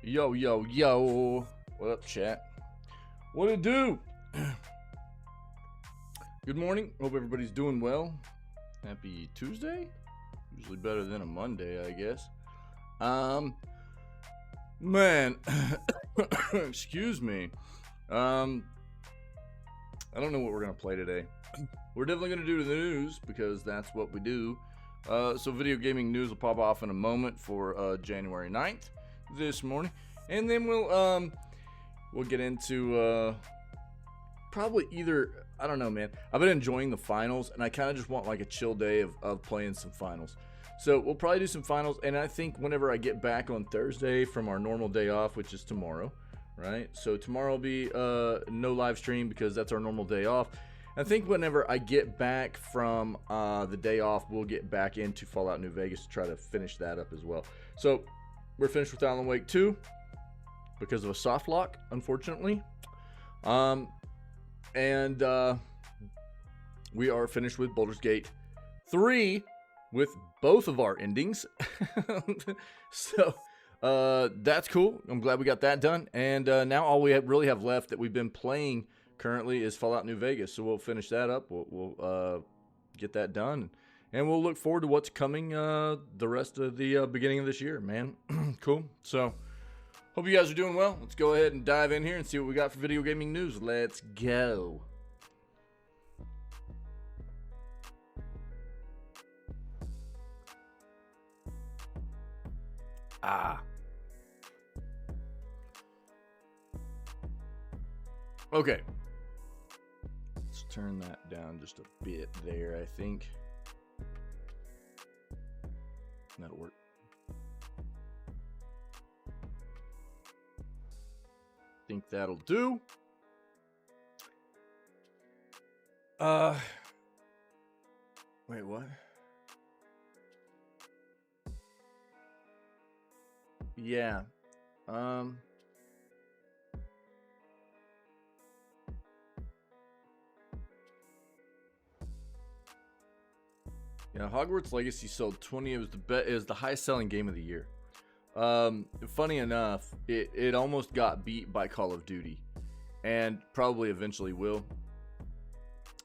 Yo, yo, yo. What up, chat? What it do? Good morning. Hope everybody's doing well. Happy Tuesday? Usually better than a Monday, I guess. Man. Excuse me. I don't know what we're going to play today. We're definitely going to do the news because that's what we do. So video gaming news will pop off in a moment for January 9th this morning. And then we'll get into probably either, I don't know, man. I've been enjoying the finals, and I kind of just want like a chill day of playing some finals. So we'll probably do some finals, and I think whenever I get back on Thursday from our normal day off, which is tomorrow, right? So tomorrow will be no live stream because that's our normal day off. I think whenever I get back from the day off, we'll get back into Fallout New Vegas to try to finish that up as well. So we're finished with Alan Wake 2 because of a soft lock, unfortunately. And we are finished with Baldur's Gate 3 with both of our endings. So that's cool. I'm glad we got that done. And now all we really have left that we've been playing currently is Fallout New Vegas. So we'll finish that up. We'll get that done. And we'll look forward to what's coming the rest of the beginning of this year, man. Cool. So hope you guys are doing well. Let's go ahead and dive in here and see what we got for video gaming news. Let's go. Okay. Let's turn that down just a bit there, I think. That'll work. Think that'll do. Wait, what? Yeah. Yeah, Hogwarts Legacy sold 20. It was the highest selling game of the year. Funny enough, it almost got beat by Call of Duty, and probably eventually will.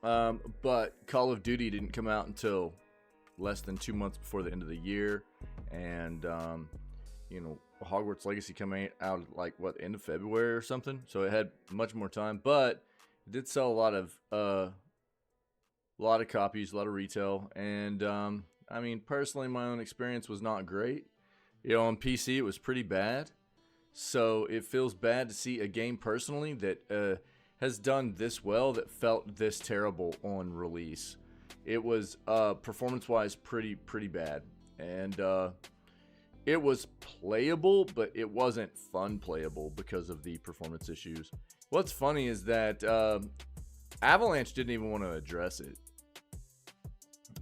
But Call of Duty didn't come out until less than 2 months before the end of the year, and you know, Hogwarts Legacy coming out like what, end of February or something. So it had much more time, but it did sell a lot of copies, a lot of retail, and I mean, personally, my own experience was not great. You know, on PC, it was pretty bad. So it feels bad to see a game personally that has done this well that felt this terrible on release. It was performance-wise pretty bad, and it was playable, but it wasn't fun playable because of the performance issues. What's funny is that Avalanche didn't even want to address it.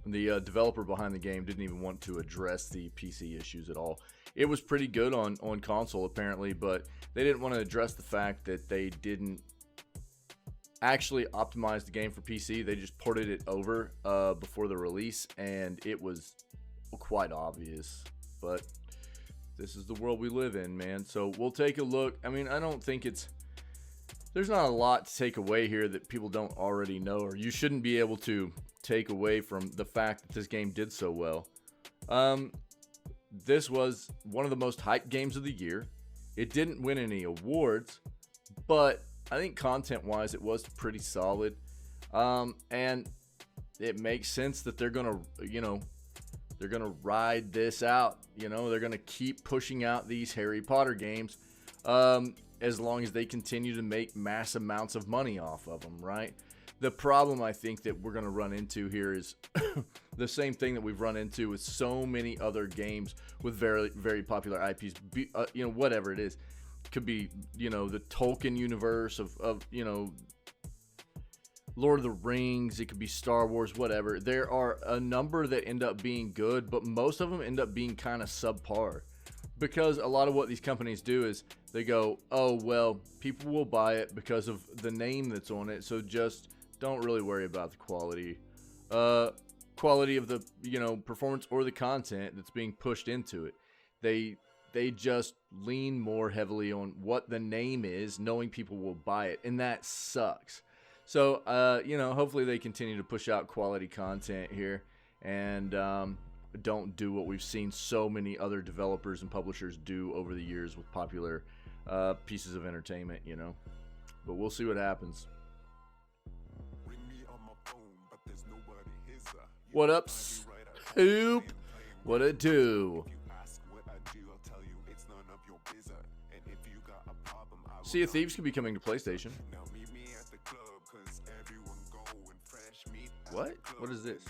The developer behind the game didn't even want to address the PC issues at all. It was pretty good on console apparently, but they didn't want to address the fact that they didn't actually optimize the game for PC. They just ported it over before the release, and it was quite obvious. But this is the world we live in, man. So we'll take a look. I mean, I don't think there's not a lot to take away here that people don't already know, or you shouldn't be able to take away from the fact that this game did so well. This was one of the most hyped games of the year. It didn't win any awards, but I think content-wise, it was pretty solid. And it makes sense that they're gonna, they're gonna ride this out. They're gonna keep pushing out these Harry Potter games, as long as they continue to make mass amounts of money off of them, right? The problem I think that we're going to run into here is the same thing that we've run into with so many other games with very, very popular IPs, whatever it is. It could be, the Tolkien universe of Lord of the Rings. It could be Star Wars, whatever. There are a number that end up being good, but most of them end up being kind of subpar. Because a lot of what these companies do is they go, oh, well, people will buy it because of the name that's on it, so just don't really worry about the quality of the performance or the content that's being pushed into it. They They just lean more heavily on what the name is, knowing people will buy it, and that sucks. So, you know, hopefully they continue to push out quality content here, and don't do what we've seen so many other developers and publishers do over the years with popular pieces of entertainment, you know. But we'll see what happens. What up, Scoop? What it do? Sea of Thieves could be coming to PlayStation. What? What is this?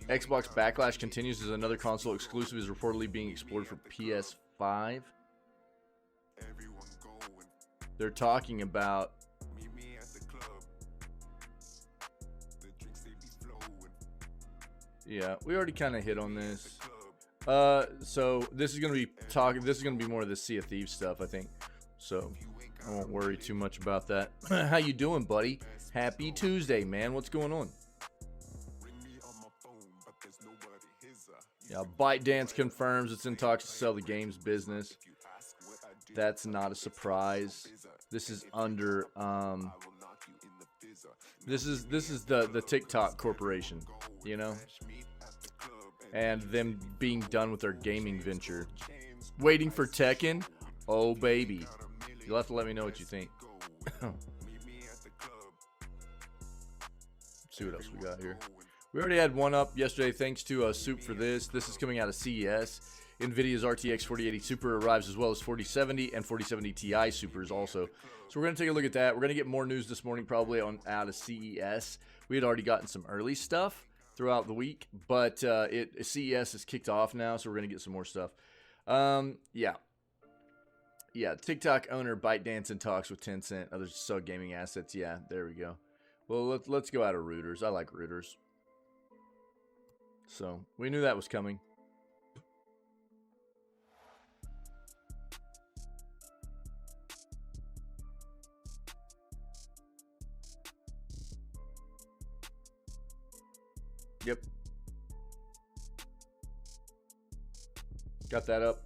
Xbox Backlash continues as another console exclusive is reportedly being explored for PS5. They're talking about yeah, we already kind of hit on this. So this is gonna be more of the Sea of Thieves stuff, I think. So I won't worry too much about that. How you doing, buddy? Happy Tuesday, man. What's going on? Yeah, ByteDance confirms it's in talks to sell the games business. That's not a surprise. This is under this is the TikTok corporation, you know, and them being done with their gaming venture. Waiting for Tekken? Oh baby, you'll have to let me know what you think. See what else we got here. We already had one up yesterday thanks to Soup for this. This is coming out of CES. NVIDIA's RTX 4080 Super arrives as well as 4070 and 4070 Ti Supers also. So we're going to take a look at that. We're going to get more news this morning probably out of CES. We had already gotten some early stuff throughout the week, but CES is kicked off now, so we're going to get some more stuff. Yeah, TikTok owner ByteDance in talks with Tencent. Others to sell gaming assets. Yeah, there we go. Well, let's go out of rooters. I like rooters. So we knew that was coming. Yep. Got that up.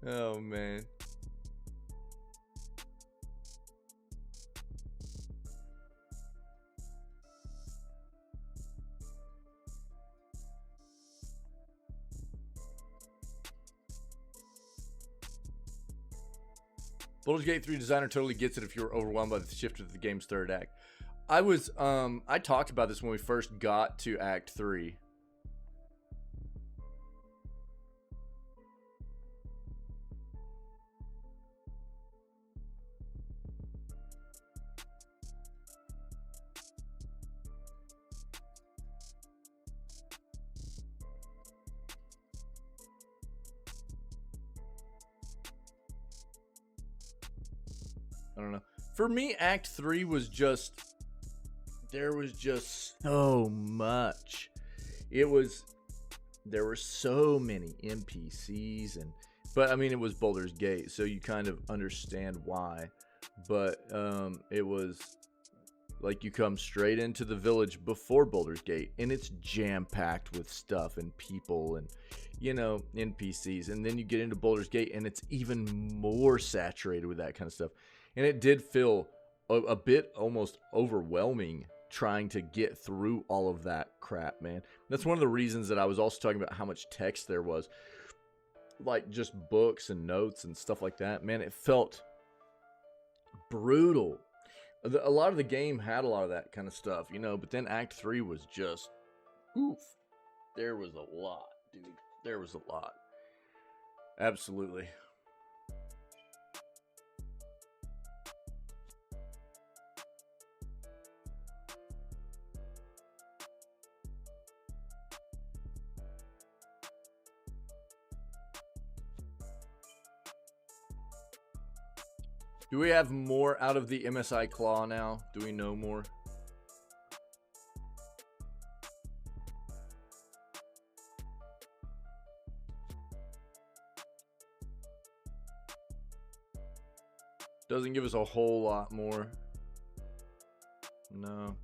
Oh man. Baldur's Gate 3 designer totally gets it if you're overwhelmed by the shift of the game's third act. I talked about this when we first got to Act 3. I don't know. For me, Act 3 was just... There was just so much. There were so many NPCs but I mean, it was Baldur's Gate, so you kind of understand why. But it was like you come straight into the village before Baldur's Gate, and it's jam-packed with stuff and people and, you know, NPCs. And then you get into Baldur's Gate, and it's even more saturated with that kind of stuff. And it did feel a bit almost overwhelming trying to get through all of that crap, man. That's one of the reasons that I was also talking about how much text there was. Like, just books and notes and stuff like that. Man, it felt brutal. A lot of the game had a lot of that kind of stuff, you know, but then Act 3 was just, oof. There was a lot, dude. There was a lot. Absolutely. Do we have more out of the MSI Claw now? Do we know more? Doesn't give us a whole lot more. No.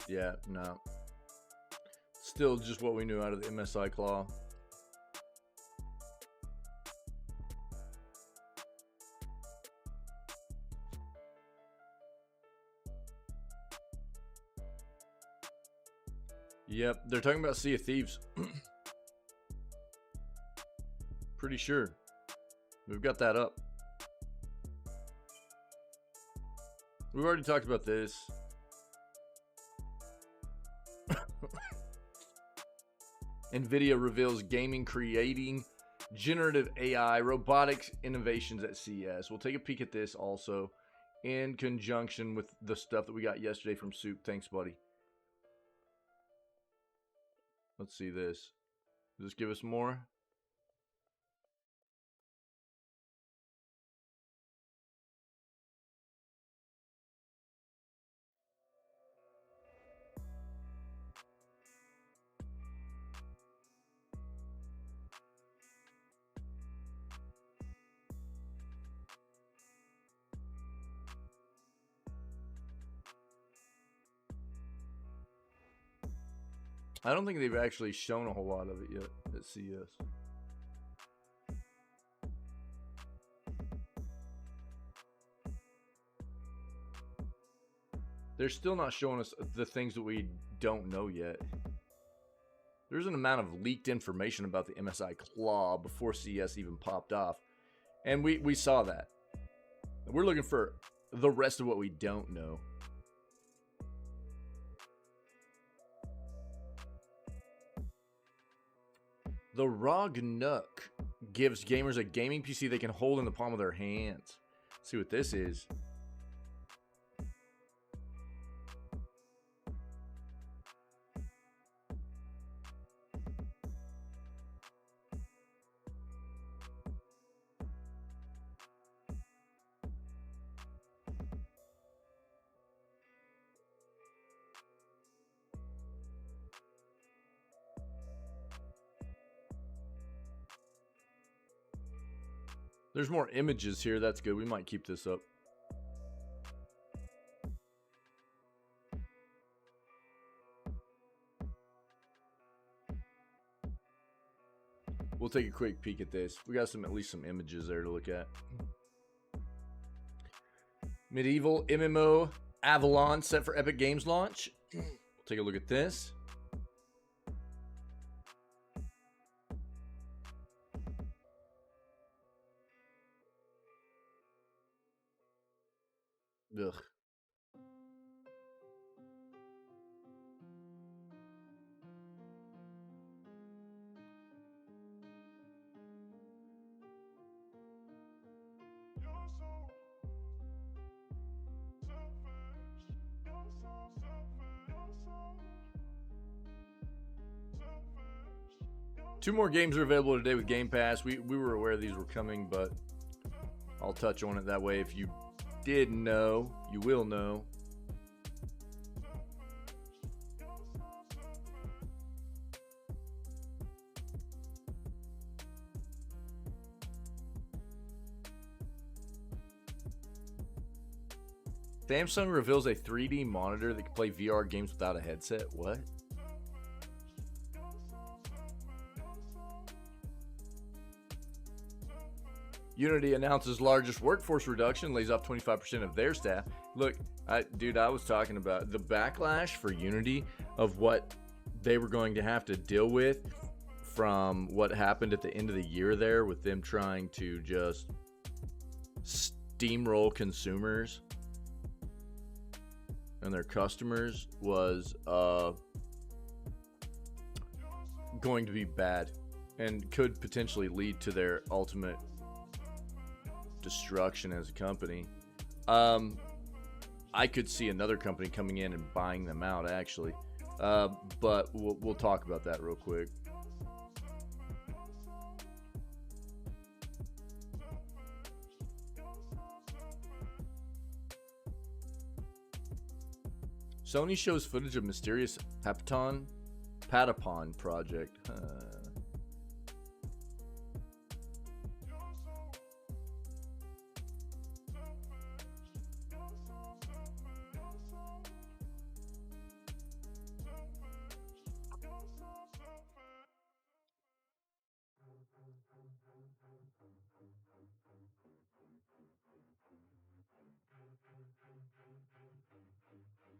Yeah, no. Still just what we knew out of the MSI Claw. Yep, they're talking about Sea of Thieves. Pretty sure. We've got that up. We've already talked about this. NVIDIA reveals gaming creating generative AI robotics innovations at CES. We'll take a peek at this also in conjunction with the stuff that we got yesterday from Soup. Thanks, buddy. Let's see this. Does this give us more? I don't think they've actually shown a whole lot of it yet at CES. They're still not showing us the things that we don't know yet. There's an amount of leaked information about the MSI Claw before CES even popped off. And we saw that. We're looking for the rest of what we don't know. The ROG Nook gives gamers a gaming PC they can hold in the palm of their hands. Let's see what this is. There's more images here. That's good. We might keep this up. We'll take a quick peek at this. We got at least some images there to look at. Medieval MMO Avalon set for Epic Games launch. We'll take a look at this. Ugh. Two more games are available today with Game Pass. We were aware these were coming, but I'll touch on it that way. If you didn't know, you will know. Samsung reveals a 3D monitor that can play VR games without a headset. What? Unity announces largest workforce reduction, lays off 25% of their staff. Look, dude, I was talking about the backlash for Unity of what they were going to have to deal with from what happened at the end of the year there with them trying to just steamroll consumers and their customers was going to be bad and could potentially lead to their ultimate destruction as a company. I could see another company coming in and buying them out, actually. But we'll talk about that real quick. Sony shows footage of mysterious Patapon project.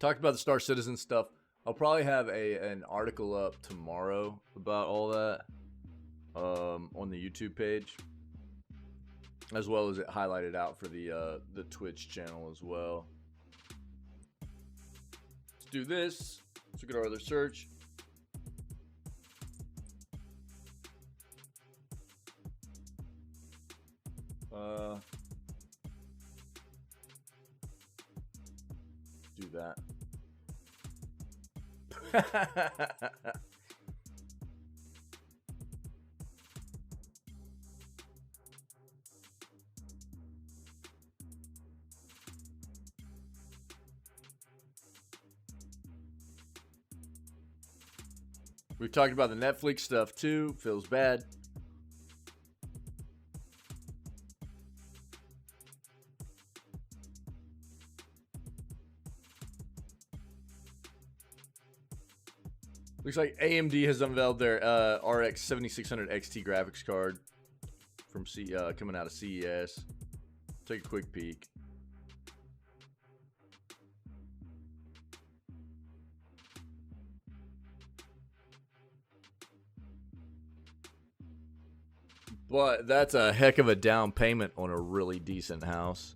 Talked about the Star Citizen stuff. I'll probably have an article up tomorrow about all that on the YouTube page, as well as it highlighted out for the Twitch channel as well. Let's do this. Let's look at our other search. Do that. We've talked about the Netflix stuff too. Feels bad. Looks like AMD has unveiled their RX 7600 XT graphics card from coming out of CES. Take a quick peek. But that's a heck of a down payment on a really decent house.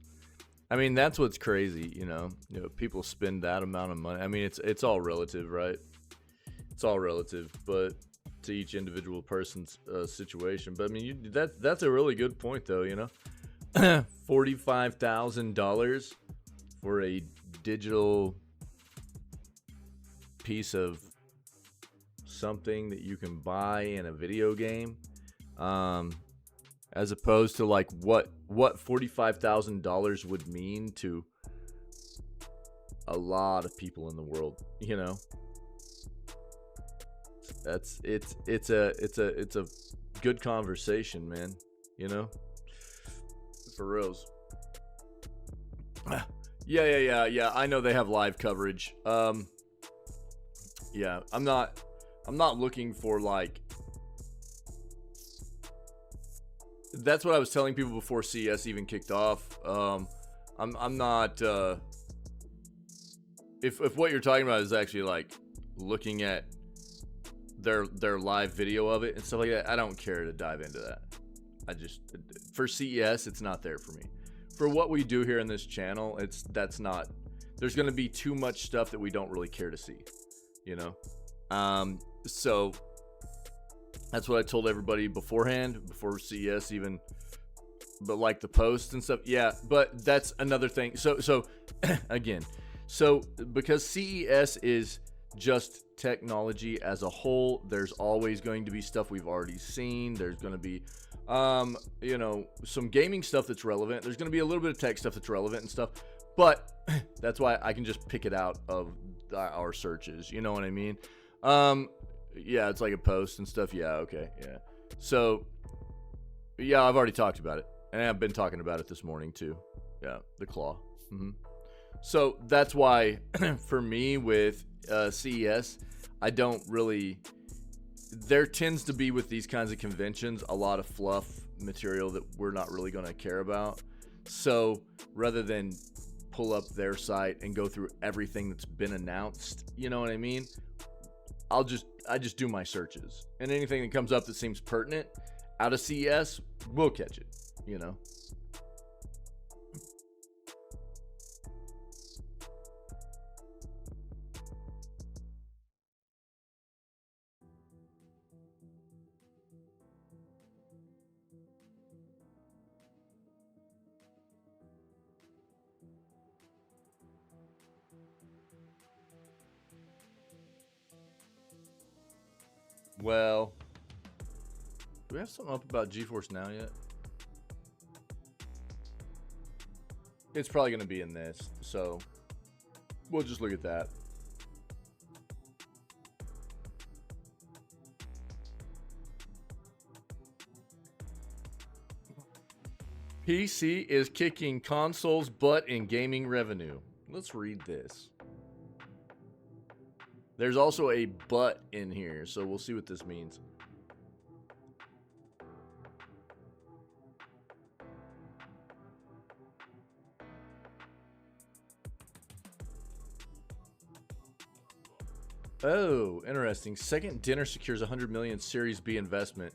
I mean, that's what's crazy, you know, people spend that amount of money. I mean, it's all relative, right? It's all relative, but to each individual person's situation. But I mean, that's a really good point, though. You know, $45,000 for a digital piece of something that you can buy in a video game, as opposed to like what $45,000 would mean to a lot of people in the world. You know. It's a good conversation, man. You know, for reals. Yeah. I know they have live coverage. Yeah, I'm not looking for like. That's what I was telling people before CES even kicked off. I'm not. If what you're talking about is actually like looking at their live video of it and stuff like that, I don't care to dive into that. For CES, it's not there for me. For what we do here in this channel, that's not. There's going to be too much stuff that we don't really care to see, you know. So that's what I told everybody beforehand, before CES even. But like the posts and stuff, yeah. But that's another thing. So again, because CES is just technology as a whole, there's always going to be stuff we've already seen. There's going to be some gaming stuff that's relevant. There's going to be a little bit of tech stuff that's relevant and stuff, but that's why I can just pick it out of our searches, you know what I mean? Yeah, it's like a post and stuff. Yeah, okay, yeah. So yeah, I've already talked about it, and I've been talking about it this morning too. Yeah, the claw. So that's why for me with CES, I don't really. There tends to be with these kinds of conventions a lot of fluff material that we're not really going to care about. So rather than pull up their site and go through everything that's been announced, you know what I mean? I just do my searches, and anything that comes up that seems pertinent out of CES, we'll catch it, you know. Well, do we have something up about GeForce Now yet? It's probably going to be in this, so we'll just look at that. PC is kicking consoles' butt in gaming revenue. Let's read this. There's also a but in here, so we'll see what this means. Oh, interesting. Second Dinner secures 100 million Series B investment.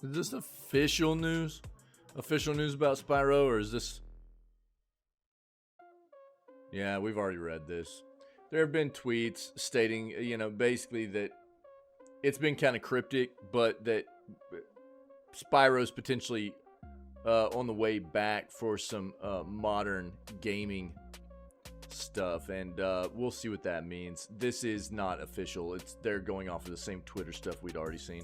Is this official news? Official news about Spyro, or is this... Yeah, we've already read this. There have been tweets stating, you know, basically that it's been kind of cryptic, but that Spyro's potentially on the way back for some modern gaming stuff, and we'll see what that means. This is not official. They're going off of the same Twitter stuff we'd already seen.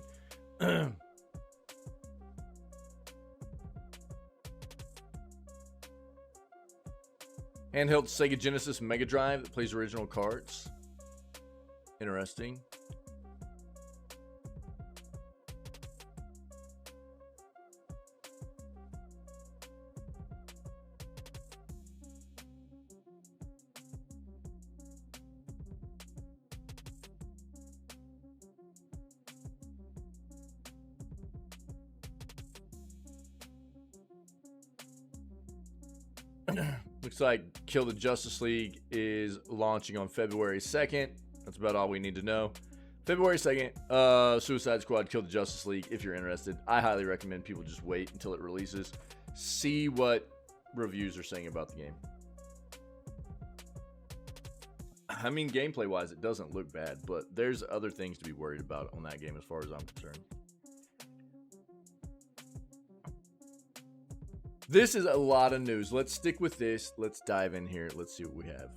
Handheld Sega Genesis Mega Drive that plays original carts. Interesting. Looks like Kill the Justice League is launching on February 2nd. That's about all we need to know. February 2nd, Suicide Squad Kill the Justice League, if you're interested. I highly recommend people just wait until it releases. See what reviews are saying about the game. I mean, gameplay-wise, it doesn't look bad, but there's other things to be worried about on that game as far as I'm concerned. This is a lot of news. Let's stick with this. Let's dive in here. Let's see what we have.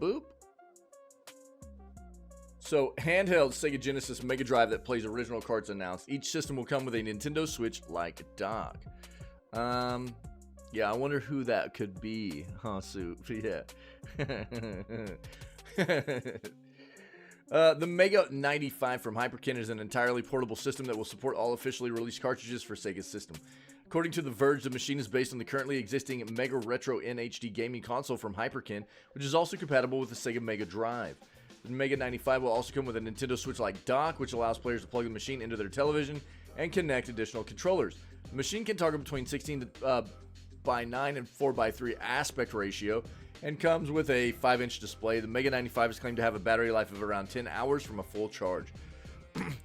Boop. So, handheld Sega Genesis Mega Drive that plays original carts announced. Each system will come with a Nintendo Switch-like dock. Yeah, I wonder who that could be. Huh, Soup? Yeah. The Mega 95 from Hyperkin is an entirely portable system that will support all officially released cartridges for Sega's system. According to The Verge, the machine is based on the currently existing Mega Retro NHD gaming console from Hyperkin, which is also compatible with the Sega Mega Drive. The Mega 95 will also come with a Nintendo Switch-like dock, which allows players to plug the machine into their television and connect additional controllers. The machine can toggle between 16:9 and 4:3 aspect ratio, and comes with a 5-inch display. The Mega 95 is claimed to have a battery life of around 10 hours from a full charge.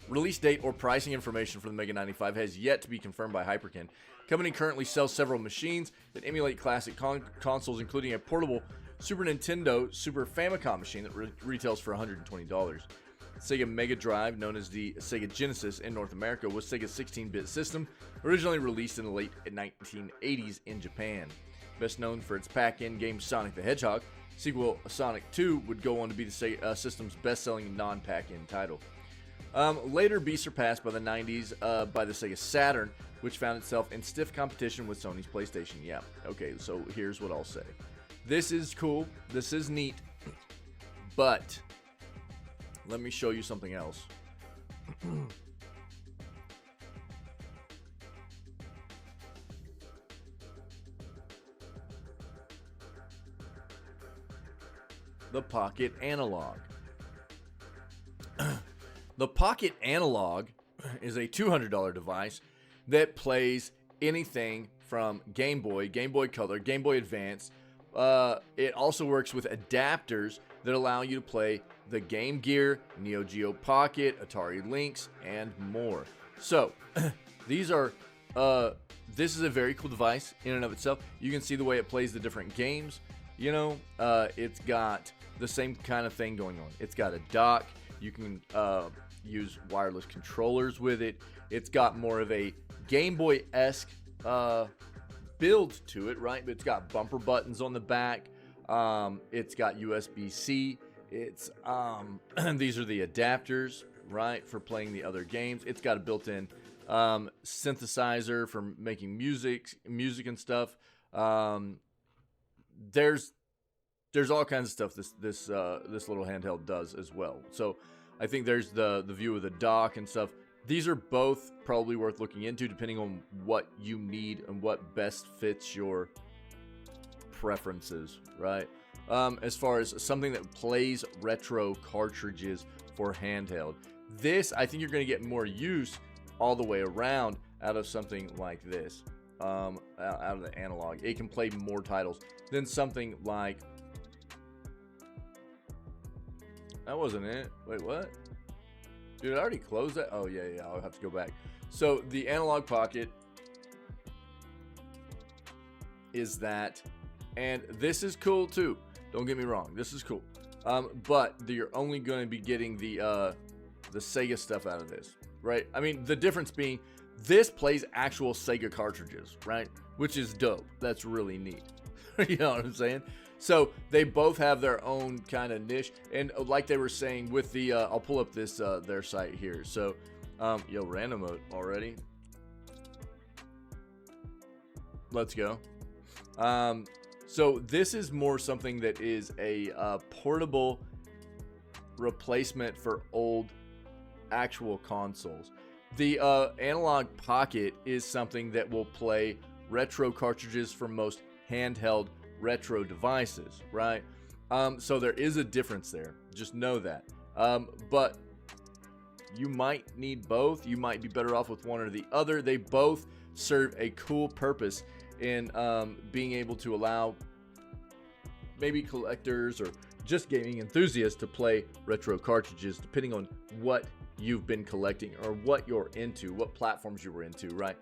Release date or pricing information for the Mega 95 has yet to be confirmed by Hyperkin. The company currently sells several machines that emulate classic consoles, including a portable Super Nintendo Super Famicom machine that retails for $120. Sega Mega Drive, known as the Sega Genesis in North America, was Sega's 16-bit system, originally released in the late 1980s in Japan. Best known for its pack-in game Sonic the Hedgehog, sequel Sonic 2 would go on to be the system's best-selling non-pack-in title. Later be surpassed by the 90s by the Sega Saturn, which found itself in stiff competition with Sony's PlayStation. Yeah, okay, so here's what I'll say. This is cool, this is neat, but let me show you something else. The Pocket Analog. The Pocket Analog is a $200 device that plays anything from Game Boy, Game Boy Color, Game Boy Advance. It also works with adapters that allow you to play the Game Gear, Neo Geo Pocket, Atari Lynx, and more. So, these are, this is a very cool device in and of itself. You can see the way it plays the different games. You know, it's got the same kind of thing going on. It's got a dock. You can use wireless controllers with it. It's got more of a Game Boy-esque build to it, right? But it's got bumper buttons on the back. It's got USB-C. It's these are the adapters, right, for playing the other games. It's got a built-in synthesizer for making music and stuff. There's all kinds of stuff this little handheld does as well. So I think there's the view of the dock and stuff. These are both probably worth looking into depending on what you need and what best fits your preferences, right? As far as something that plays retro cartridges for handheld, this, I think you're going to get more use all the way around out of something like this, out of the analog. It can play more titles than something like, that wasn't it. Wait, what? Dude, I already closed that. Oh, yeah, I'll have to go back. So the Analog Pocket is that, and this is cool too. Don't get me wrong, this is cool. But you're only going to be getting the Sega stuff out of this, right? I mean, the difference being this plays actual Sega cartridges, right? Which is dope. That's really neat. You know what I'm saying? So they both have their own kind of niche, and like they were saying with the, I'll pull up this their site here. So, yo, random mode already. Let's go. So this is more something that is a portable replacement for old actual consoles. The Analog Pocket is something that will play retro cartridges for most handheld retro devices, right? So there is a difference there. Just know that. But you might need both. You might be better off with one or the other. They both serve a cool purpose in being able to allow maybe collectors or just gaming enthusiasts to play retro cartridges, depending on what you've been collecting or what you're into, what platforms you were into, right?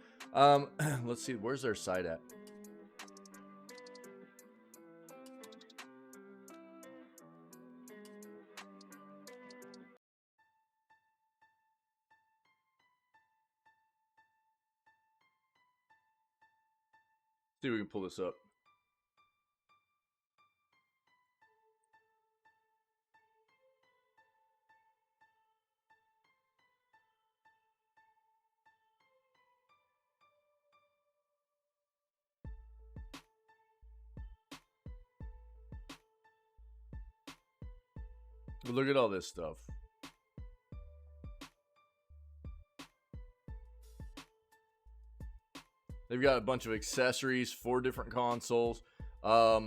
Let's see, where's their site at? See if we can pull this up. But look at all this stuff. They've got a bunch of accessories for different consoles. What?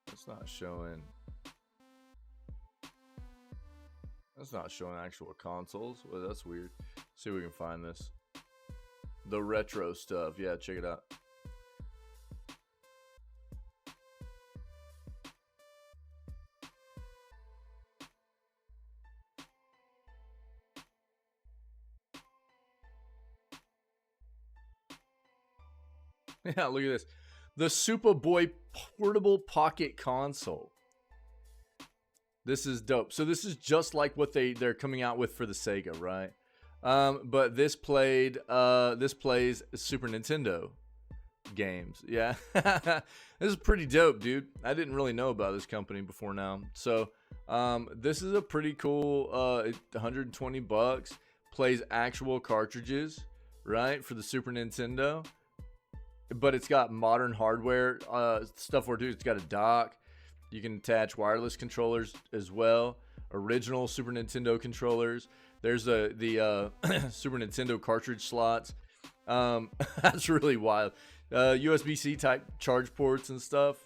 That's not showing. That's not showing actual consoles. Well, that's weird. See if we can find this. The retro stuff. Yeah, check it out. Yeah, look at this. The Superboy Portable Pocket Console. This is dope. So this is just like what they're coming out with for the Sega, right? But this plays Super Nintendo games. Yeah. This is pretty dope, dude. I didn't really know about this company before now. So this is a pretty cool $120. Plays actual cartridges, right, for the Super Nintendo. But it's got modern hardware stuff for it too. It's got a dock. You can attach wireless controllers as well. Original Super Nintendo controllers. There's the Super Nintendo cartridge slots. That's really wild. USB-C type charge ports and stuff.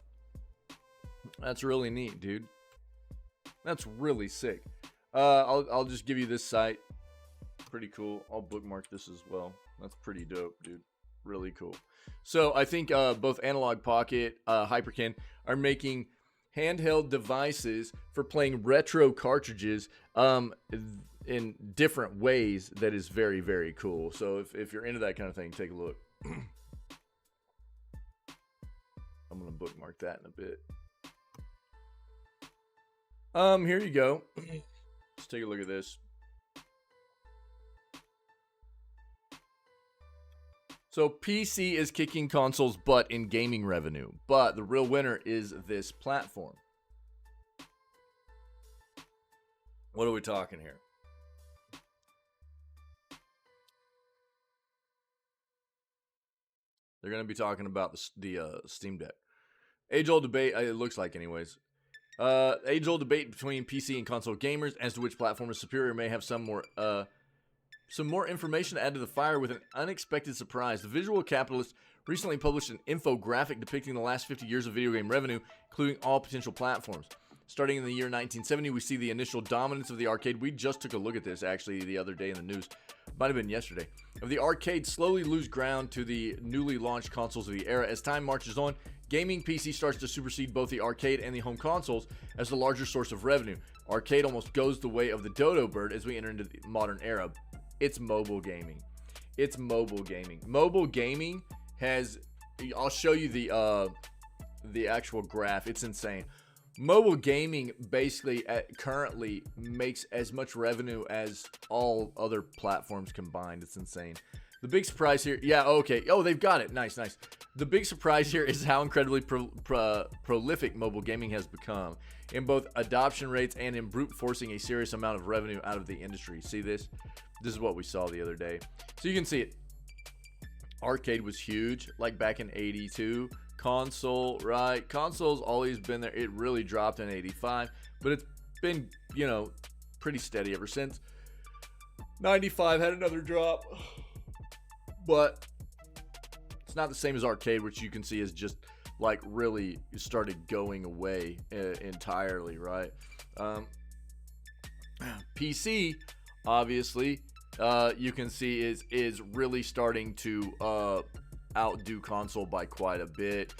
That's really neat, dude. That's really sick. I'll just give you this site. pretty cool. I'll bookmark this as well. That's pretty dope, dude. Really cool. So I think both Analog Pocket, Hyperkin are making handheld devices for playing retro cartridges in different ways. That is very, very cool. So if you're into that kind of thing, take a look. I'm going to bookmark that in a bit. Here you go. Let's take a look at this. So PC is kicking consoles' butt in gaming revenue, but the real winner is this platform. What are we talking here? They're going to be talking about the Steam Deck. Age-old debate, it looks like anyways. Age-old debate between PC and console gamers as to which platform is superior may have some more information to add to the fire with an unexpected surprise. The Visual Capitalist recently published an infographic depicting the last 50 years of video game revenue, including all potential platforms. Starting in the year 1970, we see the initial dominance of the arcade. We just took a look at this, actually, the other day in the news. Might have been yesterday. Of the arcade slowly lose ground to the newly launched consoles of the era. As time marches on, gaming PC starts to supersede both the arcade and the home consoles as the larger source of revenue. Arcade almost goes the way of the dodo bird as we enter into the modern era. It's mobile gaming. It's mobile gaming. Mobile gaming has, I'll show you the actual graph. It's insane. Mobile gaming basically currently makes as much revenue as all other platforms combined. It's insane. The big surprise here, yeah, okay. Oh, they've got it. Nice, nice. The big surprise here is how incredibly prolific mobile gaming has become in both adoption rates and in brute forcing a serious amount of revenue out of the industry. See this? This is what we saw the other day. So you can see it. Arcade was huge, like back in 82. Console, right? Console's always been there. It really dropped in 85, but it's been, you know, pretty steady ever since. 95 had another drop, but it's not the same as arcade, which you can see is just like really started going away entirely, right? PC, obviously, you can see is really starting to outdo console by quite a bit.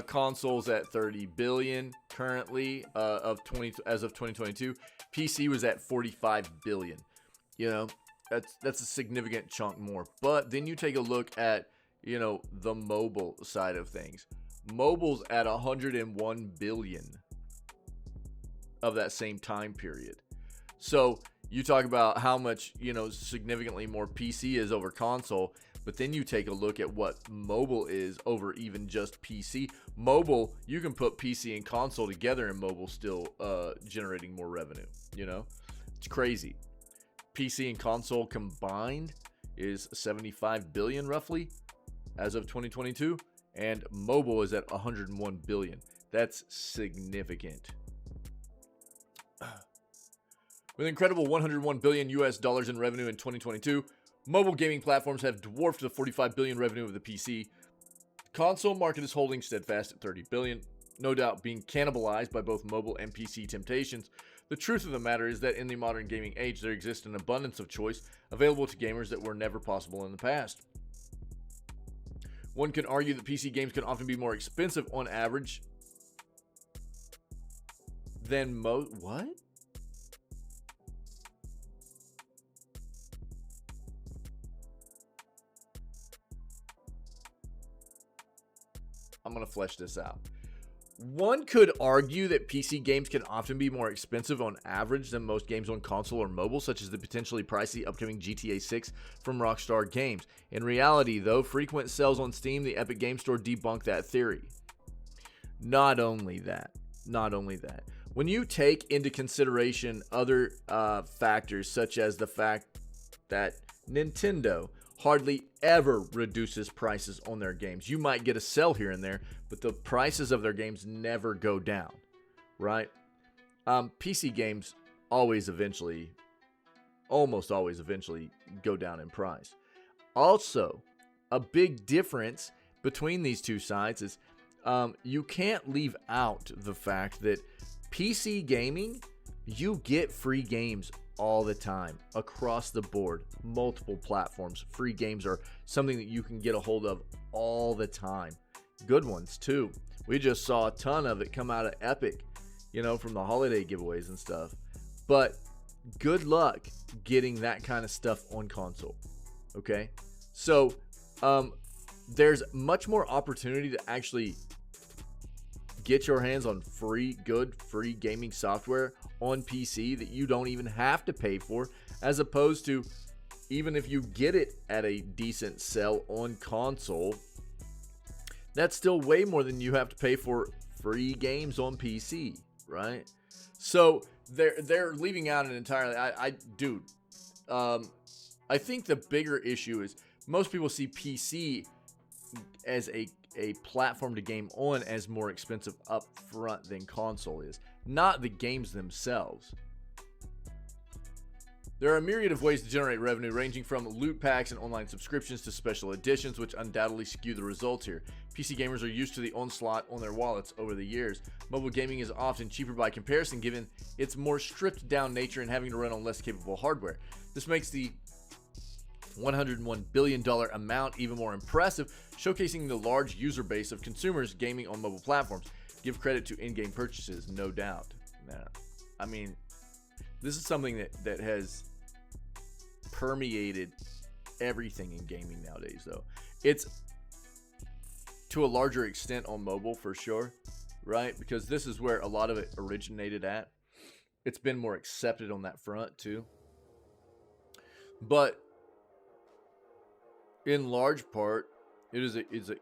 Consoles at 30 billion currently as of 2022. PC was at 45 billion. You know, that's a significant chunk more. But then you take a look at, you know, the mobile side of things. Mobile's at 101 billion of that same time period. So you talk about how much, you know, significantly more PC is over console, but then you take a look at what mobile is over even just PC. Mobile, you can put PC and console together and mobile still generating more revenue, you know? It's crazy. PC and console combined is 75 billion roughly as of 2022, and mobile is at 101 billion. That's significant. With an incredible 101 billion US dollars in revenue in 2022, mobile gaming platforms have dwarfed the 45 billion revenue of the PC. Console market is holding steadfast at 30 billion, no doubt being cannibalized by both mobile and PC temptations. The truth of the matter is that in the modern gaming age, there exists an abundance of choice available to gamers that were never possible in the past. One can argue that PC games can often be more expensive on average than what? I'm going to flesh this out. One could argue that PC games can often be more expensive on average than most games on console or mobile, such as the potentially pricey upcoming GTA 6 from Rockstar Games. In reality, though, frequent sales on Steam, the Epic Game Store, debunk that theory. Not only that. When you take into consideration other factors, such as the fact that Nintendo hardly ever reduces prices on their games. You might get a sale here and there, but the prices of their games never go down, right? PC games almost always eventually go down in price. Also, a big difference between these two sides is you can't leave out the fact that PC gaming, you get free games all the time, across the board, multiple platforms. Free games are something that you can get a hold of all the time. Good ones too. We just saw a ton of it come out of Epic, you know, from the holiday giveaways and stuff. But good luck getting that kind of stuff on console. Okay, so there's much more opportunity to actually get your hands on free gaming software on PC that you don't even have to pay for, as opposed to, even if you get it at a decent sell on console, that's still way more than you have to pay for free games on PC, right? So they're leaving out an entirely, I think the bigger issue is most people see PC as a platform to game on as more expensive up front than console is, not the games themselves. There are a myriad of ways to generate revenue, ranging from loot packs and online subscriptions to special editions, which undoubtedly skew the results here. PC gamers are used to the onslaught on their wallets over the years. Mobile gaming is often cheaper by comparison, given its more stripped down nature and having to run on less capable hardware. This makes the $101 billion amount even more impressive, showcasing the large user base of consumers gaming on mobile platforms. Give credit to in-game purchases, no doubt. Nah, I mean, this is something that has permeated everything in gaming nowadays, though. It's to a larger extent on mobile for sure, right? Because this is where a lot of it originated at. It's been more accepted on that front too. But in large part, it is a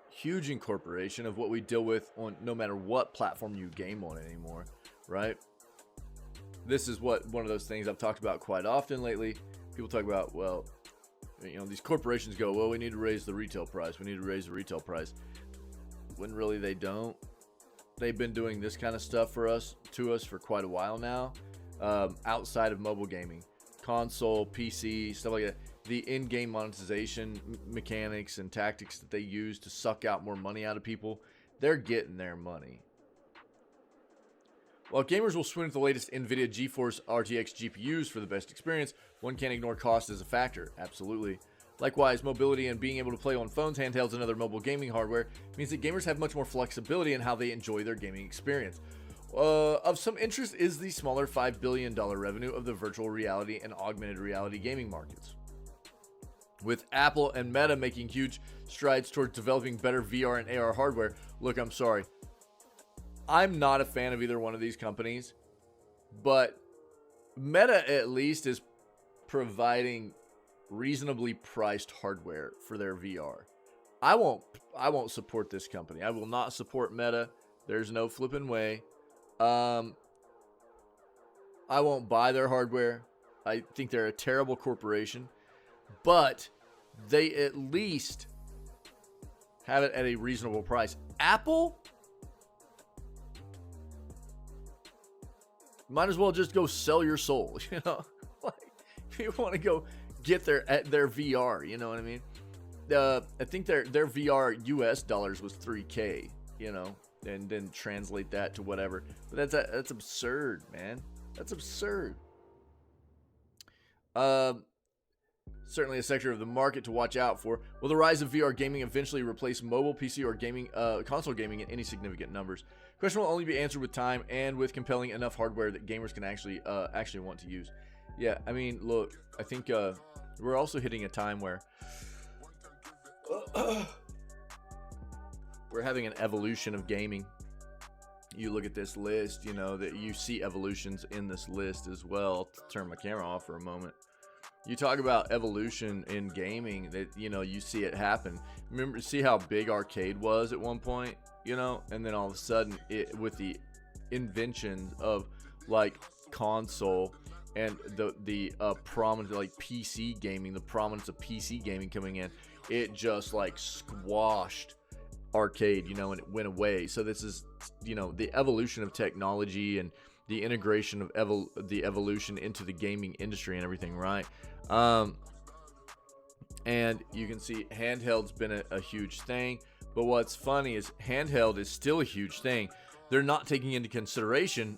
huge incorporation of what we deal with on no matter what platform you game on anymore, right? This is one of those things I've talked about quite often lately. People talk about, well, you know, these corporations go, well, we need to raise the retail price. We need to raise the retail price. When really they don't. They've been doing this kind of stuff to us for quite a while now, outside of mobile gaming, console, PC, stuff like that. The in-game monetization mechanics and tactics that they use to suck out more money out of people, they're getting their money. While gamers will swoon at the latest NVIDIA GeForce RTX GPUs for the best experience, one can't ignore cost as a factor. Absolutely. Likewise, mobility and being able to play on phones, handhelds, and other mobile gaming hardware means that gamers have much more flexibility in how they enjoy their gaming experience. Of some interest is the smaller $5 billion revenue of the virtual reality and augmented reality gaming markets. With Apple and Meta making huge strides towards developing better VR and AR hardware, look, I'm sorry. I'm not a fan of either one of these companies, but Meta at least is providing reasonably priced hardware for their VR. I won't support this company. I will not support Meta. There's no flipping way. I won't buy their hardware. I think they're a terrible corporation, but they at least have it at a reasonable price. Apple might as well just go sell your soul, you know? Like, if you want to go get their VR, you know what I mean? I think their VR US dollars was $3K, you know, and then translate that to whatever. But that's absurd, man. That's absurd. Certainly a sector of the market to watch out for. Will the rise of VR gaming eventually replace mobile, PC, or gaming, console gaming in any significant numbers? Question will only be answered with time and with compelling enough hardware that gamers can actually want to use. Yeah, I mean, look, I think we're also hitting a time where we're having an evolution of gaming. You look at this list, you know, that you see evolutions in this list as well. I'll turn my camera off for a moment. You talk about evolution in gaming, that, you know, you see it happen. Remember, see how big arcade was at one point, you know, and then all of a sudden, with the invention of like console and the prominence, like PC gaming, the prominence of PC gaming coming in, it just like squashed arcade, you know, and it went away. So this is, you know, the evolution of technology and the integration of the evolution into the gaming industry and everything, right? And you can see handheld's been a huge thing, but what's funny is handheld is still a huge thing. They're not taking into consideration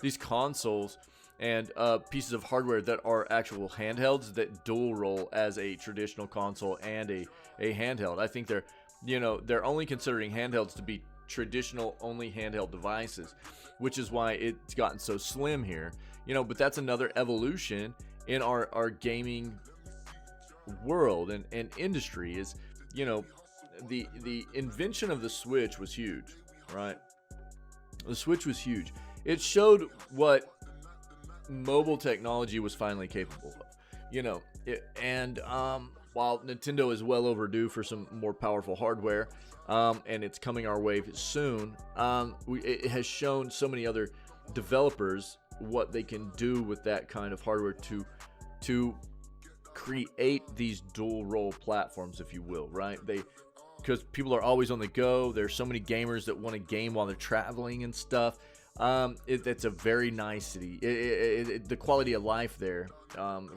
these consoles and pieces of hardware that are actual handhelds that dual role as a traditional console and a handheld. I think they're only considering handhelds to be traditional only handheld devices, which is why it's gotten so slim here. But that's another evolution in our gaming world and industry is, the invention of the Switch was huge, right? The Switch was huge. It showed what mobile technology was finally capable of. And while Nintendo is well overdue for some more powerful hardware, and it's coming our way soon, it has shown so many other developers what they can do with that kind of hardware to create these dual role platforms, if you will, right? Because people are always on the go. There's so many gamers that want to game while they're traveling and stuff. It's a very nicety. The quality of life there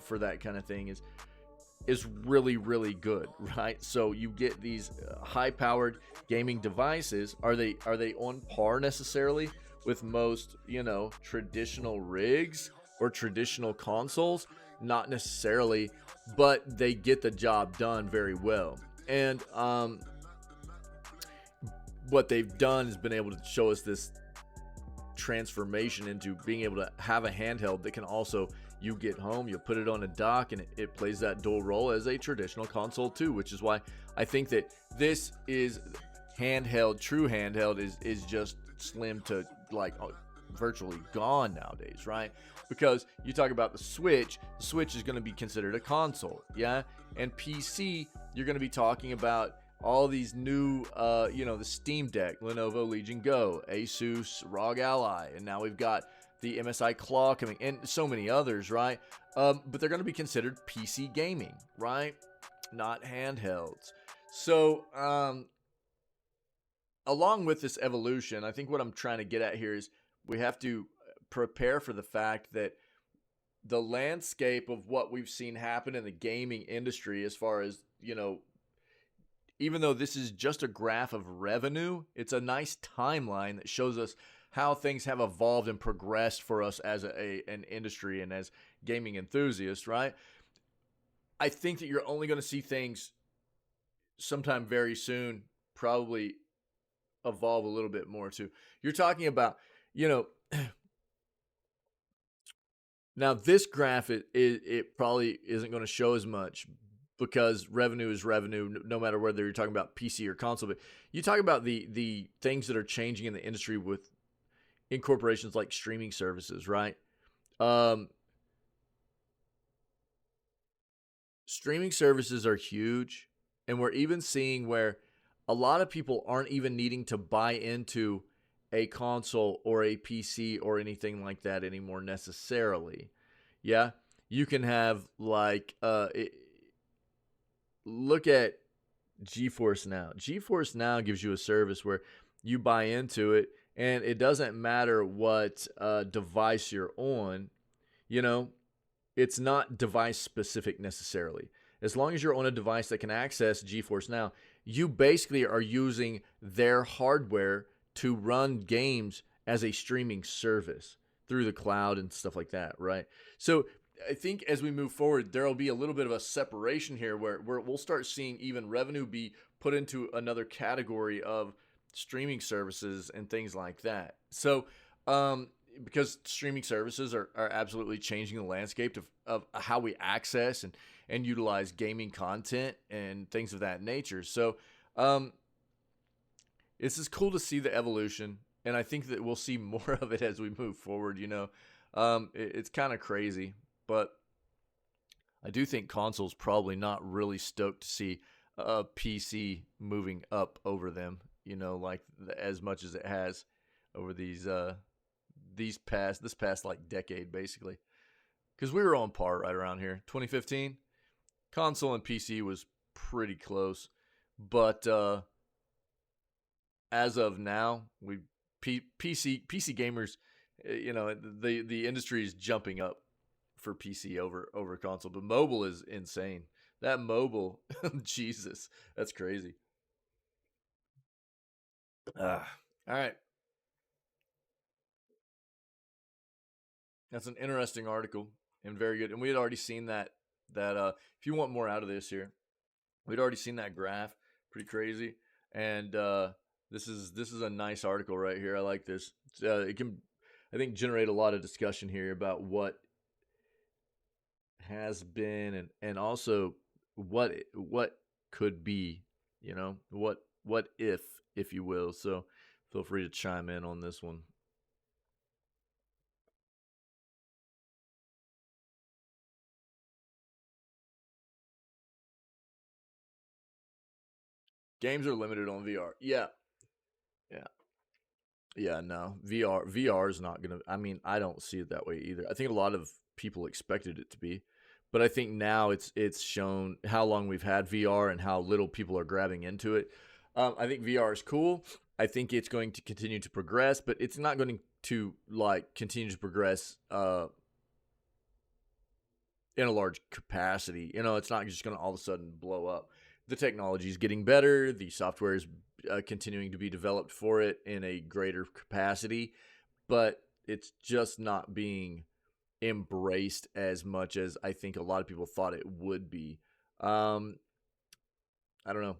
for that kind of thing is really, really good, right? So you get these high-powered gaming devices. Are they on par necessarily with most traditional rigs or traditional consoles? Not necessarily, but they get the job done very well. And what they've done has been able to show us this transformation into being able to have a handheld that can also, you get home, you put it on a dock, and it plays that dual role as a traditional console too, which is why I think that this is handheld. True handheld is just slim to like virtually gone nowadays, right? Because you talk about the Switch is going to be considered a console, yeah? And PC, you're going to be talking about all these new, the Steam Deck, Lenovo Legion Go, Asus ROG Ally, and now we've got the MSI Claw coming, and so many others, right? But they're going to be considered PC gaming, right? Not handhelds. So, along with this evolution, I think what I'm trying to get at here is we have to prepare for the fact that the landscape of what we've seen happen in the gaming industry, as far as, even though this is just a graph of revenue, it's a nice timeline that shows us how things have evolved and progressed for us as an industry and as gaming enthusiasts, right? I think that you're only going to see things sometime very soon probably evolve a little bit more too. You're talking about, now this graph, it probably isn't going to show as much because revenue is revenue, no matter whether you're talking about PC or console. But you talk about the things that are changing in the industry with incorporations like streaming services, right? Streaming services are huge, and we're even seeing where a lot of people aren't even needing to buy into a console or a PC or anything like that anymore necessarily. Yeah, you can have like look at GeForce Now. GeForce Now gives you a service where you buy into it, and it doesn't matter what device you're on. It's not device specific necessarily. As long as you're on a device that can access GeForce Now, you basically are using their hardware to run games as a streaming service through the cloud and stuff like that, right? So I think as we move forward, there will be a little bit of a separation here where we'll start seeing even revenue be put into another category of streaming services and things like that. So, because streaming services are absolutely changing the landscape of how we access and utilize gaming content and things of that nature. So, it's just cool to see the evolution, and I think that we'll see more of it as we move forward. It's kind of crazy, but I do think consoles probably not really stoked to see a PC moving up over them. Like as much as it has over this past like decade, basically, because we were on par right around here. 2015, console and PC was pretty close, but as of now, PC gamers, the industry is jumping up for PC over console, but mobile is insane. That mobile, Jesus, that's crazy. All right. That's an interesting article and very good. And we had already seen that if you want more out of this here, we'd already seen that graph, pretty crazy. And this is a nice article right here. I like this. It can, I think, generate a lot of discussion here about what has been and also what could be. What if you will. So feel free to chime in on this one. Games are limited on VR. Yeah, yeah. Yeah, no. VR is not going to, I mean, I don't see it that way either. I think a lot of people expected it to be. But I think now it's shown how long we've had VR and how little people are grabbing into it. I think VR is cool. I think it's going to continue to progress, but it's not going to like continue to progress in a large capacity. It's not just going to all of a sudden blow up. The technology is getting better. The software is continuing to be developed for it in a greater capacity, but it's just not being embraced as much as I think a lot of people thought it would be. Um, I don't know.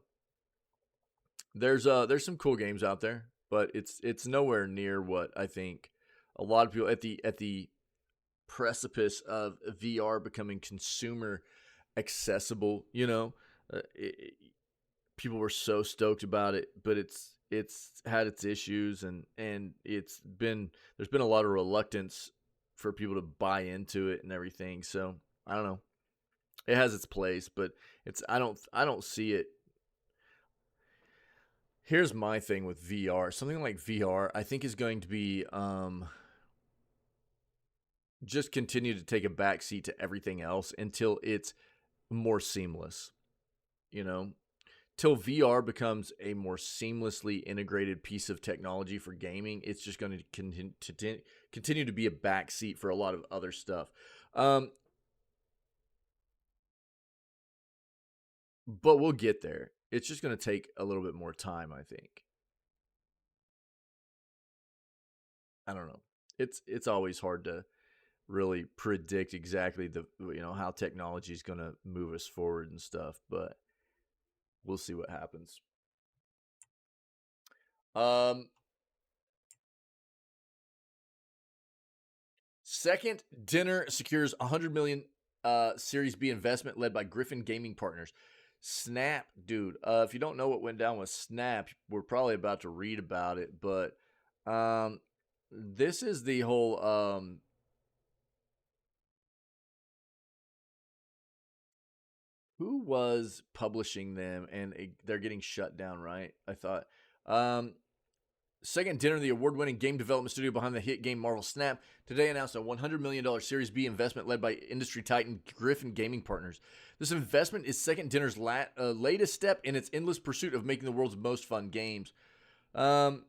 There's some cool games out there, but it's nowhere near what I think a lot of people at the precipice of VR becoming consumer accessible. People were so stoked about it, but it's had its issues and there's been a lot of reluctance for people to buy into it and everything. So I don't know. It has its place, but I don't see it. Here's my thing with VR. Something like VR, I think is going to be just continue to take a backseat to everything else until it's more seamless. You know, till VR becomes a more seamlessly integrated piece of technology for gaming, it's just going to continue to be a backseat for a lot of other stuff. Um, but we'll get there. It's just going to take a little bit more time, I think. I don't know. It's always hard to really predict exactly how technology is going to move us forward and stuff, but we'll see what happens. Um, Second dinner secures 100 million Series B investment led by Griffin Gaming Partners. Snap, dude. If you don't know what went down with Snap, we're probably about to read about it, but this is the whole who was publishing them and they're getting shut down, right? I thought. Um, Second Dinner, the award-winning game development studio behind the hit game Marvel Snap, today announced a $100 million Series B investment led by industry titan Griffin Gaming Partners. This investment is Second Dinner's latest step in its endless pursuit of making the world's most fun games. Um,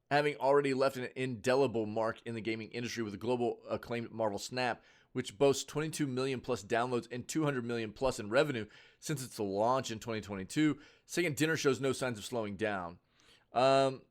Having already left an indelible mark in the gaming industry with the global acclaimed Marvel Snap, which boasts 22 million plus downloads and 200 million plus in revenue since its launch in 2022, Second Dinner shows no signs of slowing down. Um,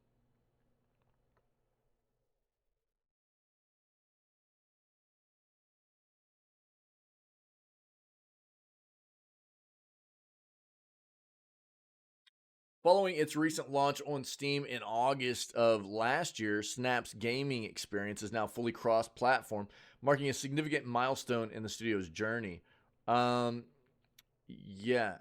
Following its recent launch on Steam in August of last year, Snap's gaming experience is now fully cross platform, marking a significant milestone in the studio's journey. Um, yeah.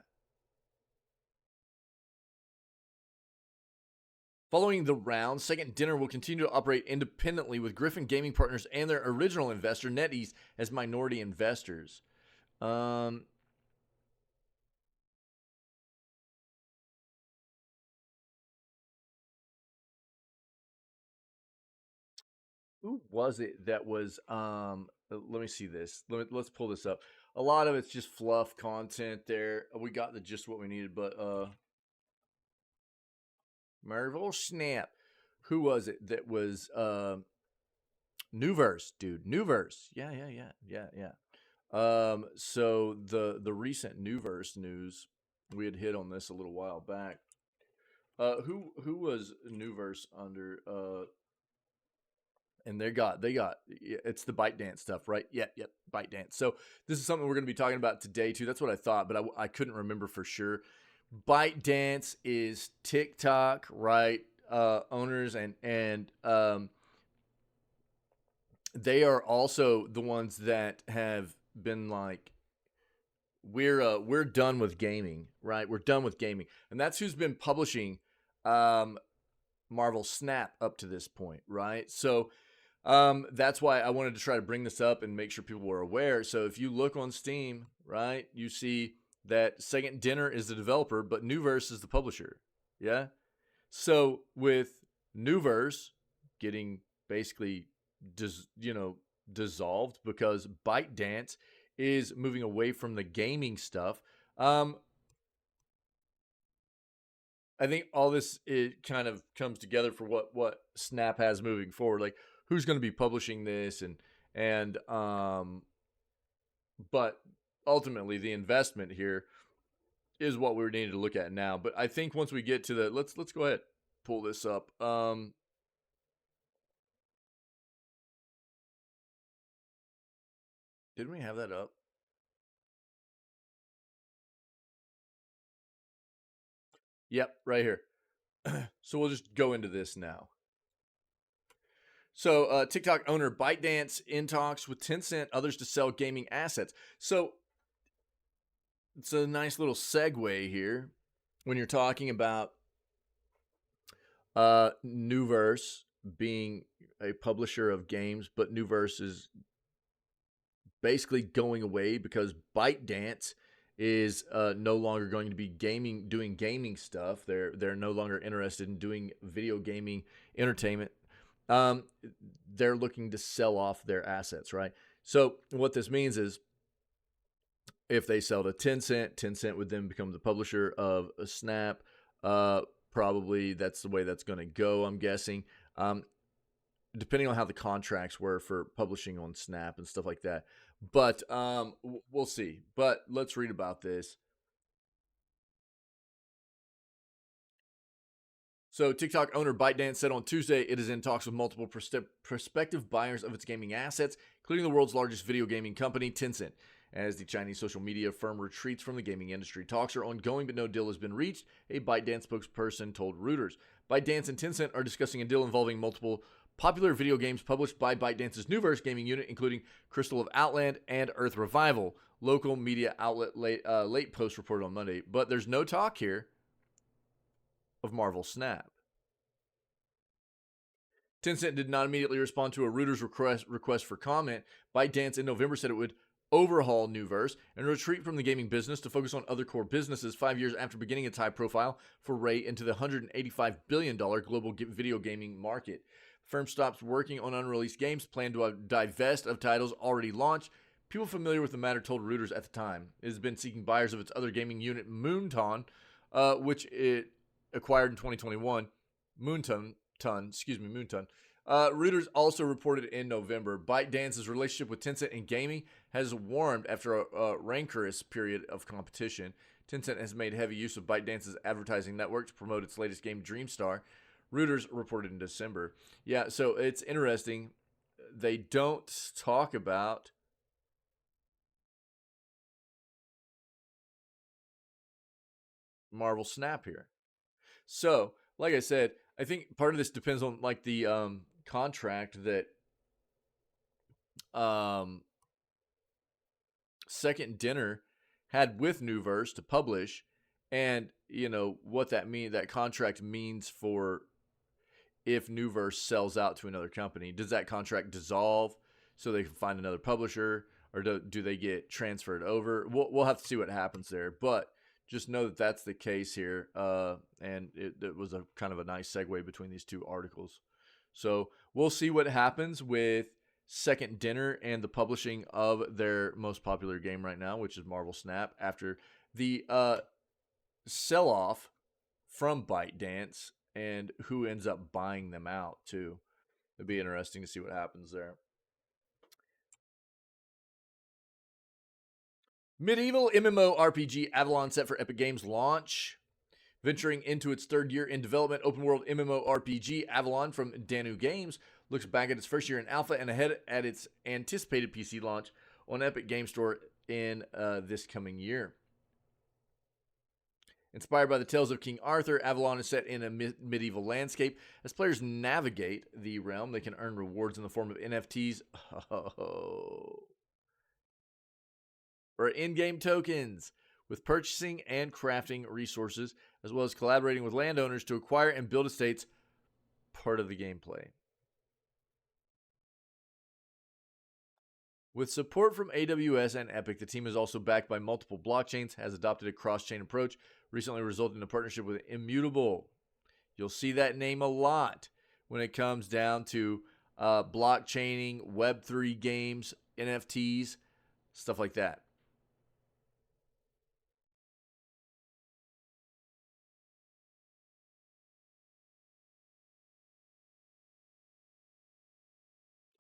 Following the round, Second Dinner will continue to operate independently with Griffin Gaming Partners and their original investor, NetEase, as minority investors. Um, who was it that was let me see this. Let's pull this up. A lot of it's just fluff content there. We got the just what we needed, but Marvel Snap. Who was it that was Newverse, dude? Newverse. Yeah, yeah, yeah, yeah, yeah. So the recent Newverse news, we had hit on this a little while back. Who was Newverse under? And they got it's the ByteDance stuff, right? Yep, ByteDance. So this is something we're going to be talking about today too. That's what I thought, but I couldn't remember for sure. ByteDance is TikTok, right? Owners and they are also the ones that have been like, we're done with gaming, right? We're done with gaming, and that's who's been publishing um, Marvel Snap up to this point, right? So that's why I wanted to try to bring this up and make sure people were aware. So if you look on Steam, right, you see that Second Dinner is the developer, but Newverse is the publisher. Yeah. So with Newverse getting basically dissolved because ByteDance is moving away from the gaming stuff. I think all this, it kind of comes together for what Snap has moving forward. Like, who's going to be publishing this, and but ultimately the investment here is what we're needing to look at now. But I think once we get to the, let's go ahead, pull this up. Didn't we have that up? Yep, right here. So we'll just go into this now. So TikTok owner ByteDance in talks with Tencent, others to sell gaming assets. So it's a nice little segue here when you're talking about Newverse being a publisher of games, but Newverse is basically going away because ByteDance is no longer going to be doing gaming stuff. They're no longer interested in doing video gaming entertainment. They're looking to sell off their assets, right? So what this means is, if they sell to Tencent, Tencent would then become the publisher of a Snap. Probably that's the way that's going to go, I'm guessing. Depending on how the contracts were for publishing on Snap and stuff like that. But we'll see. But let's read about this. So TikTok owner ByteDance said on Tuesday it is in talks with multiple prospective buyers of its gaming assets, including the world's largest video gaming company, Tencent. As the Chinese social media firm retreats from the gaming industry, talks are ongoing, but no deal has been reached, a ByteDance spokesperson told Reuters. ByteDance and Tencent are discussing a deal involving multiple popular video games published by ByteDance's Newverse gaming unit, including Crystal of Outland and Earth Revival. Local media outlet Late Post reported on Monday, but there's no talk here of Marvel Snap. Tencent did not immediately respond to a Reuters request for comment. ByteDance in November said it would overhaul Newverse and retreat from the gaming business to focus on other core businesses 5 years after beginning its high profile foray into the $185 billion global video gaming market. The firm stops working on unreleased games, planned to divest of titles already launched. People familiar with the matter told Reuters at the time it has been seeking buyers of its other gaming unit, Moonton, which it acquired in 2021. Moonton. Reuters also reported in November ByteDance's relationship with Tencent in gaming has warmed after a rancorous period of competition. Tencent has made heavy use of ByteDance's advertising network to promote its latest game, Dreamstar. Reuters reported in December. Yeah, so it's interesting. They don't talk about Marvel Snap here. So, like I said, I think part of this depends on like the contract that Second Dinner had with Newverse to publish, and what that contract means for if Newverse sells out to another company. Does that contract dissolve so they can find another publisher, or do they get transferred over? We'll have to see what happens there, but just know that that's the case here, and it was a kind of a nice segue between these two articles. So we'll see what happens with Second Dinner and the publishing of their most popular game right now, which is Marvel Snap, after the sell-off from ByteDance and who ends up buying them out too. It'd be interesting to see what happens there. Medieval MMORPG Avalon set for Epic Games launch. Venturing into its third year in development, open world MMORPG Avalon from Danu Games looks back at its first year in alpha and ahead at its anticipated PC launch on Epic Game Store in this coming year. Inspired by the tales of King Arthur, Avalon is set in a medieval landscape. As players navigate the realm, they can earn rewards in the form of NFTs or in-game tokens, with purchasing and crafting resources, as well as collaborating with landowners to acquire and build estates, part of the gameplay. With support from AWS and Epic, the team is also backed by multiple blockchains, has adopted a cross-chain approach, recently resulted in a partnership with Immutable. You'll see that name a lot when it comes down to blockchaining, Web3 games, NFTs, stuff like that.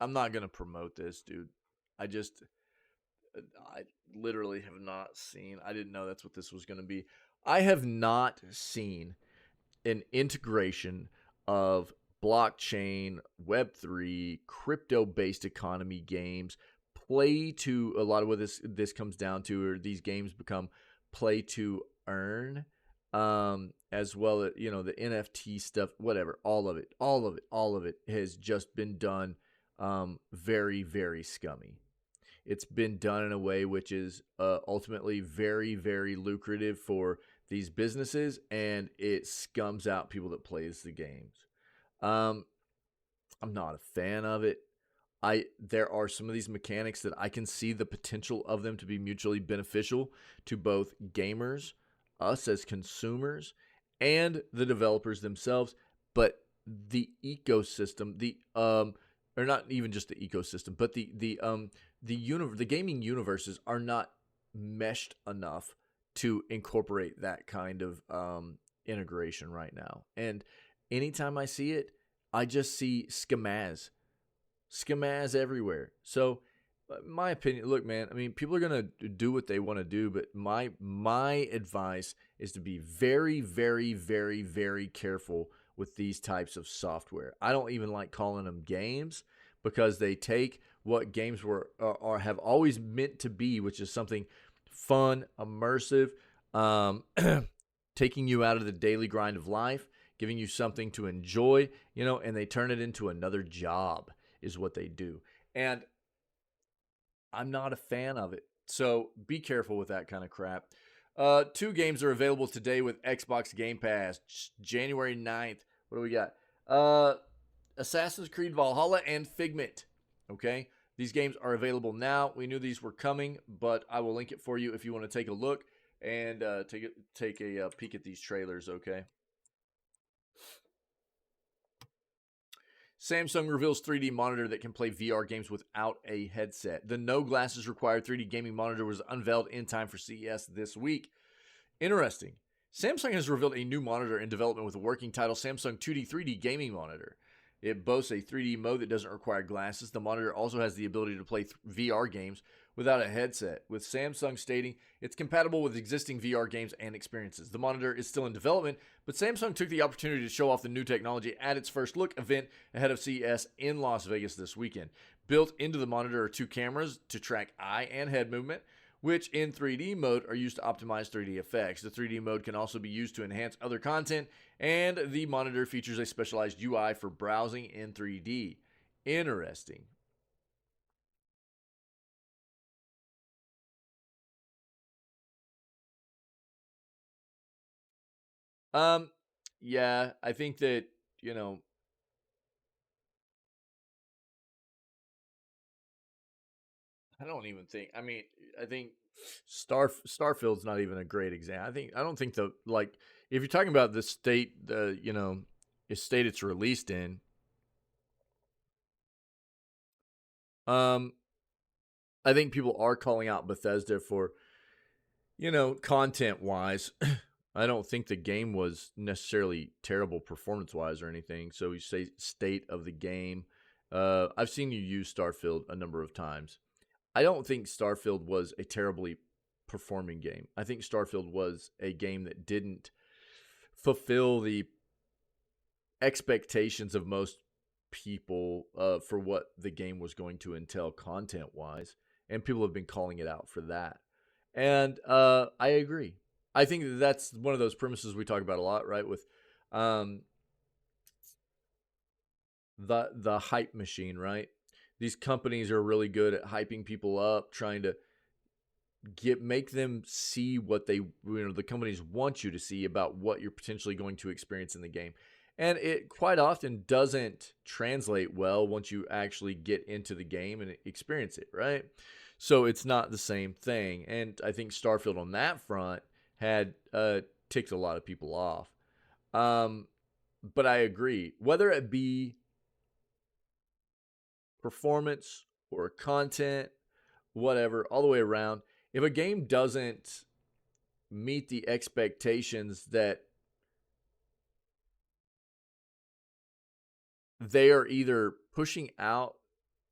I'm not going to promote this, dude. I literally have not seen. I didn't know that's what this was going to be. I have not seen an integration of blockchain, Web3, crypto-based economy games play to a lot of what this comes down to, or these games become play to earn, as well as, you know, the NFT stuff, whatever, all of it has just been done very, very scummy. It's been done in a way which is ultimately very, very lucrative for these businesses, and it scums out people that plays the games. I'm not a fan of it. There are some of these mechanics that I can see the potential of them to be mutually beneficial to both gamers, us as consumers, and the developers themselves. But the ecosystem, or not even just the ecosystem, but the gaming universes are not meshed enough to incorporate that kind of integration right now. And anytime I see it, I just see schemaz everywhere. So my opinion, look, man, I mean, people are going to do what they want to do, but my advice is to be very, very, very, very careful with these types of software. I don't even like calling them games, because they take what games were or have always meant to be, which is something fun, immersive, taking you out of the daily grind of life, giving you something to enjoy, you know, and they turn it into another job is what they do. And I'm not a fan of it. So be careful with that kind of crap. 2 games are available today with Xbox Game Pass, January 9th. What do we got? Assassin's Creed Valhalla and Figment. Okay, these games are available now. We knew these were coming, but I will link it for you if you want to take a look and take a peek at these trailers. Okay. Samsung reveals 3D monitor that can play VR games without a headset. The no glasses required 3D gaming monitor was unveiled in time for CES this week. Interesting. Samsung has revealed a new monitor in development with a working title, Samsung 2D 3D Gaming Monitor. It boasts a 3D mode that doesn't require glasses. The monitor also has the ability to play VR games without a headset, with Samsung stating it's compatible with existing VR games and experiences. The monitor is still in development, but Samsung took the opportunity to show off the new technology at its first look event ahead of CES in Las Vegas this weekend. Built into the monitor are 2 cameras to track eye and head movement, which in 3D mode are used to optimize 3D effects. The 3D mode can also be used to enhance other content, and the monitor features a specialized UI for browsing in 3D. Interesting. Yeah, I think that, you know, I don't even think. I mean, I think Starfield's not even a great example. I don't think the, like, if you're talking about the state, the state it's released in, I think people are calling out Bethesda for, content wise. I don't think the game was necessarily terrible performance wise or anything. So you say state of the game. I've seen you use Starfield a number of times. I don't think Starfield was a terribly performing game. I think Starfield was a game that didn't fulfill the expectations of most people for what the game was going to entail content wise, and people have been calling it out for that. And I agree. I think that's one of those premises we talk about a lot, right? With um, the hype machine, right? These companies are really good at hyping people up, trying to make them see what the companies want you to see about what you're potentially going to experience in the game. And it quite often doesn't translate well once you actually get into the game and experience it, right? So it's not the same thing. And I think Starfield on that front had ticked a lot of people off. But I agree, whether it be performance or content, whatever, all the way around, if a game doesn't meet the expectations that they are either pushing out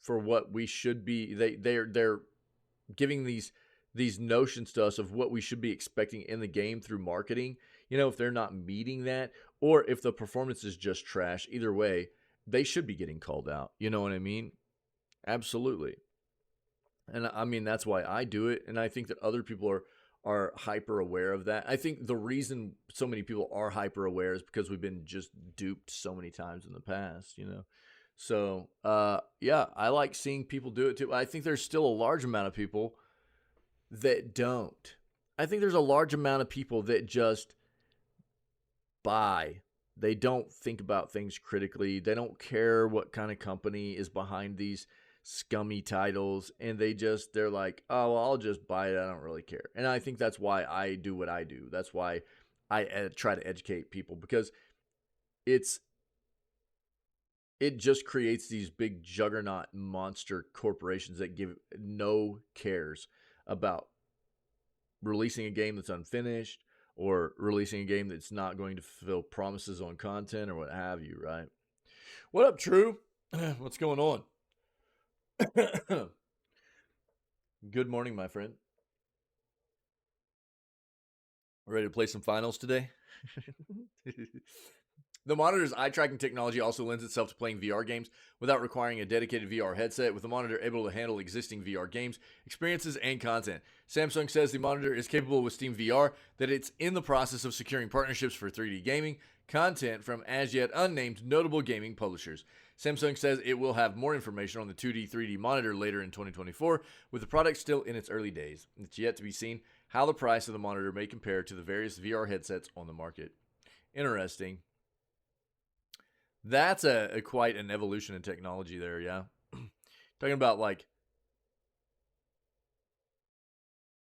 for what we should be, they're giving these notions to us of what we should be expecting in the game through marketing. If they're not meeting that, or if the performance is just trash, either way, they should be getting called out. You know what I mean? Absolutely. And I mean, that's why I do it. And I think that other people are hyper aware of that. I think the reason so many people are hyper aware is because we've been just duped so many times in the past, So, yeah, I like seeing people do it too. I think there's still a large amount of people that don't. I think there's a large amount of people that just buy. They don't think about things critically. They don't care what kind of company is behind these scummy titles, and they're like, oh, well, I'll just buy it. I don't really care. And I think that's why I do what I do. That's why I try to educate people, because it just creates these big juggernaut monster corporations that give no cares about releasing a game that's unfinished or releasing a game that's not going to fulfill promises on content or what have you, right? What up, True? What's going on? Good morning, my friend. Ready to play some finals today? The monitor's eye tracking technology also lends itself to playing VR games without requiring a dedicated VR headset, with the monitor able to handle existing VR games, experiences, and content. Samsung says the monitor is capable with Steam VR, that it's in the process of securing partnerships for 3D gaming content from as yet unnamed notable gaming publishers. Samsung says it will have more information on the 2D 3D monitor later in 2024, with the product still in its early days. It's yet to be seen how the price of the monitor may compare to the various VR headsets on the market. Interesting. That's a quite an evolution in technology there, yeah. Talking about like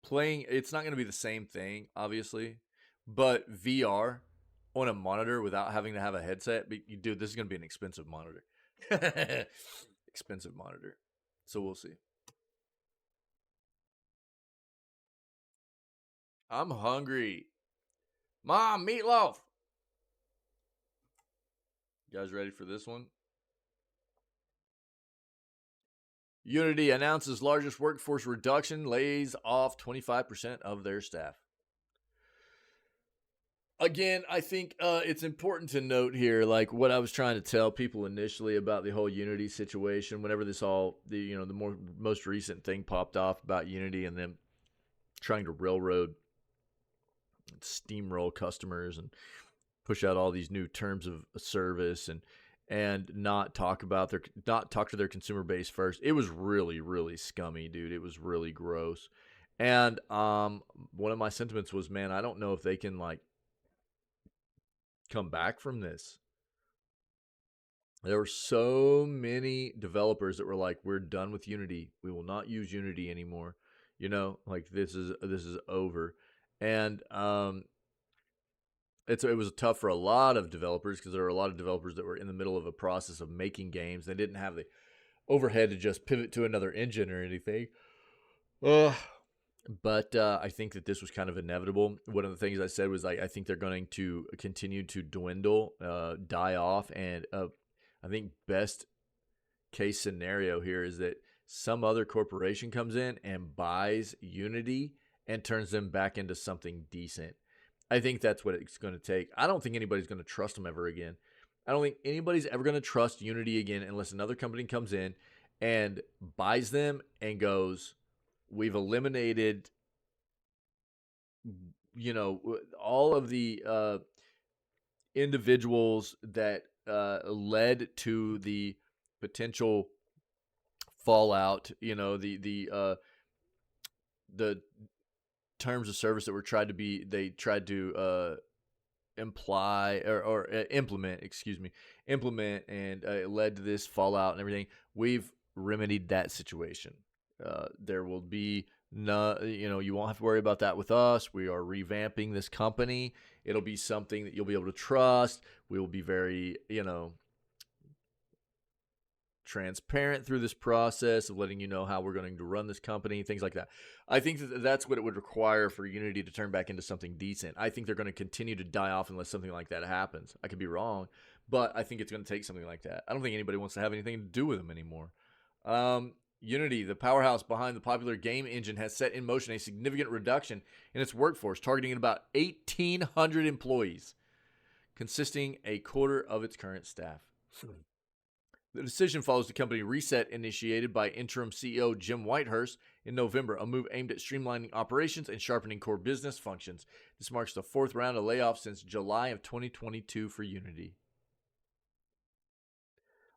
playing, it's not going to be the same thing, obviously, but VR on a monitor without having to have a headset, dude, this is going to be an expensive monitor. Expensive monitor. So we'll see. I'm hungry. Mom, meatloaf. You guys ready for this one? Unity announces largest workforce reduction, lays off 25% of their staff. Again, I think it's important to note here, like what I was trying to tell people initially about the whole Unity situation. Whenever this the most recent thing popped off about Unity and them trying to railroad, steamroll customers and push out all these new terms of service and not talk to their consumer base first. It was really, really scummy, dude. It was really gross. And one of my sentiments was, man, I don't know if they can like come back from this. There were so many developers that were like, we're done with Unity. We will not use Unity anymore. Like this is over. And it was tough for a lot of developers, because there were a lot of developers that were in the middle of a process of making games. They didn't have the overhead to just pivot to another engine or anything. But I think that this was kind of inevitable. One of the things I said was, like, I think they're going to continue to dwindle, die off. And I think best case scenario here is that some other corporation comes in and buys Unity and turns them back into something decent. I think that's what it's going to take. I don't think anybody's going to trust them ever again. I don't think anybody's ever going to trust Unity again unless another company comes in and buys them and goes, we've eliminated, all of the individuals that led to the potential fallout, the terms of service that were they tried to imply or implement, and it led to this fallout and everything. We've remedied that situation. There will be no, you won't have to worry about that with us. We are revamping this company. It'll be something that you'll be able to trust. We will be very, transparent through this process of letting you know how we're going to run this company, things like that. I think that's what it would require for Unity to turn back into something decent. I think they're going to continue to die off unless something like that happens. I could be wrong, but I think it's going to take something like that. I don't think anybody wants to have anything to do with them anymore. Unity, the powerhouse behind the popular game engine, has set in motion a significant reduction in its workforce, targeting about 1,800 employees, consisting a quarter of its current staff. The decision follows the company reset initiated by interim CEO Jim Whitehurst in November, a move aimed at streamlining operations and sharpening core business functions. This marks the fourth round of layoffs since July of 2022 for Unity.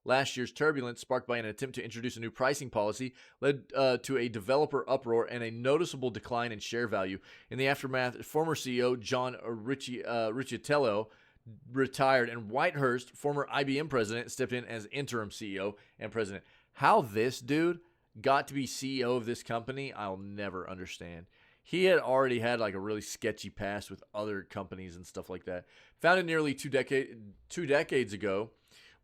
Last year's turbulence, sparked by an attempt to introduce a new pricing policy, led to a developer uproar and a noticeable decline in share value. In the aftermath, former CEO John Riccitiello retired, and Whitehurst, former IBM president, stepped in as interim CEO and president. How this dude got to be CEO of this company, I'll never understand. He had already had like a really sketchy past with other companies and stuff like that. Founded nearly two decades ago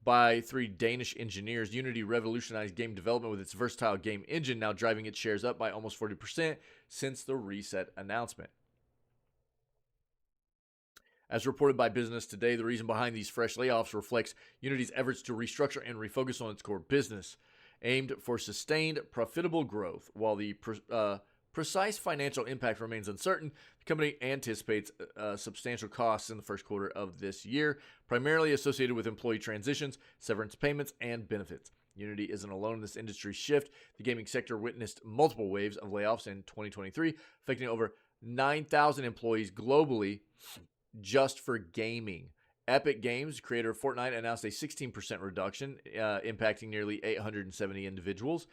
by three Danish engineers, Unity revolutionized game development with its versatile game engine, now driving its shares up by almost 40% since the reset announcement. As reported by Business Today, the reason behind these fresh layoffs reflects Unity's efforts to restructure and refocus on its core business, aimed for sustained, profitable growth. While the precise financial impact remains uncertain, the company anticipates substantial costs in the first quarter of this year, primarily associated with employee transitions, severance payments, and benefits. Unity isn't alone in this industry shift. The gaming sector witnessed multiple waves of layoffs in 2023, affecting over 9,000 employees globally just for gaming. Epic Games, creator of Fortnite, announced a 16% reduction, impacting nearly 870 individuals.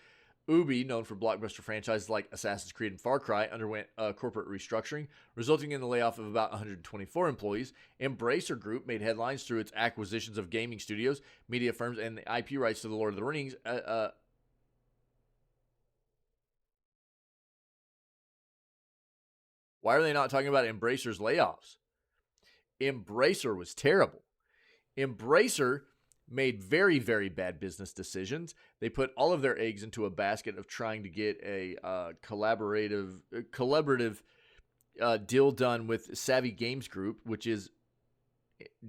Ubi, known for blockbuster franchises like Assassin's Creed and Far Cry, underwent corporate restructuring, resulting in the layoff of about 124 employees. Embracer Group made headlines through its acquisitions of gaming studios, media firms, and the IP rights to The Lord of the Rings. Why are they not talking about Embracer's layoffs? Embracer was terrible. Embracer made very, very bad business decisions. They put all of their eggs into a basket of trying to get a collaborative deal done with Savvy Games Group, which is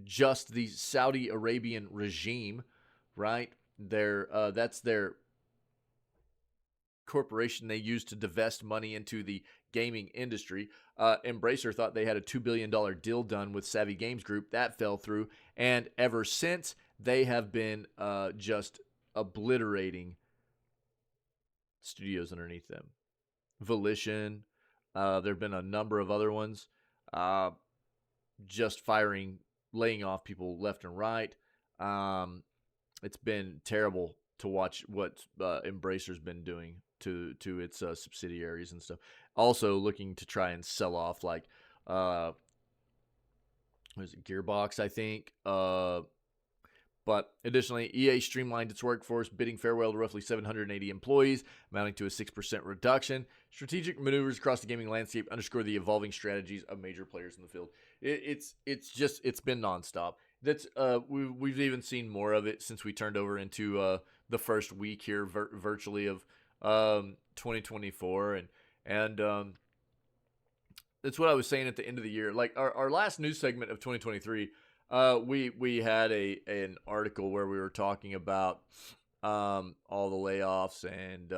just the Saudi Arabian regime, right? That's their corporation they use to divest money into the gaming industry. Embracer thought they had a $2 billion deal done with Savvy Games Group. That fell through. And ever since, they have been just obliterating studios underneath them. Volition. There have been a number of other ones. Just laying off people left and right. It's been terrible to watch what Embracer's been doing to its subsidiaries and stuff. Also looking to try and sell off like what is it, Gearbox, I think. But additionally, EA streamlined its workforce, bidding farewell to roughly 780 employees, amounting to a 6% reduction. Strategic maneuvers across the gaming landscape underscore the evolving strategies of major players in the field. It's been nonstop. We've even seen more of it since we turned over into the first week here virtually of 2024, and that's what I was saying at the end of the year. Like our last news segment of 2023, we had an article where we were talking about all the layoffs, and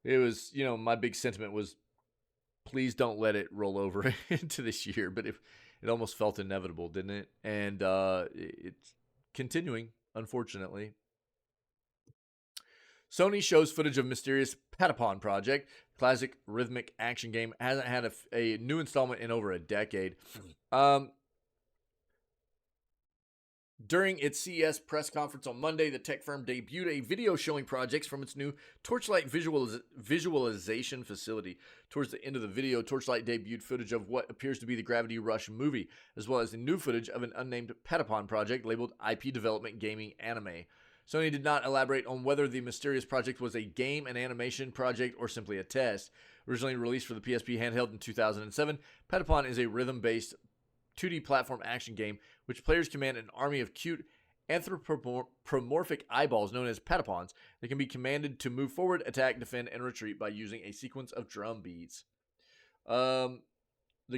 it was, my big sentiment was, please don't let it roll over into this year. But It almost felt inevitable, didn't it? And it's continuing, unfortunately. Sony shows footage of mysterious Patapon project. Classic rhythmic action game. Hasn't had a new installment in over a decade. During its CES press conference on Monday, the tech firm debuted a video showing projects from its new Torchlight visualization facility. Towards the end of the video, Torchlight debuted footage of what appears to be the Gravity Rush movie, as well as the new footage of an unnamed Patapon project labeled IP Development Gaming Anime. Sony did not elaborate on whether the mysterious project was a game, an animation project, or simply a test. Originally released for the PSP handheld in 2007, Patapon is a rhythm-based 2D platform action game which players command an army of cute anthropomorphic eyeballs known as Patapons that can be commanded to move forward, attack, defend, and retreat by using a sequence of drum beats. The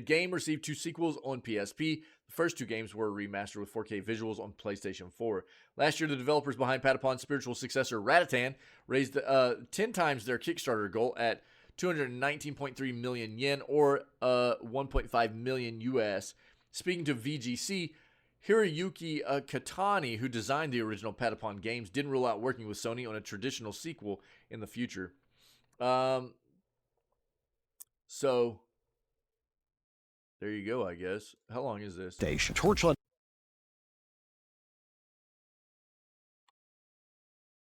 game received 2 sequels on PSP. The first 2 games were remastered with 4K visuals on PlayStation 4. Last year, the developers behind Patapon's spiritual successor, Ratatan, raised 10 times their Kickstarter goal at 219.3 million yen or 1.5 million US. Speaking to VGC, Hiroyuki Katani, who designed the original Patapon games, didn't rule out working with Sony on a traditional sequel in the future. So there you go, I guess. How long is this? Station. Torchlight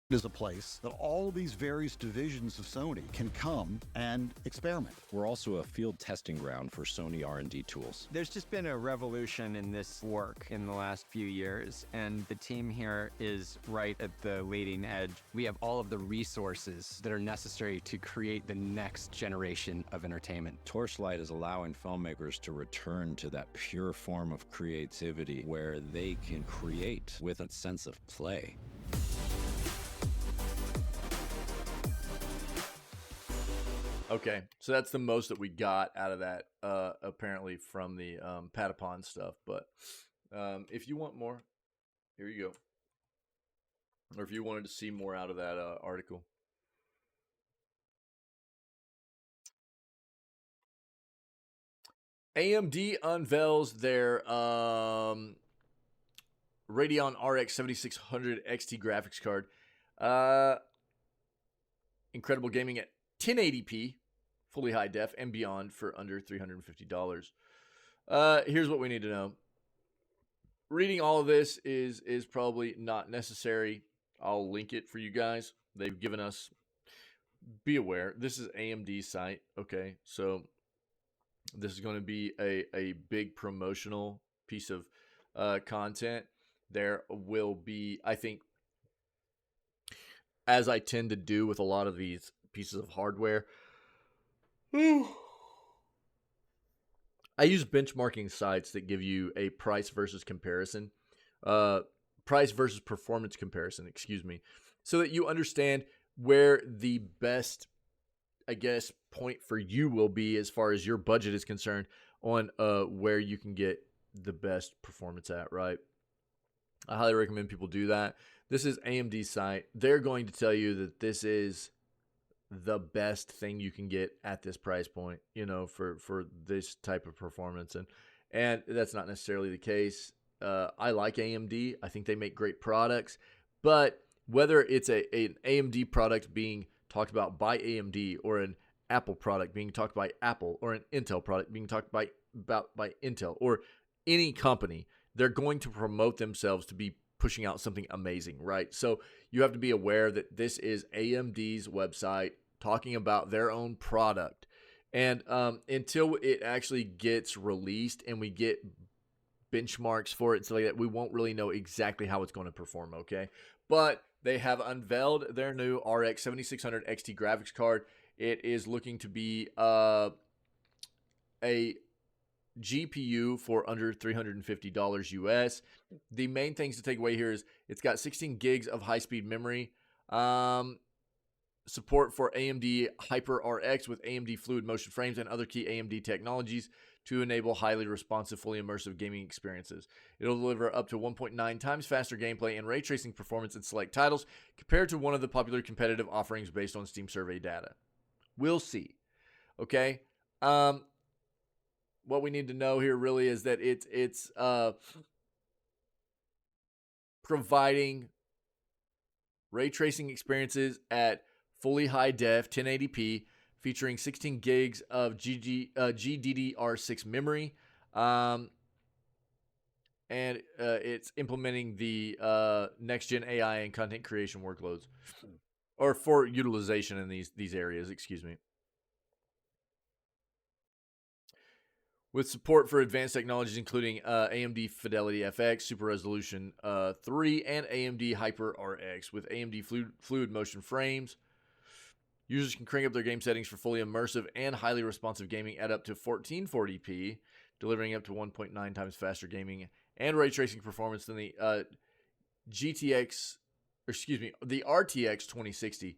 is a place that all these various divisions of Sony can come and experiment. We're also a field testing ground for Sony R&D tools. There's just been a revolution in this work in the last few years, and the team here is right at the leading edge. We have all of the resources that are necessary to create the next generation of entertainment. Torchlight is allowing filmmakers to return to that pure form of creativity where they can create with a sense of play. Okay, so that's the most that we got out of that, apparently, from the Patapon stuff. But if you want more, here you go. Or if you wanted to see more out of that article. AMD unveils their Radeon RX 7600 XT graphics card. Incredible gaming at 1080p, fully high def, and beyond for under $350. Here's what we need to know. Reading all of this is probably not necessary. I'll link it for you guys. They've given us, be aware, this is AMD's site, okay? So this is going to be a big promotional piece of content. There will be, I think, as I tend to do with a lot of these pieces of hardware, I use benchmarking sites that give you a price versus comparison, price versus performance comparison, excuse me, so that you understand where the best, I guess, point for you will be as far as your budget is concerned on where you can get the best performance at, right? I highly recommend people do that. This is AMD's site. They're going to tell you that this is the best thing you can get at this price point, you know, for this type of performance. And that's not necessarily the case. I like AMD. I think they make great products. But whether it's an AMD product being talked about by AMD or an Apple product being talked by Apple or an Intel product being talked by Intel or any company, they're going to promote themselves to be pushing out something amazing, right? So you have to be aware that this is AMD's website talking about their own product. And until it actually gets released and we get benchmarks for it, so like that, we won't really know exactly how it's going to perform, okay? But they have unveiled their new RX 7600 XT graphics card. It is looking to be a GPU for under $350 US. The main things to take away here is it's got 16 gigs of high-speed memory, support for AMD HyperRX with AMD Fluid Motion frames and other key AMD technologies to enable highly responsive, fully immersive gaming experiences. It'll deliver up to 1.9 times faster gameplay and ray tracing performance in select titles compared to one of the popular competitive offerings based on Steam survey data. We'll see. Okay? what we need to know here really is that it's providing ray tracing experiences at fully high def 1080p, featuring 16 gigs of GDDR6 memory. And it's implementing the next gen AI and content creation workloads, or for utilization in these areas. Excuse me. With support for advanced technologies including AMD Fidelity FX, Super Resolution 3, and AMD Hyper RX with AMD Fluid Motion frames. Users can crank up their game settings for fully immersive and highly responsive gaming at up to 1440p, delivering up to 1.9 times faster gaming and ray tracing performance than the the RTX 2060.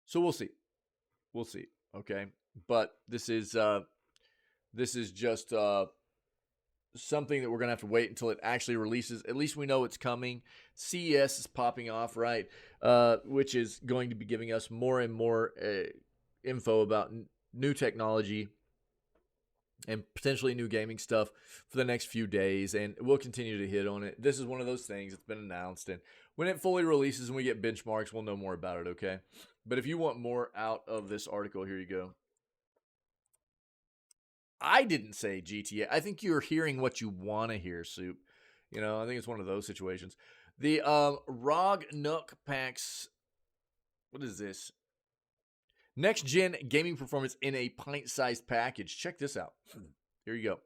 So we'll see. We'll see. Okay. But this is just something that we're going to have to wait until it actually releases. At least we know it's coming. CES is popping off, right? Which is going to be giving us more and more info about new technology and potentially new gaming stuff for the next few days. And we'll continue to hit on it. This is one of those things that's been announced. And when it fully releases and we get benchmarks, we'll know more about it, okay? But if you want more out of this article, here you go. I didn't say GTA. I think you're hearing what you want to hear, Soup. You know, I think it's one of those situations. The ROG Nook packs. What is this? Next gen gaming performance in a pint-sized package. Check this out. Here you go.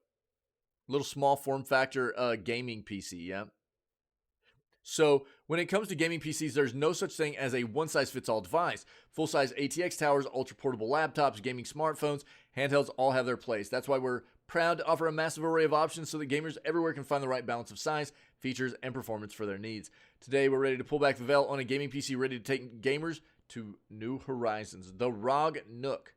Little small form factor gaming PC, yeah? So when it comes to gaming PCs, there's no such thing as a one-size-fits-all device. Full-size ATX towers, ultra-portable laptops, gaming smartphones, handhelds all have their place. That's why we're proud to offer a massive array of options so that gamers everywhere can find the right balance of size, features, and performance for their needs. Today, we're ready to pull back the veil on a gaming PC ready to take gamers to new horizons. The ROG Nook.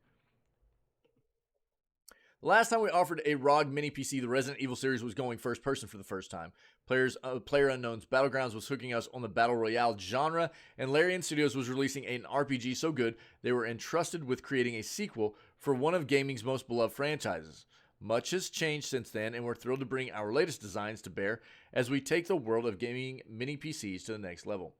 The last time we offered a ROG mini PC, the Resident Evil series was going first person for the first time. PlayerUnknown's Battlegrounds was hooking us on the Battle Royale genre, and Larian Studios was releasing an RPG so good they were entrusted with creating a sequel for one of gaming's most beloved franchises. Much has changed since then, and we're thrilled to bring our latest designs to bear as we take the world of gaming mini PCs to the next level.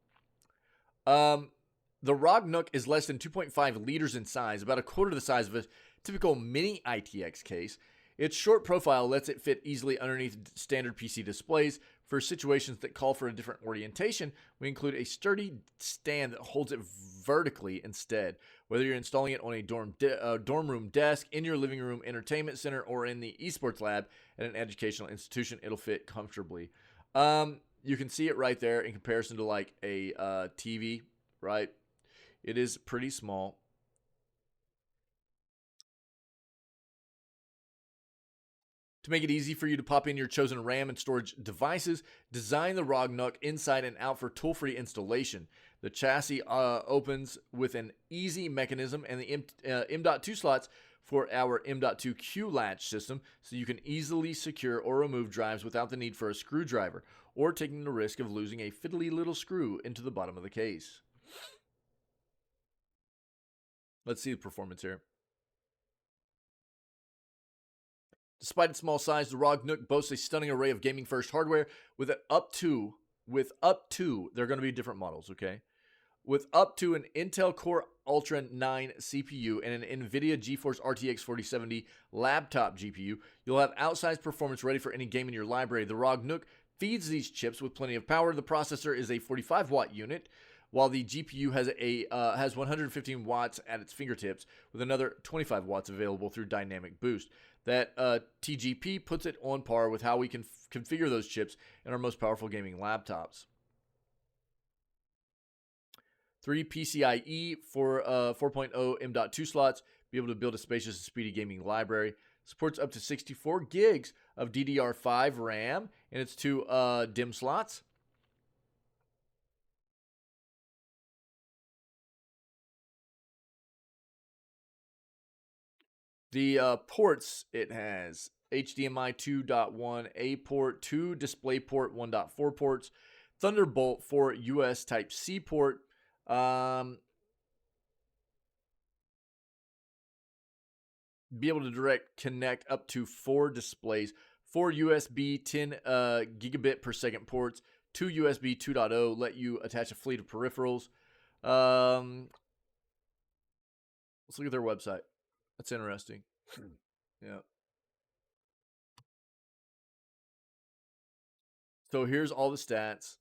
The ROG Nook is less than 2.5 liters in size, about a quarter the size of a typical mini ITX case. Its short profile lets it fit easily underneath standard PC displays. For situations that call for a different orientation, we include a sturdy stand that holds it vertically instead. Whether you're installing it on a dorm room desk, in your living room entertainment center, or in the esports lab at an educational institution, it'll fit comfortably. You can see it right there in comparison to like a TV, right? It is pretty small. To make it easy for you to pop in your chosen RAM and storage devices, design the ROG Nook inside and out for tool-free installation. The chassis opens with an easy mechanism and the M.2 slots for our M.2 Q latch system, so you can easily secure or remove drives without the need for a screwdriver or taking the risk of losing a fiddly little screw into the bottom of the case. Let's see the performance here. Despite its small size, the ROG Nook boasts a stunning array of gaming-first hardware with up to, they're going to be different models, okay? With up to an Intel Core Ultra 9 CPU and an NVIDIA GeForce RTX 4070 laptop GPU, you'll have outsized performance ready for any game in your library. The ROG Nook feeds these chips with plenty of power. The processor is a 45-watt unit, while the GPU has 115 watts at its fingertips, with another 25 watts available through Dynamic Boost. That TGP puts it on par with how we can configure those chips in our most powerful gaming laptops. 3 PCIe for 4.0 M.2 slots, be able to build a spacious and speedy gaming library. Supports up to 64 gigs of DDR5 RAM in its 2 DIMM slots. The ports it has: HDMI 2.1 A port, 2 DisplayPort 1.4 ports, Thunderbolt 4 US Type C port. be able to direct connect up to 4 displays, 4 USB 10 gigabit per second ports, 2 USB 2.0, let you attach a fleet of peripherals. Let's look at their website. That's interesting. Yeah. So here's all the stats.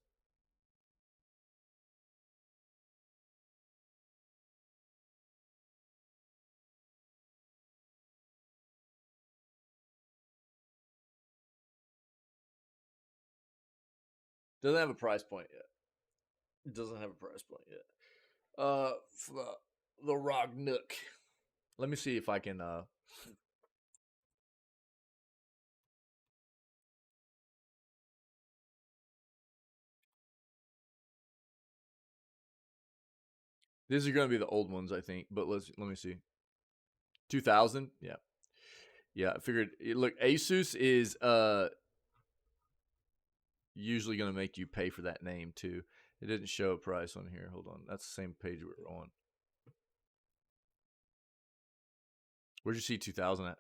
Doesn't have a price point yet. It doesn't have a price point yet. For the Rock Nook. Let me see if I can these are going to be the old ones, I think, but let me see. 2000? Yeah. Yeah, I figured look, Asus is usually going to make you pay for that name too. It didn't show a price on here. Hold on. That's the same page we were on. Where'd you see 2000 at?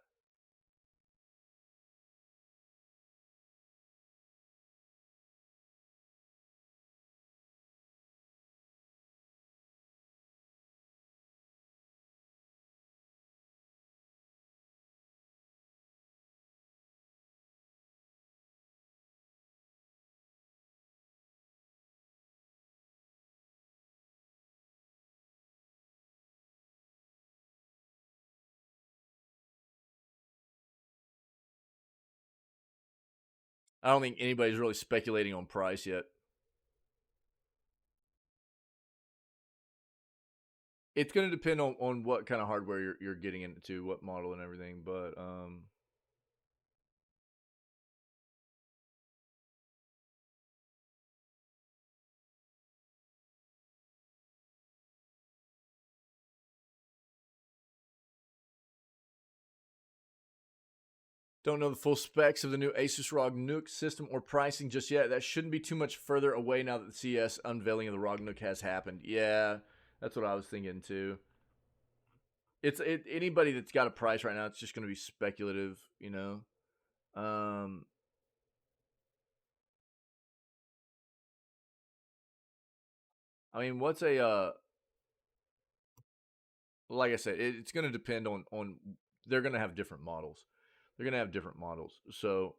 I don't think anybody's really speculating on price yet. It's going to depend on what kind of hardware you're getting into, what model and everything, but don't know the full specs of the new Asus ROG Nook system or pricing just yet. That shouldn't be too much further away now that the CS unveiling of the ROG Nook has happened. Yeah, that's what I was thinking too. Anybody that's got a price right now, it's just going to be speculative, you know. I mean, what's a like I said, it's going to depend on they're going to have different models. They're going to have different models. So,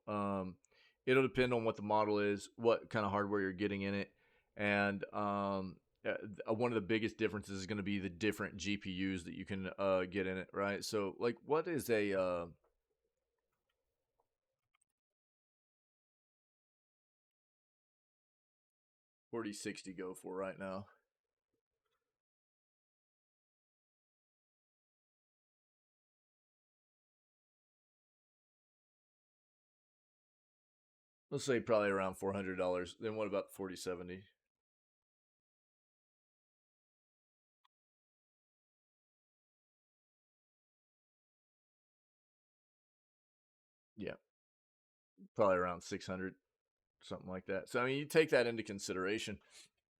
it'll depend on what the model is, what kind of hardware you're getting in it, and one of the biggest differences is going to be the different GPUs that you can get in it, right? So, like, what is a 4060 go for right now? Let's say probably around $400. Then what about the 4070? Yeah, probably around 600, something like that. So I mean, you take that into consideration.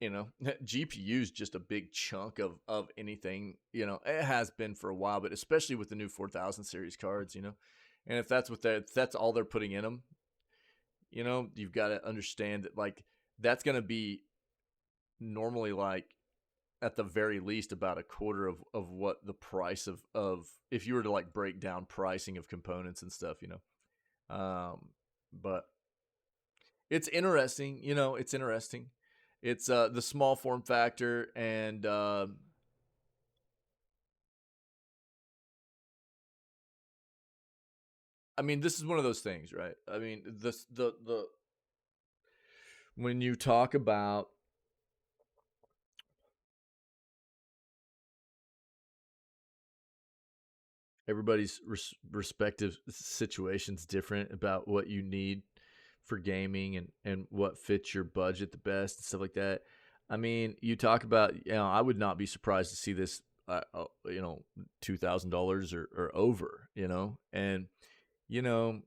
You know, GPU is just a big chunk of anything. You know, it has been for a while, but especially with the new 4000 series cards. You know, and if that's all they're putting in them, you know, you've got to understand that like that's going to be normally like at the very least about a quarter of what the price of if you were to like break down pricing of components and stuff, you know. But it's interesting, you know, it's interesting. It's the small form factor and I mean, this is one of those things, right? I mean, the when you talk about everybody's respective situations different about what you need for gaming and what fits your budget the best and stuff like that. I mean, you talk about, you know, I would not be surprised to see this, you know, $2,000 or over, you know, and you know,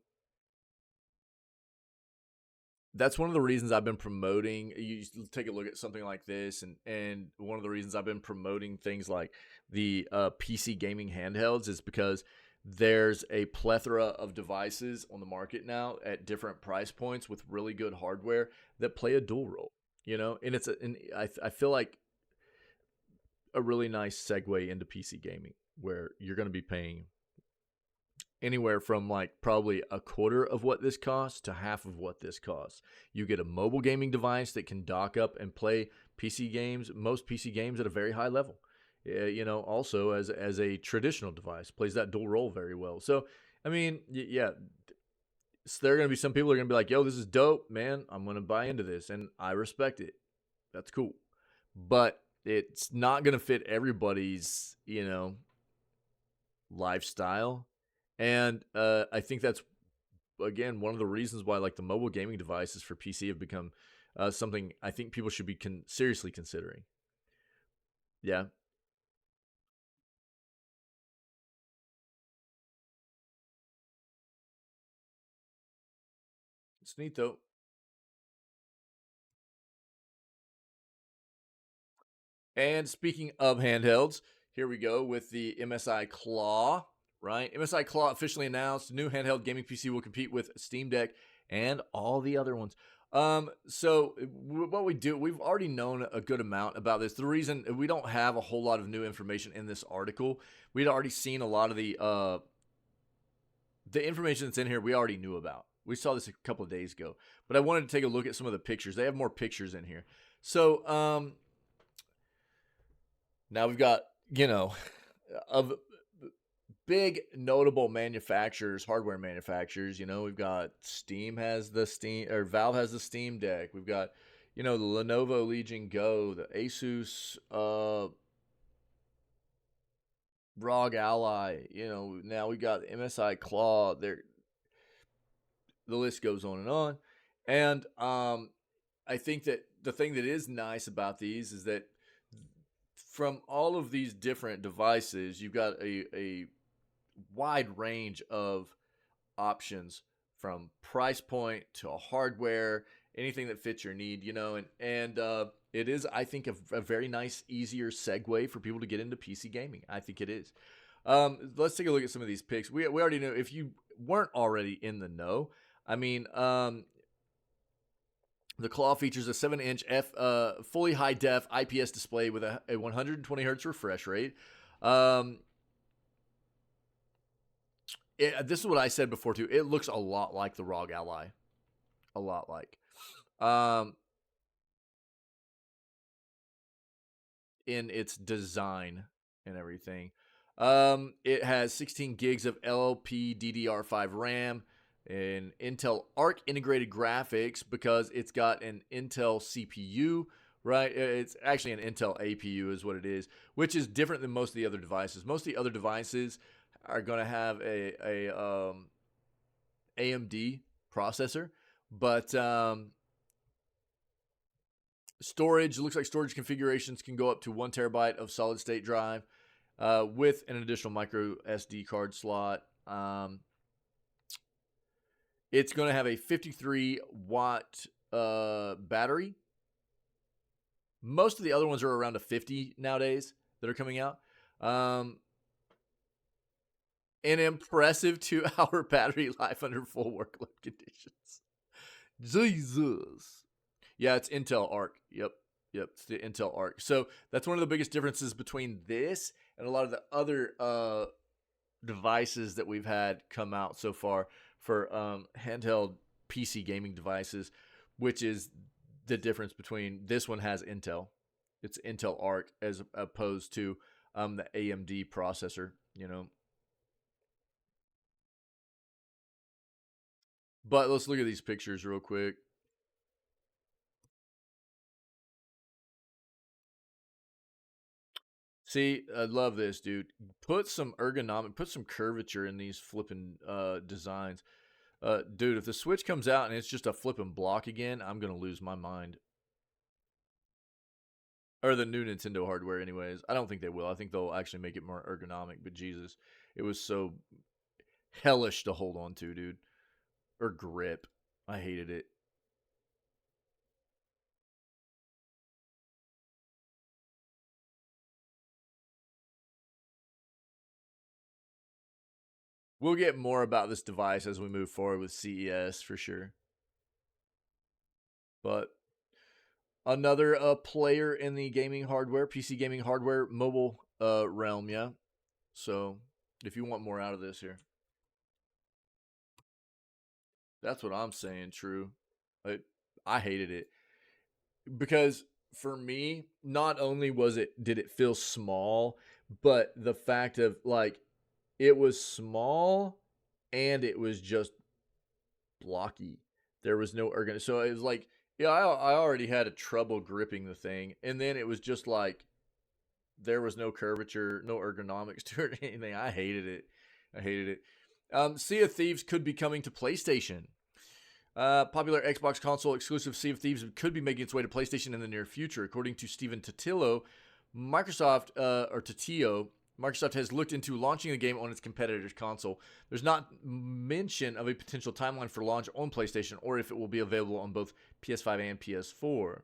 that's one of the reasons I've been promoting. You take a look at something like this, and one of the reasons I've been promoting things like the PC gaming handhelds is because there's a plethora of devices on the market now at different price points with really good hardware that play a dual role, you know, and I feel like a really nice segue into PC gaming where you're going to be paying anywhere from like probably a quarter of what this costs to half of what this costs. You get a mobile gaming device that can dock up and play PC games, most PC games at a very high level. You know, also as a traditional device, plays that dual role very well. So, I mean, yeah, so there are going to be some people who are going to be like, yo, this is dope, man. I'm going to buy into this. And I respect it. That's cool. But it's not going to fit everybody's, you know, lifestyle. And I think that's, again, one of the reasons why like the mobile gaming devices for PC have become something I think people should be seriously considering. Yeah. It's neat though. And speaking of handhelds, here we go with the MSI Claw, right? MSI Claw officially announced new handheld gaming PC will compete with Steam Deck and all the other ones. So what we do, we've already known a good amount about this. The reason we don't have a whole lot of new information in this article, we'd already seen a lot of the information that's in here we already knew about. We saw this a couple of days ago, but I wanted to take a look at some of the pictures. They have more pictures in here. So, now we've got, you know, of big notable manufacturers, hardware manufacturers, you know, we've got Steam has the Steam, or Valve has the Steam Deck. We've got, you know, the Lenovo Legion Go, the Asus ROG Ally, you know, now we got MSI Claw. The list goes on and on. And I think that the thing that is nice about these is that from all of these different devices, you've got a wide range of options from price point to hardware, anything that fits your need, you know, and it is, I think, a very nice, easier segue for people to get into PC gaming. I think it is. Let's take a look at some of these picks. We already know, if you weren't already in the know, I mean, the Claw features a 7-inch fully high-def IPS display with a 120 hertz refresh rate. This is what I said before, too. It looks a lot like the ROG Ally. A lot like. In its design and everything. It has 16 gigs of LPDDR5 RAM and Intel Arc integrated graphics because it's got an Intel CPU, right? It's actually an Intel APU is what it is, which is different than most of the other devices. Most of the other devices are going to have a AMD processor, but storage, looks like storage configurations can go up to 1 terabyte of solid state drive with an additional micro SD card slot. It's going to have a 53 watt battery. Most of the other ones are around a 50 nowadays that are coming out. An impressive 2-hour battery life under full workload conditions. Jesus. Yeah, it's Intel Arc. Yep, it's the Intel Arc. So that's one of the biggest differences between this and a lot of the other devices that we've had come out so far for handheld PC gaming devices, which is the difference between this one has Intel. It's Intel Arc as opposed to the AMD processor, you know. But let's look at these pictures real quick. See, I love this, dude. Put some ergonomic, put some curvature in these flipping designs. Dude, if the Switch comes out and it's just a flipping block again, I'm going to lose my mind. Or the new Nintendo hardware, anyways. I don't think they will. I think they'll actually make it more ergonomic. But Jesus, it was so hellish to hold on to, dude. Or grip. I hated it. we'll get more about this device as we move forward with CES for sure. But another player in the gaming hardware, PC gaming hardware, mobile realm, yeah. So if you want more out of this here, that's what I'm saying. True, I hated it because for me, not only did it feel small, but the fact of like it was small and it was just blocky. There was no ergonomics. So it was like, yeah, I already had a trouble gripping the thing, and then it was just like there was no curvature, no ergonomics to it, or anything. I hated it. I hated it. Sea of Thieves could be coming to PlayStation. Popular Xbox console exclusive Sea of Thieves could be making its way to PlayStation in the near future, according to Steven Totillo. Microsoft has looked into launching the game on its competitor's console. There's not mention of a potential timeline for launch on PlayStation or if it will be available on both PS5 and PS4.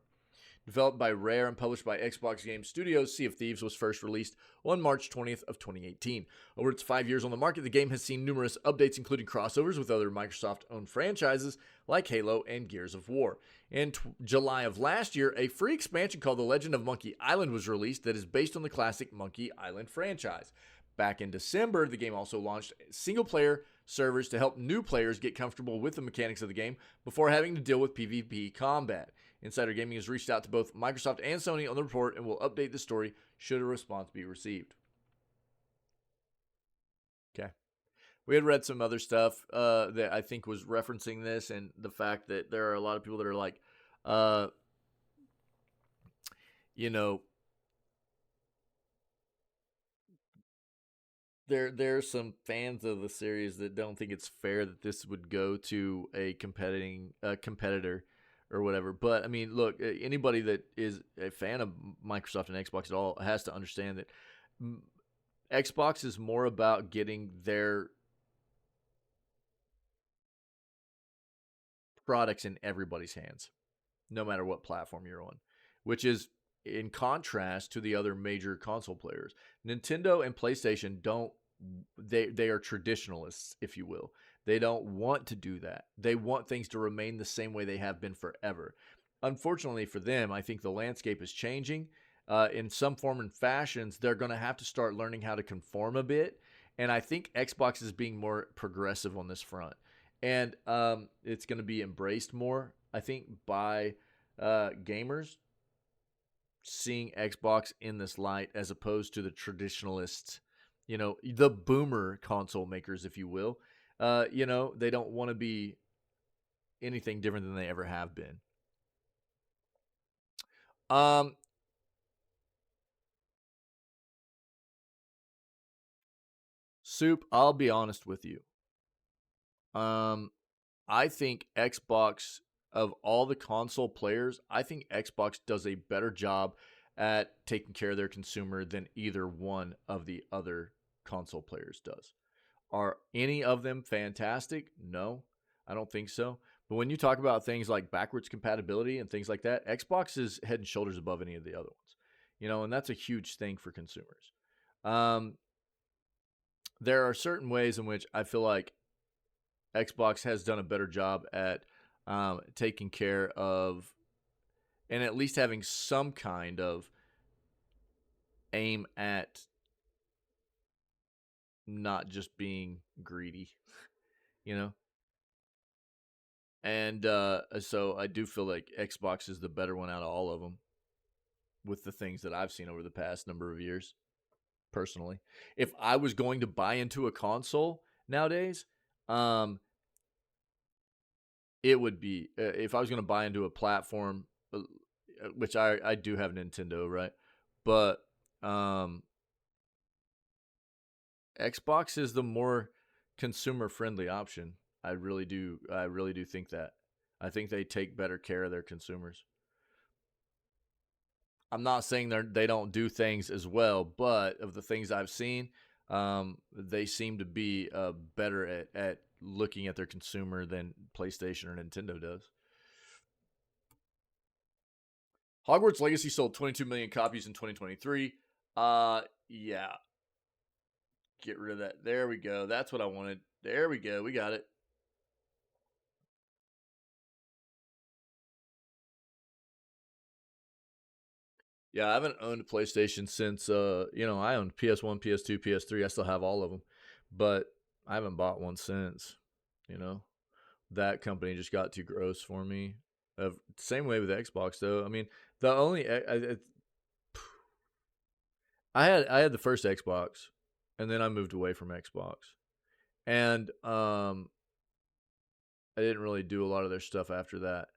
Developed by Rare and published by Xbox Game Studios, Sea of Thieves was first released on March 20th of 2018. Over its 5 years on the market, the game has seen numerous updates, including crossovers with other Microsoft-owned franchises like Halo and Gears of War. In July of last year, a free expansion called The Legend of Monkey Island was released that is based on the classic Monkey Island franchise. Back in December, the game also launched single-player servers to help new players get comfortable with the mechanics of the game before having to deal with PvP combat. Insider Gaming has reached out to both Microsoft and Sony on the report and will update the story should a response be received. Okay. We had read some other stuff that I think was referencing this and the fact that there are a lot of people that are like, there's some fans of the series that don't think it's fair that this would go to a competitor or whatever. But I mean, look, anybody that is a fan of Microsoft and Xbox at all has to understand that Xbox is more about getting their products in everybody's hands, no matter what platform you're on, which is in contrast to the other major console players. Nintendo and PlayStation they are traditionalists, if you will. They don't want to do that. They want things to remain the same way they have been forever. Unfortunately for them, I think the landscape is changing. In some form and fashions, they're going to have to start learning how to conform a bit. And I think Xbox is being more progressive on this front. And it's going to be embraced more, I think, by gamers seeing Xbox in this light as opposed to the traditionalists, the boomer console makers, if you will. They don't want to be anything different than they ever have been. Soup, I'll be honest with you. I think Xbox, of all the console players, I think Xbox does a better job at taking care of their consumer than either one of the other console players does. Are any of them fantastic? No, I don't think so. But when you talk about things like backwards compatibility and things like that, Xbox is head and shoulders above any of the other ones. And that's a huge thing for consumers. There are certain ways in which I feel like Xbox has done a better job at taking care of and at least having some kind of aim at not just being greedy, And so I do feel like Xbox is the better one out of all of them with the things that I've seen over the past number of years, personally. If I was going to buy into a console nowadays, it would be, if I was going to buy into a platform, which I do have Nintendo, right? But Xbox is the more consumer-friendly option. I really do think that. I think they take better care of their consumers. I'm not saying they don't do things as well, but of the things I've seen, they seem to be better at looking at their consumer than PlayStation or Nintendo does. Hogwarts Legacy sold 22 million copies in 2023. Yeah. Get rid of that. There we go. That's what I wanted. There we go. We got it. Yeah, I haven't owned a PlayStation since I owned PS1, PS2, PS3. I still have all of them, but I haven't bought one since. You know, that company just got too gross for me. Same way with Xbox though. I mean, the only I had the first Xbox, and then I moved away from Xbox, and I didn't really do a lot of their stuff after that.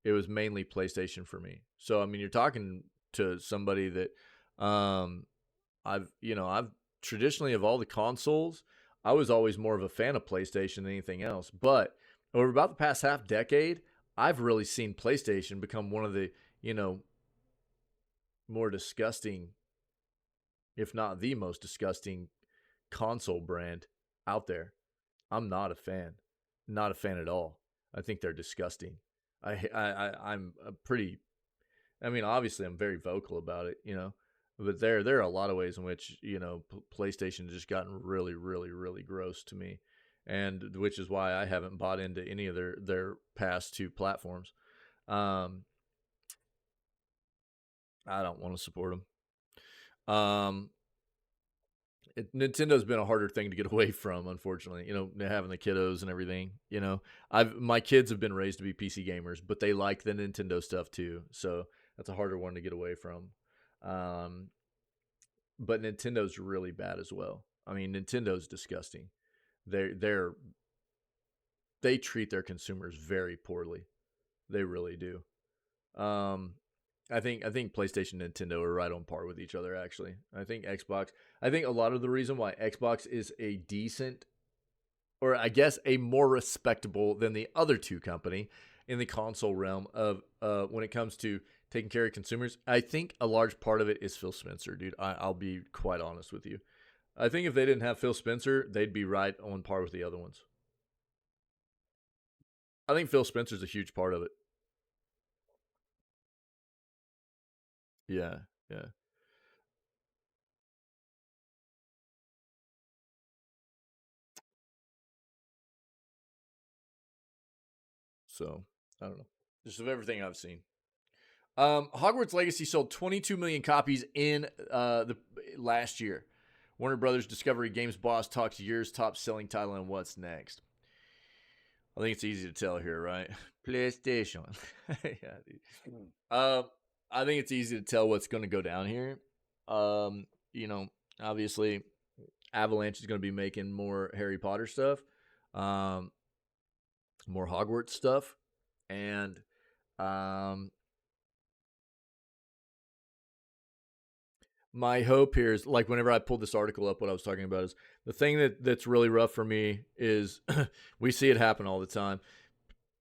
It was mainly PlayStation for me. So I mean, you're talking to somebody that I've traditionally, of all the consoles, I was always more of a fan of PlayStation than anything else. But over about the past half decade, I've really seen PlayStation become one of the, more disgusting, if not the most disgusting console brand out there. I'm not a fan. Not a fan at all. I think they're disgusting. I'm a pretty, I mean, obviously I'm very vocal about it, but there are a lot of ways in which, PlayStation has just gotten really, really, really gross to me. And which is why I haven't bought into any of their past two platforms. I don't want to support them. Nintendo's been a harder thing to get away from, unfortunately. Having the kiddos and everything. My kids have been raised to be PC gamers, but they like the Nintendo stuff too. So that's a harder one to get away from. But Nintendo's really bad as well. I mean, Nintendo's disgusting. They treat their consumers very poorly. They really do. I think PlayStation and Nintendo are right on par with each other, actually. I think a lot of the reason why Xbox is a decent, or I guess a more respectable than the other two company in the console realm of when it comes to taking care of consumers, I think a large part of it is Phil Spencer, dude. I'll be quite honest with you. I think if they didn't have Phil Spencer, they'd be right on par with the other ones. I think Phil Spencer's a huge part of it. Yeah, yeah. So I don't know. Just of everything I've seen. Hogwarts Legacy sold 22 million copies in the last year. Warner Brothers Discovery Games boss talks year's top selling title and what's next. I think it's easy to tell here, right? PlayStation. Yeah, dude. I think it's easy to tell what's going to go down here. Obviously, Avalanche is going to be making more Harry Potter stuff, more Hogwarts stuff, and my hope here is, like, whenever I pulled this article up, what I was talking about is the thing that's really rough for me is we see it happen all the time.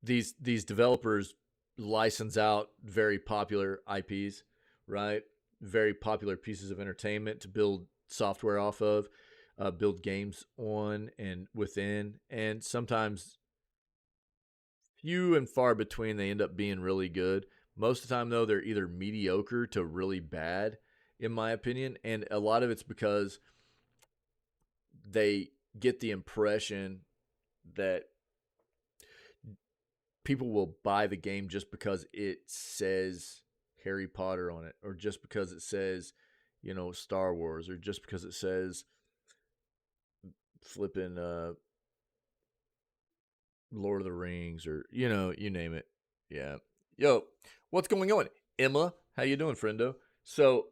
These developers license out very popular IPs, right? Very popular pieces of entertainment to build software off of, build games on and within, and sometimes few and far between they end up being really good. Most of the time, though, they're either mediocre to really bad, in my opinion. And a lot of it's because they get the impression that people will buy the game just because it says Harry Potter on it, or just because it says, Star Wars, or just because it says flipping Lord of the Rings, or you name it. Yeah. Yo, what's going on, Emma? How you doing, friendo? So,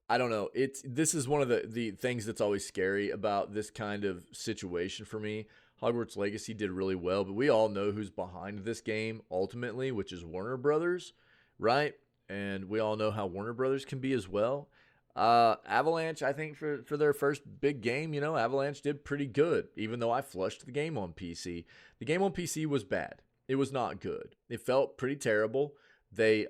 I don't know. This is one of the things that's always scary about this kind of situation for me. Hogwarts Legacy did really well, but we all know who's behind this game ultimately, which is Warner Brothers, right? And we all know how Warner Brothers can be as well. Avalanche, I think for their first big game, Avalanche did pretty good, even though I flushed the game on PC. The game on PC was bad. It was not good. It felt pretty terrible. They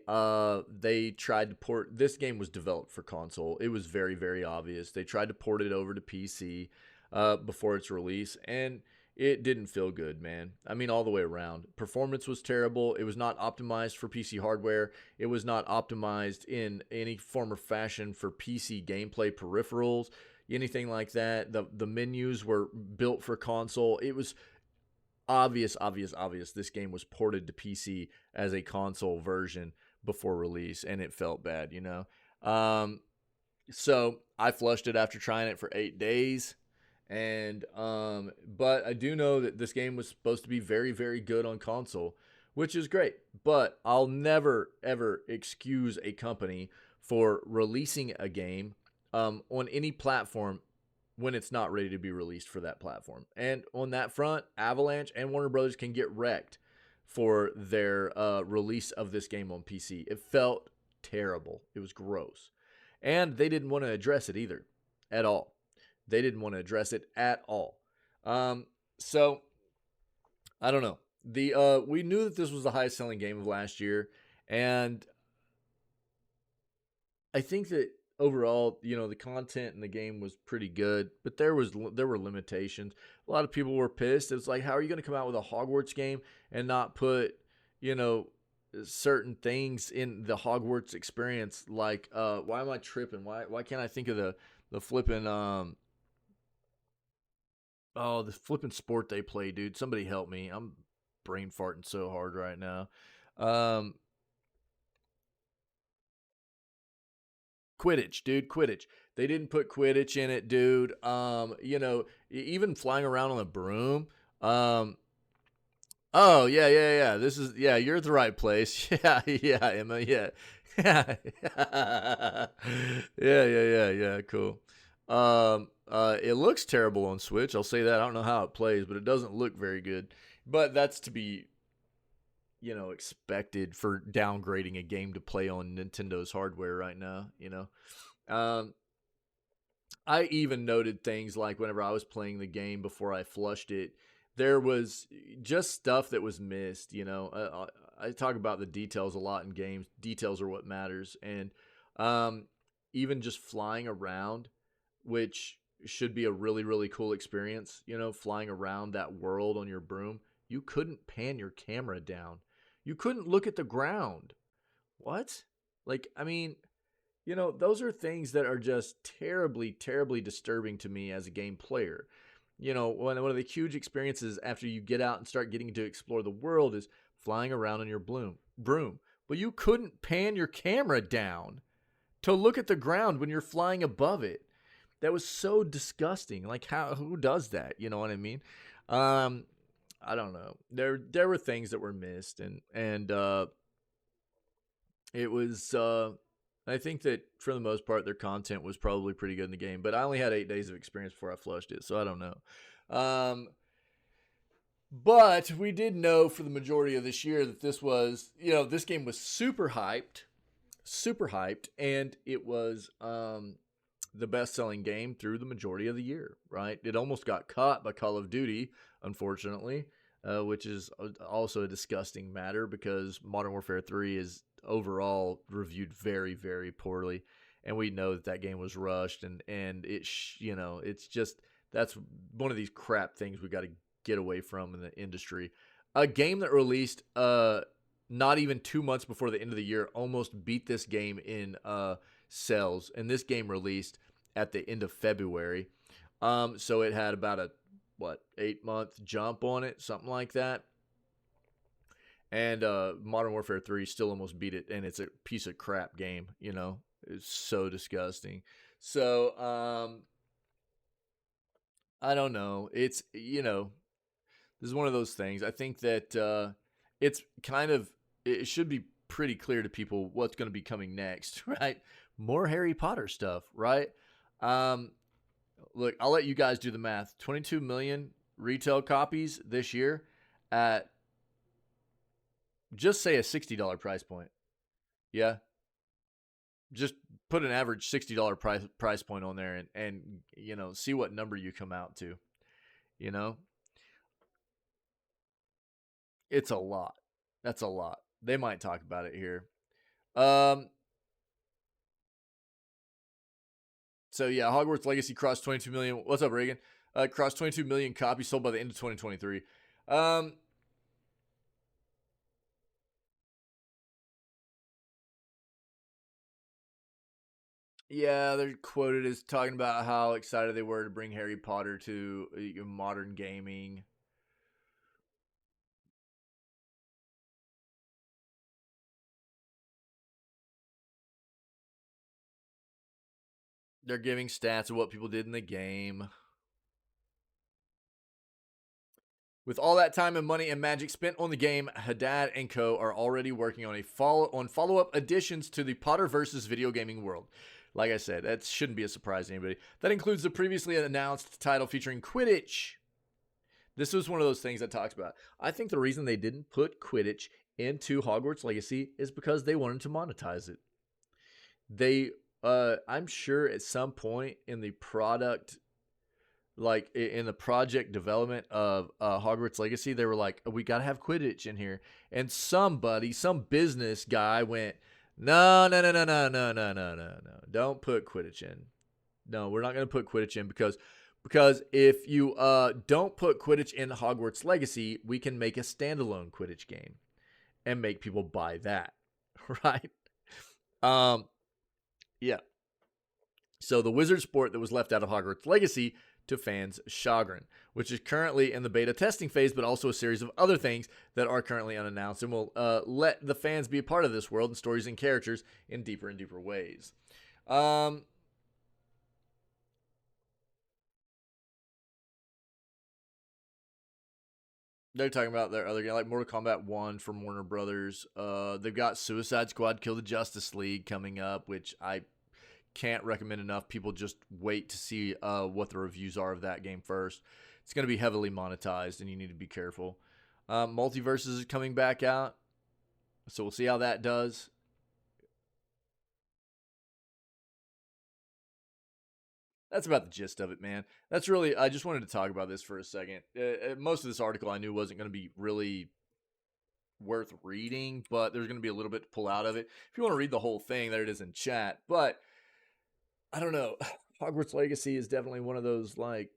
tried to port, this game was developed for console. It was very, very obvious. They tried to port it over to PC before its release, and it didn't feel good, man. I mean, all the way around. Performance was terrible. It was not optimized for PC hardware. It was not optimized in any form or fashion for PC gameplay peripherals. anything like that. The menus were built for console. It was obvious this game was ported to PC as a console version before release, and it felt bad, you know. So I flushed it after trying it for 8 days. And but I do know that this game was supposed to be very, very good on console, which is great. But I'll never ever excuse a company for releasing a game on any platform when it's not ready to be released for that platform. And on that front, Avalanche and Warner Brothers can get wrecked for their release of this game on PC. It felt terrible. It was gross. And they didn't want to address it either, at all. They didn't want to address it at all. So, I don't know. We knew that this was the highest selling game of last year. And I think that overall, you know, the content in the game was pretty good, but there were limitations. A lot of people were pissed. It's like, how are you going to come out with a Hogwarts game and not put, you know, certain things in the Hogwarts experience? Like, why am I tripping? Why can't I think of the flipping the flipping sport they play, dude? Somebody help me. I'm brain farting so hard right now. Quidditch, dude, Quidditch. They didn't put Quidditch in it, dude. You know, even flying around on a broom. Oh, yeah. You're at the right place. Yeah, Emma, yeah. Yeah, cool. It looks terrible on Switch. I'll say that. I don't know how it plays, but it doesn't look very good. But that's to be, you know, expected for downgrading a game to play on Nintendo's hardware right now, you know. I even noted things like whenever I was playing the game before I flushed it, there was just stuff that was missed, you know. I talk about the details a lot in games. Details are what matters. And even just flying around, which should be a really, really cool experience, you know, flying around that world on your broom, you couldn't pan your camera down. You couldn't look at the ground. What? Like, I mean, you know, those are things that are just terribly, terribly disturbing to me as a game player. You know, one of the huge experiences after you get out and start getting to explore the world is flying around on your broom. But you couldn't pan your camera down to look at the ground when you're flying above it. That was so disgusting. Like, who does that? You know what I mean? I don't know. There were things that were missed, and it was. I think that for the most part, their content was probably pretty good in the game. But I only had 8 days of experience before I flushed it, so I don't know. But we did know for the majority of this year that this was, you know, this game was super hyped, and it was the best-selling game through the majority of the year, right? It almost got caught by Call of Duty, unfortunately, which is also a disgusting matter because Modern Warfare 3 is overall reviewed very, very poorly, and we know that game was rushed, and it you know, it's just, that's one of these crap things we got to get away from in the industry. A game that released not even 2 months before the end of the year almost beat this game in sales, and this game released at the end of February, so it had about a 8-month jump on it, something like that. And Modern Warfare 3 still almost beat it, and it's a piece of crap game, you know. It's so disgusting. So I don't know. It's, you know, this is one of those things. I think that it's kind of, it should be pretty clear to people what's going to be coming next, right? More Harry Potter stuff, right? Look, I'll let you guys do the math. 22 million retail copies this year at, just say, a $60 price point. Yeah. Just put an average $60 price point on there and you know, see what number you come out to. You know? It's a lot. That's a lot. They might talk about it here. So yeah, Hogwarts Legacy crossed 22 million. What's up, Reagan? Crossed 22 million copies sold by the end of 2023. Yeah, they're quoted as talking about how excited they were to bring Harry Potter to modern gaming. They're giving stats of what people did in the game. With all that time and money and magic spent on the game, Haddad and co. are already working on follow-up additions to the Potterverse's video gaming world. Like I said, that shouldn't be a surprise to anybody. That includes the previously announced title featuring Quidditch. This was one of those things I talked about. I think the reason they didn't put Quidditch into Hogwarts Legacy is because they wanted to monetize it. I'm sure at some point in the product, like in the project development of Hogwarts Legacy, they were like, we got to have Quidditch in here. And some business guy went, no. Don't put Quidditch in. No, we're not going to put Quidditch in because if you don't put Quidditch in Hogwarts Legacy, we can make a standalone Quidditch game and make people buy that, right? Yeah. So the wizard sport that was left out of Hogwarts Legacy to fans' chagrin, which is currently in the beta testing phase, but also a series of other things that are currently unannounced and will let the fans be a part of this world and stories and characters in deeper and deeper ways. They're talking about their other game, like Mortal Kombat 1 from Warner Brothers. They've got Suicide Squad Kill the Justice League coming up, which I can't recommend enough. People just wait to see what the reviews are of that game first. It's going to be heavily monetized, and you need to be careful. Multiverses is coming back out, so we'll see how that does. That's about the gist of it, man. That's really, I just wanted to talk about this for a second. Most of this article I knew wasn't going to be really worth reading, but there's going to be a little bit to pull out of it. If you want to read the whole thing, there it is in chat. But I don't know. Hogwarts Legacy is definitely one of those, like,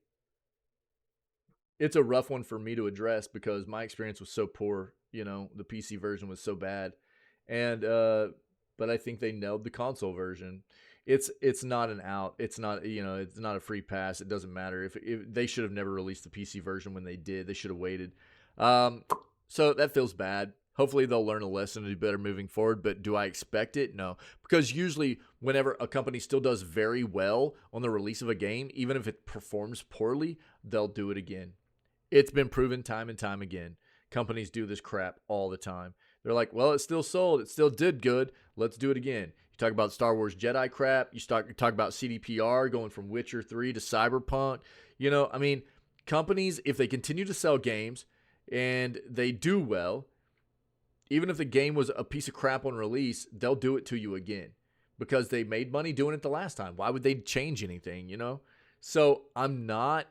it's a rough one for me to address because my experience was so poor. You know, the PC version was so bad. And, but I think they nailed the console version. It's not an out. It's not, it's not a free pass. It doesn't matter. If they should have never released the PC version when they did. They should have waited. So that feels bad. Hopefully they'll learn a lesson and do better moving forward. But do I expect it? No. Because usually whenever a company still does very well on the release of a game, even if it performs poorly, they'll do it again. It's been proven time and time again. Companies do this crap all the time. They're like, well, it still sold. It still did good. Let's do it again. You talk about Star Wars Jedi crap. You talk about CDPR going from Witcher 3 to Cyberpunk. Companies, if they continue to sell games and they do well, even if the game was a piece of crap on release, they'll do it to you again because they made money doing it the last time. Why would they change anything, So I'm not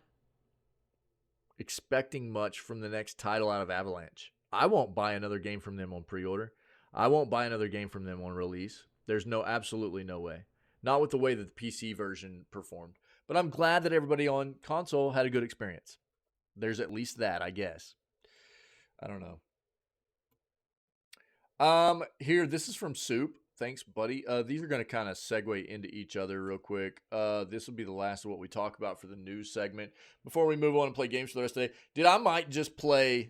expecting much from the next title out of Avalanche. I won't buy another game from them on pre-order. I won't buy another game from them on release. There's absolutely no way. Not with the way that the PC version performed. But I'm glad that everybody on console had a good experience. There's at least that, I guess. I don't know. Here, this is from Soup. Thanks, buddy. These are going to kind of segue into each other real quick. This will be the last of what we talk about for the news segment. Before we move on and play games for the rest of the day, dude, I might just play...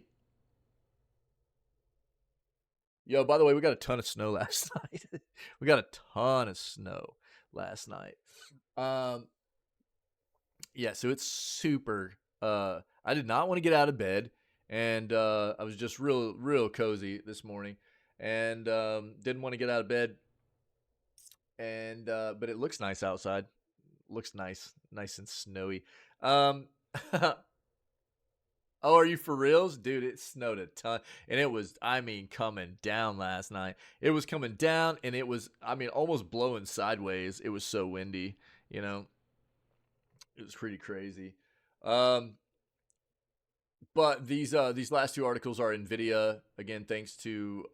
Yo, by the way, we got a ton of snow last night. We got a ton of snow last night. Yeah, so it's super... I did not want to get out of bed, and I was just real cozy this morning, and didn't want to get out of bed. And but it looks nice outside. Looks nice and snowy. Oh, are you for reals? Dude, it snowed a ton. And it was, coming down last night. It was coming down, and it was, almost blowing sideways. It was so windy, It was pretty crazy. But these last two articles are NVIDIA. Again, thanks to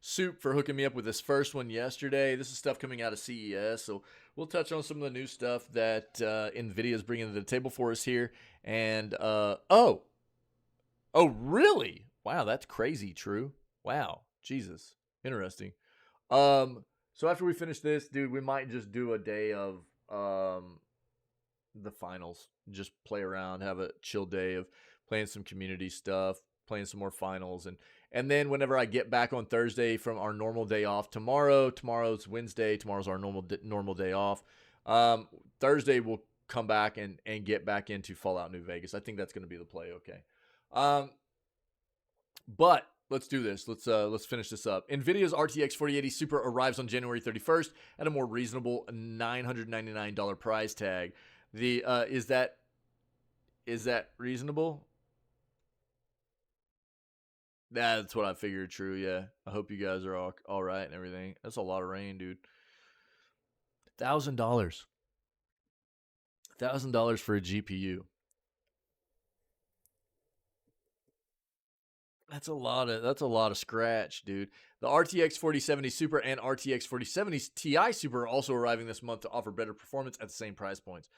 Soup for hooking me up with this first one yesterday. This is stuff coming out of CES, so we'll touch on some of the new stuff that NVIDIA is bringing to the table for us here. And, Oh, really? Wow, that's crazy, True. Wow, Jesus. Interesting. So after we finish this, dude, we might just do a day of the finals. Just play around, have a chill day of playing some community stuff, playing some more finals, and then whenever I get back on Thursday from our normal day off, tomorrow's Wednesday, tomorrow's our normal day off. Thursday we'll come back and get back into Fallout New Vegas. I think that's going to be the play. Okay. But let's do this. Let's finish this up. NVIDIA's RTX 4080 Super arrives on January 31st at a more reasonable $999 price tag. Is that reasonable? That's what I figured. True, yeah. I hope you guys are all right and everything. That's a lot of rain, dude. $1,000. $1,000 for a GPU. That's a lot of scratch, dude. The RTX 4070 Super and RTX 4070 Ti Super are also arriving this month to offer better performance at the same price points.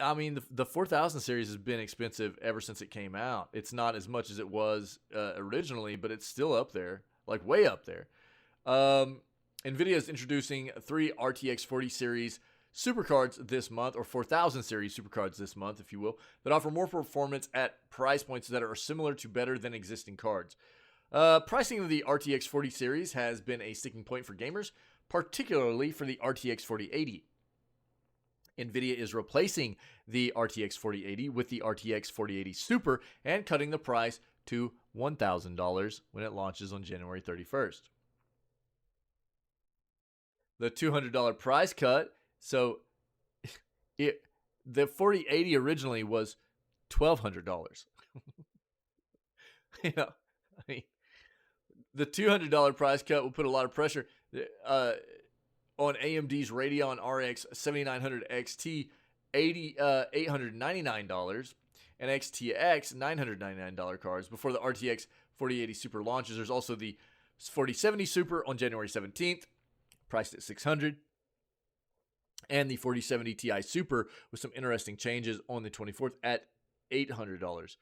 I mean, the 4000 series has been expensive ever since it came out. It's not as much as it was originally, but it's still up there, like way up there. NVIDIA is introducing 3 RTX 40 series supercards this month, or 4000 series supercards this month, if you will, that offer more performance at price points that are similar to better than existing cards. Pricing of the RTX 40 series has been a sticking point for gamers, particularly for the RTX 4080. NVIDIA is replacing the RTX 4080 with the RTX 4080 Super and cutting the price to $1,000 when it launches on January 31st. The $200 price cut, so the 4080 originally was $1,200. You know, I mean, the $200 price cut will put a lot of pressure on AMD's Radeon RX 7900 XT $899 and XTX $999 cards before the RTX 4080 Super launches. There's also the 4070 Super on January 17th, priced at $600, and the 4070 Ti Super with some interesting changes on the 24th at $800.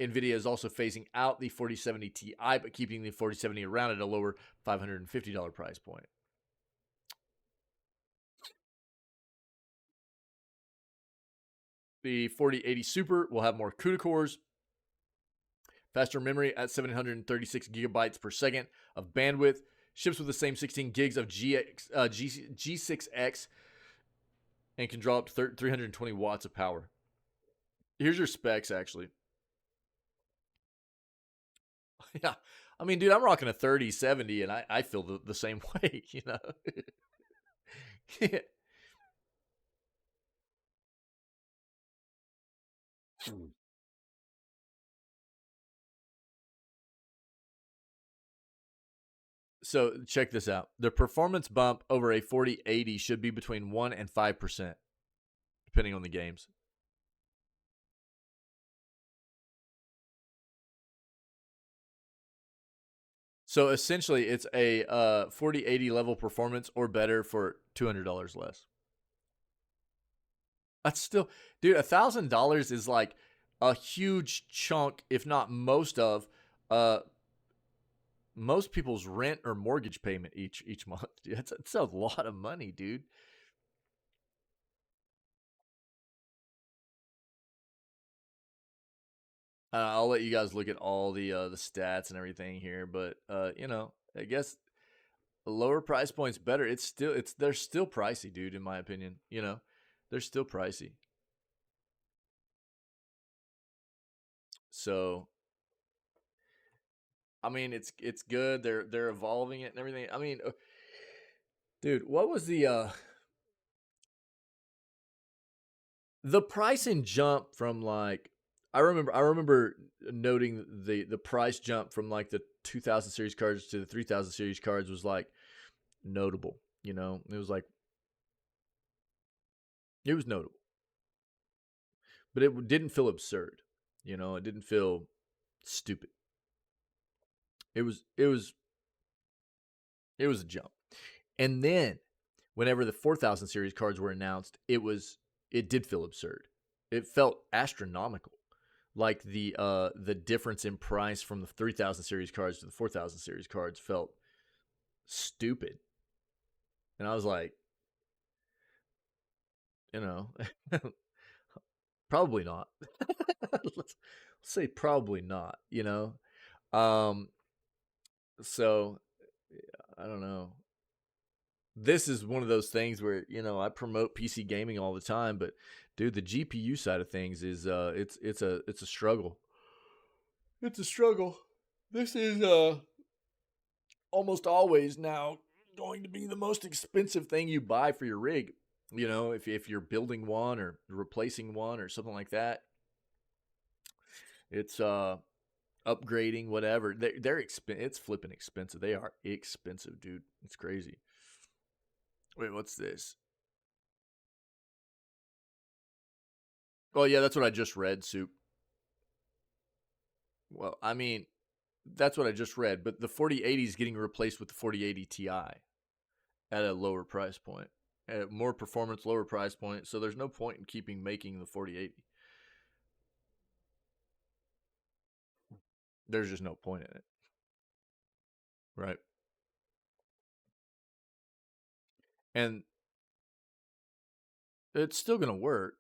NVIDIA is also phasing out the 4070 Ti, but keeping the 4070 around at a lower $550 price point. The 4080 Super will have more CUDA cores, faster memory at 736 gigabytes per second of bandwidth, ships with the same 16 gigs of G6X, and can draw up to 320 watts of power. Here's your specs, actually. Yeah, I mean, dude, I'm rocking a 3070, and I feel the same way, you know? Yeah. So check this out. The performance bump over a 4080 should be between 1 and 5%, depending on the games. So essentially, it's a 4080 level performance or better for $200 less. That's still, dude, $1,000 is like a huge chunk, if not most of, most people's rent or mortgage payment each month. Dude, that's a lot of money, dude. I'll let you guys look at all the stats and everything here, but you know, I guess lower price points better. They're still pricey, dude. In my opinion, you know, they're still pricey. So, I mean, it's good. They're evolving it and everything. I mean, dude, what was the pricing jump from like? I remember noting the price jump from like the 2000 series cards to the 3000 series cards was like notable. You know, it was notable, but it didn't feel absurd. You know, it didn't feel stupid. It was a jump. And then whenever the 4000 series cards were announced, it did feel absurd. It felt astronomical. Like the difference in price from the 3000 series cards to the 4000 series cards felt stupid. And I was like, you know, probably not. Let's say probably not, you know. So I don't know. This is one of those things where, you know, I promote PC gaming all the time, but dude, the GPU side of things is it's a struggle. It's a struggle. This is almost always now going to be the most expensive thing you buy for your rig. You know, if you're building one or replacing one or something like that, it's upgrading, whatever. It's flipping expensive. They are expensive, dude. It's crazy. Wait, what's this? Oh yeah, that's what I just read, Soup. Well, I mean, that's what I just read, but the 4080 is getting replaced with the 4080 Ti at a lower price point. At more performance, lower price point, so there's no point in keeping making the 4080. There's just no point in it. Right. And it's still going to work.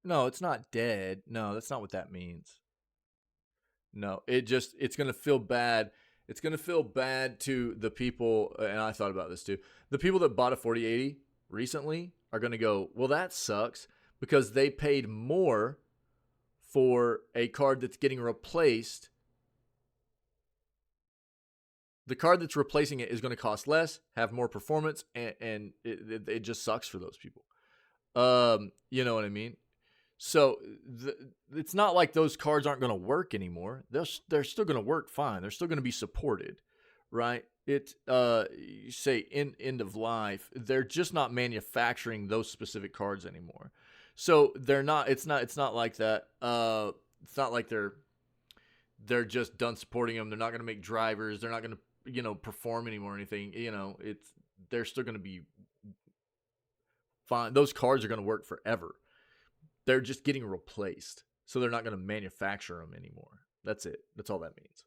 No, it's not dead. No, that's not what that means. No, it's going to feel bad. It's going to feel bad to the people, and I thought about this too. The people that bought a 4080 recently are going to go, well, that sucks because they paid more for a card that's getting replaced. The card that's replacing it is going to cost less, have more performance, and it just sucks for those people. You know what I mean? So it's not like those cards aren't going to work anymore. They're still going to work fine. They're still going to be supported, right? It you say end of life. They're just not manufacturing those specific cards anymore. So they're not. It's not like that. It's not like they're just done supporting them. They're not going to make drivers. They're not going to perform anymore or anything. They're still going to be fine. Those cards are going to work forever. They're just getting replaced. So they're not going to manufacture them anymore. That's it. That's all that means.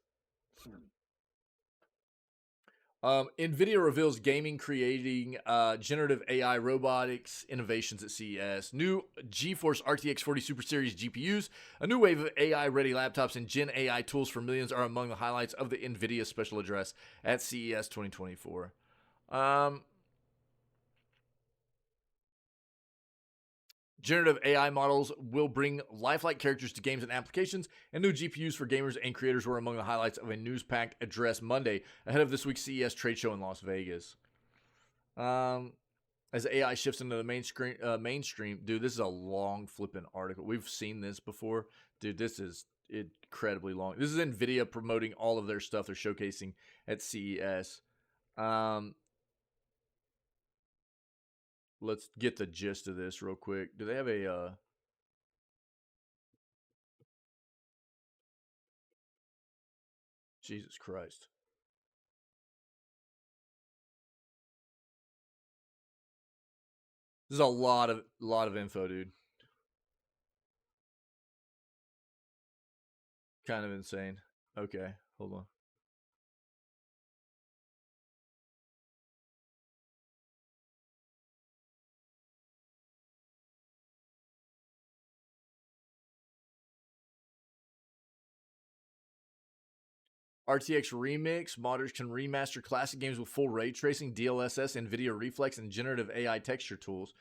NVIDIA reveals gaming creating generative AI robotics innovations at CES. New GeForce RTX 40 Super Series GPUs, a new wave of AI-ready laptops, and Gen AI tools for millions are among the highlights of the NVIDIA special address at CES 2024. Generative AI models will bring lifelike characters to games and applications, and new GPUs for gamers and creators were among the highlights of a news-packed address Monday ahead of this week's CES trade show in Las Vegas. As AI shifts into the mainstream, dude, this is a long flipping article. We've seen this before. Dude, this is incredibly long. This is NVIDIA promoting all of their stuff they're showcasing at CES. Let's get the gist of this real quick. Do they have a Jesus Christ. This is a lot of info, dude. Kind of insane. Okay, hold on. RTX Remix. Modders can remaster classic games with full ray tracing, DLSS, NVIDIA Reflex, and generative AI texture tools.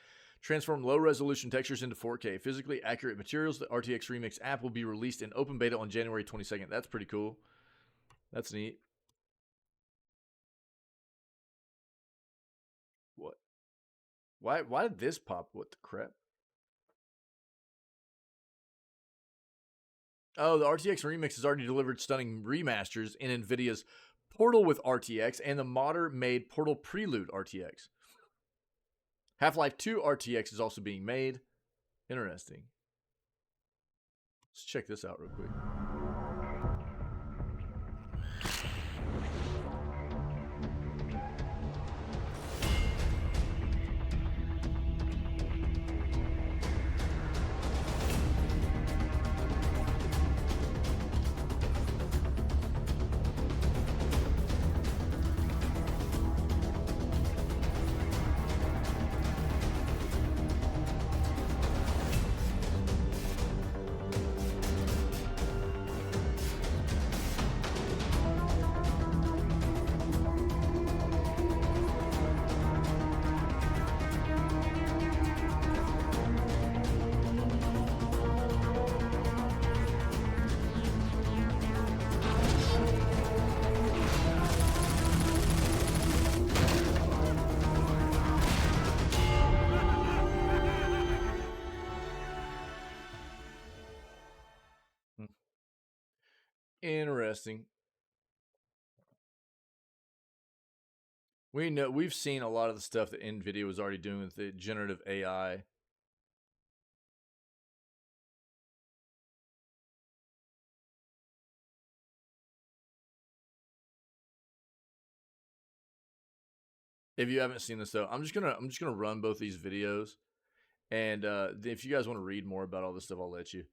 Transform low-resolution textures into 4K. Physically accurate materials. The RTX Remix app will be released in open beta on January 22nd. That's pretty cool. That's neat. What? Why did this pop? What the crap? Oh, the RTX Remix has already delivered stunning remasters in NVIDIA's Portal with RTX and the modder-made Portal Prelude RTX. Half-Life 2 RTX is also being made. Interesting. Let's check this out real quick. Interesting. We've seen a lot of the stuff that NVIDIA was already doing with the generative AI. If you haven't seen this though, I'm just gonna run both these videos, and if you guys want to read more about all this stuff, I'll let you.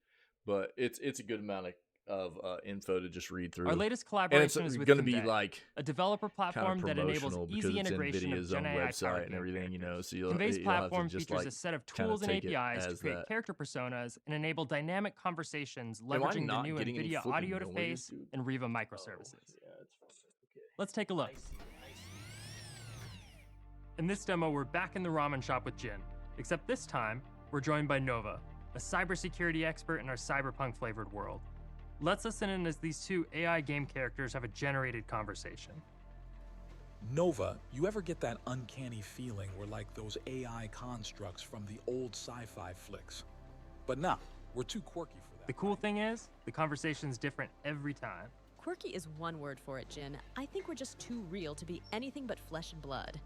But it's a good amount of info to just read through. Our latest And collaboration it's is with going to be Convey, like a developer kind platform of that enables promotional because easy it's integration of NVIDIA's own Gen AI website powered and game everything, you know. characters. So you'll Convey's have to platform just features like a set of kinda tools and take it APIs to as create that. character personas and enable dynamic conversations Am I leveraging the not new getting any NVIDIA flipping audio noise, interface dude? and Riva Oh, microservices. yeah, it's okay. Let's take a look. In this demo, we're back in the ramen shop with Jin, except this time, we're joined by Nova, a cybersecurity expert in our cyberpunk-flavored world. Let's listen in as these two AI game characters have a generated conversation. Nova, you ever get that uncanny feeling we're like those AI constructs from the old sci-fi flicks? But nah, we're too quirky for that. The cool thing is, the conversation's different every time. Quirky is one word for it, Jin. I think we're just too real to be anything but flesh and blood.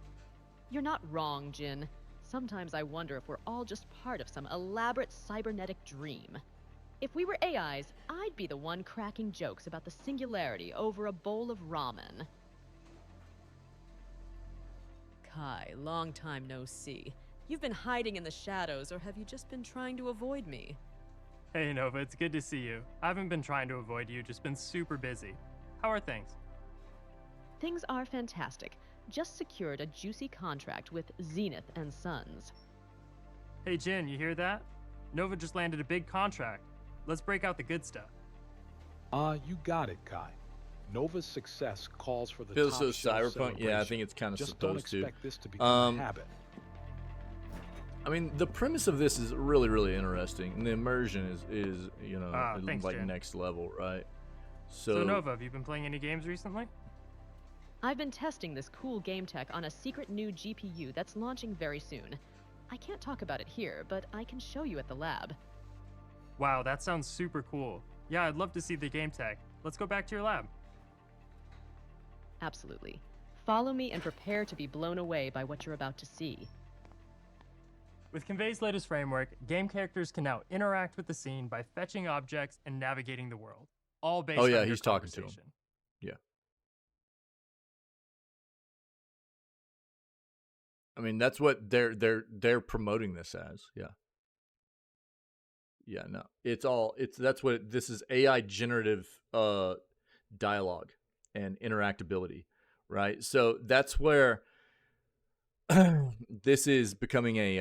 You're not wrong, Jin. Sometimes I wonder if we're all just part of some elaborate cybernetic dream. If we were AIs, I'd be the one cracking jokes about the singularity over a bowl of ramen. Kai, long time no see. You've been hiding in the shadows, or have you just been trying to avoid me? Hey Nova, it's good to see you. I haven't been trying to avoid you, just been super busy. How are things? Things are fantastic. Just secured a juicy contract with Zenith and Sons. Hey Jin, you hear that? Nova just landed a big contract. Let's break out the good stuff. You got it, Kai. Nova's success calls for the Feels top so shelf cyberpunk. Yeah, I celebration. think it's kind of Just don't supposed to. expect this to become a Um, habit. I mean, the premise of this is really, really interesting, and the immersion is you know, Thanks, like Jen. next level, right? So Nova, have you been playing any games recently? I've been testing this cool game tech on a secret new GPU that's launching very soon. I can't talk about it here, but I can show you at the lab. Wow, that sounds super cool. Yeah, I'd love to see the game tech. Let's go back to your lab. Absolutely. Follow me and prepare to be blown away by what you're about to see. With Convey's latest framework, game characters can now interact with the scene by fetching objects and navigating the world, all based Oh, yeah, on your he's talking to him. conversation. Yeah. I mean, that's what they're promoting this as. Yeah. Yeah, no. That's what this is, AI generative dialogue and interactability, right? So that's where this is becoming a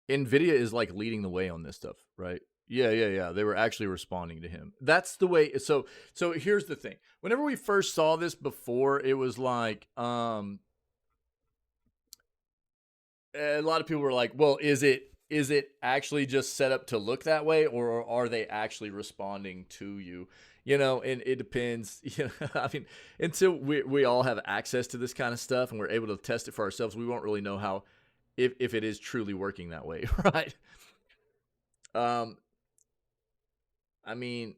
NVIDIA is like leading the way on this stuff, right? Yeah. They were actually responding to him. That's the way. So here's the thing. Whenever we first saw this before, it was like, a lot of people were like, well, is it actually just set up to look that way, or are they actually responding to you? You know, and it depends. You know, I mean, until we all have access to this kind of stuff and we're able to test it for ourselves, we won't really know how, if it is truly working that way, right? I mean,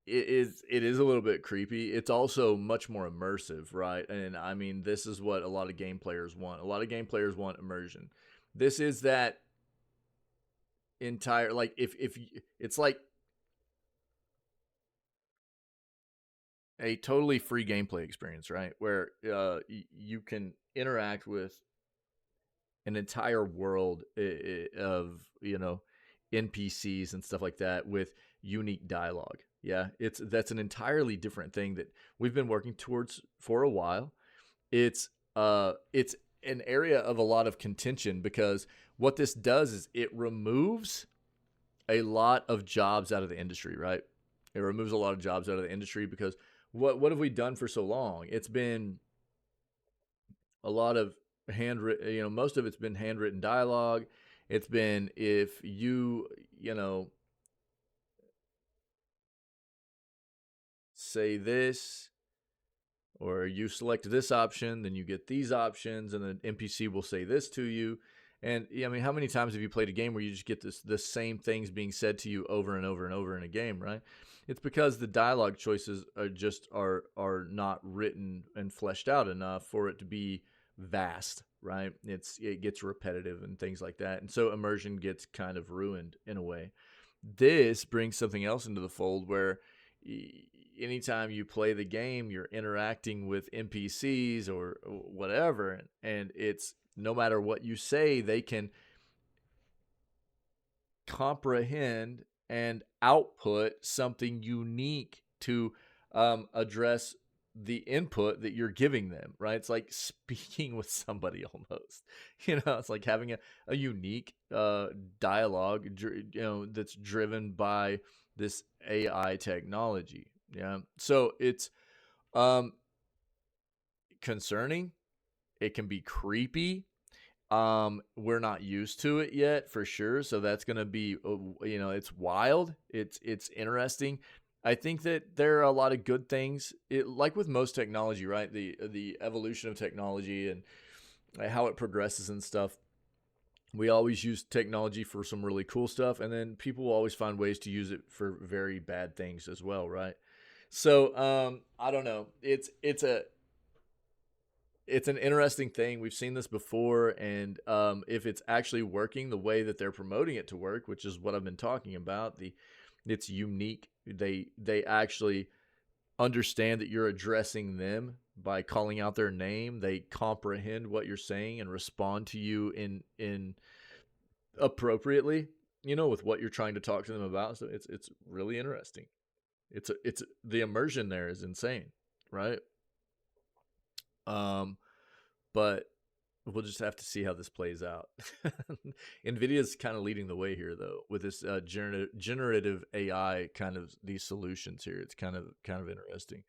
it is a little bit creepy. It's also much more immersive, right? And I mean, this is what a lot of game players want. A lot of game players want immersion. This is that entire, like, if it's like a totally free gameplay experience, right? Where you can interact with an entire world of, you know, NPCs and stuff like that with unique dialogue. Yeah, that's an entirely different thing that we've been working towards for a while. It's an area of a lot of contention, because what this does is it removes a lot of jobs out of the industry, right? It removes a lot of jobs out of the industry, because what have we done for so long? It's been a lot of handwritten, you know, most of it's been handwritten dialogue. It's been, if you know, say this, or you select this option, then you get these options, and the NPC will say this to you, And I mean, how many times have you played a game where you just get the same things being said to you over and over and over in a game, right? It's because the dialogue choices are not written and fleshed out enough for it to be vast, right? It gets repetitive and things like that, and so immersion gets kind of ruined in a way. This brings something else into the fold where anytime you play the game, you're interacting with NPCs or whatever, and it's no matter what you say, they can comprehend and output something unique to address the input that you're giving them, right? It's like speaking with somebody almost. It's like having a unique dialogue, that's driven by this AI technology. Yeah. So it's concerning. It can be creepy. We're not used to it yet, for sure. So that's going to be, it's wild. It's interesting. I think that there are a lot of good things, like with most technology, right? The evolution of technology and how it progresses and stuff. We always use technology for some really cool stuff, and then people will always find ways to use it for very bad things as well, right? So I don't know. It's an interesting thing. We've seen this before, and if it's actually working the way that they're promoting it to work, which is what I've been talking about, it's unique. They actually understand that you're addressing them by calling out their name. They comprehend what you're saying and respond to you in appropriately, with what you're trying to talk to them about. So it's really interesting. It's the immersion there is insane, right? But we'll just have to see how this plays out. NVIDIA's kind of leading the way here, though, with this generative AI kind of these solutions here. It's kind of interesting.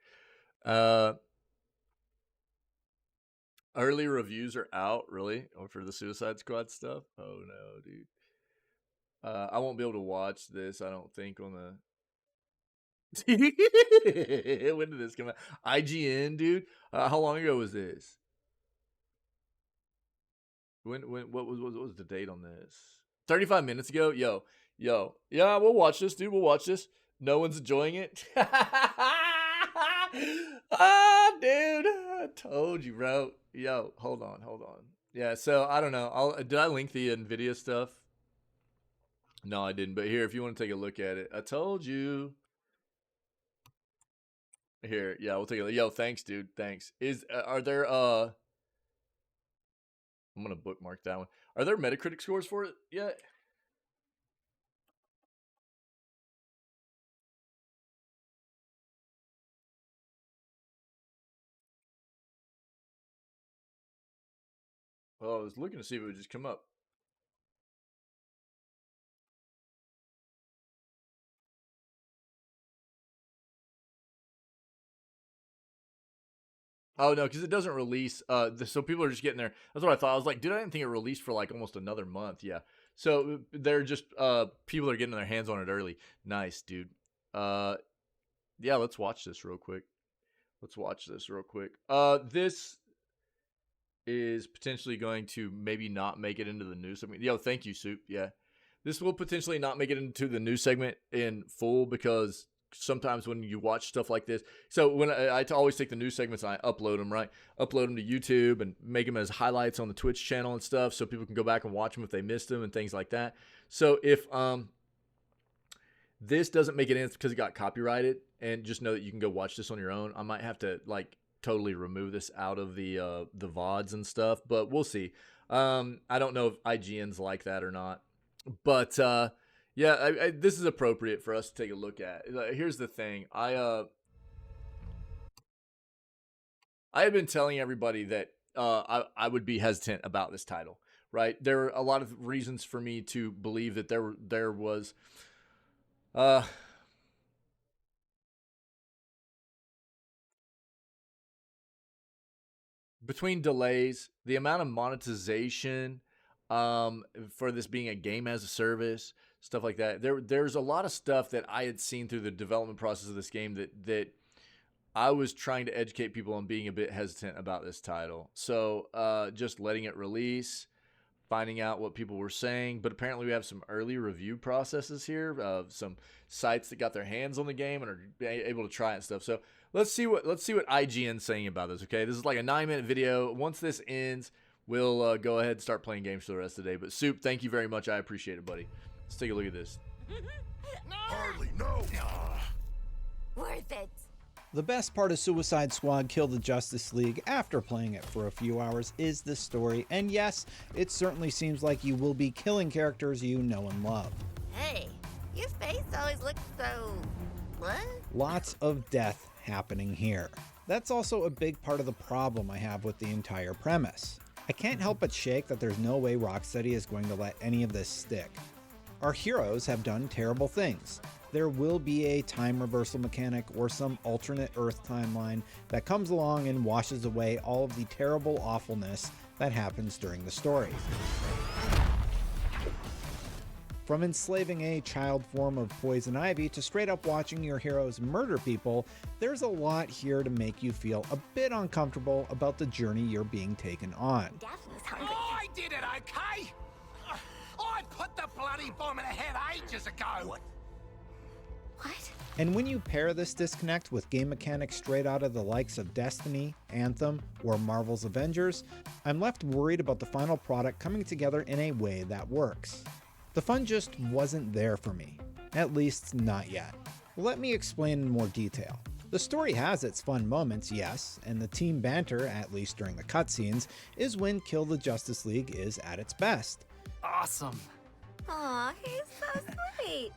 Early reviews are out, really, for the Suicide Squad stuff. Oh no, dude. I won't be able to watch this, I don't think, on the. When did this come out? IGN, dude. How long ago was this? What was the date on this? 35 minutes ago? Yo. Yeah, we'll watch this, dude. We'll watch this. No one's enjoying it. Dude. I told you, bro. Yo, hold on. Yeah, so I don't know. Did I link the NVIDIA stuff? No, I didn't. But here, if you want to take a look at it, I told you. Here, yeah, we'll take a look. Yo, thanks, dude. Thanks. Are there I'm gonna bookmark that one. Are there Metacritic scores for it yet? Well, I was looking to see if it would just come up. Oh no, because it doesn't release. So people are just getting there. That's what I thought. I was like, dude, I didn't think it released for like almost another month. Yeah. So they're just people are getting their hands on it early. Nice, dude. Yeah, let's watch this real quick. This is potentially going to maybe not make it into the news segment. Yo, thank you, Soup. Yeah. This will potentially not make it into the news segment in full because sometimes when you watch stuff like this, so when I always take the news segments and I upload them, right? Upload them to YouTube and make them as highlights on the Twitch channel and stuff so people can go back and watch them if they missed them and things like that. So if this doesn't make it in, it's because it got copyrighted, and just know that you can go watch this on your own. I might have to like totally remove this out of the VODs and stuff, but we'll see. I don't know if IGN's like that or not, but yeah, this is appropriate for us to take a look at. Here's the thing. I had been telling everybody that I would be hesitant about this title, right? There are a lot of reasons for me to believe that there was between delays, the amount of monetization for this being a game as a service, stuff like that. There's a lot of stuff that I had seen through the development process of this game that I was trying to educate people on being a bit hesitant about this title. So just letting it release, finding out what people were saying, but apparently we have some early review processes here of some sites that got their hands on the game and are able to try it and stuff. So let's see what IGN's saying about this. Okay, this is like a 9-minute video. Once this ends, we'll go ahead and start playing games for the rest of the day. But Soup, thank you very much. I appreciate it, buddy. Let's take a look at this. Hardly, no. Worth it. The best part of Suicide Squad Kill the Justice League after playing it for a few hours is the story, and yes, it certainly seems like you will be killing characters you know and love. Hey, your face always looks so... what? Lots of death happening here. That's also a big part of the problem I have with the entire premise. I can't help but shake that there's no way Rocksteady is going to let any of this stick. Our heroes have done terrible things. There will be a time reversal mechanic or some alternate Earth timeline that comes along and washes away all of the terrible awfulness that happens during the story. From enslaving a child form of poison ivy to straight up watching your heroes murder people, there's a lot here to make you feel a bit uncomfortable about the journey you're being taken on. Daphne's hungry. I did it, okay? I put the bloody bomb in her head ages ago. What? And when you pair this disconnect with game mechanics straight out of the likes of Destiny, Anthem, or Marvel's Avengers, I'm left worried about the final product coming together in a way that works. The fun just wasn't there for me, at least not yet. Let me explain in more detail. The story has its fun moments, yes, and the team banter, at least during the cutscenes, is when Kill the Justice League is at its best. Awesome. Aw, he's so sweet.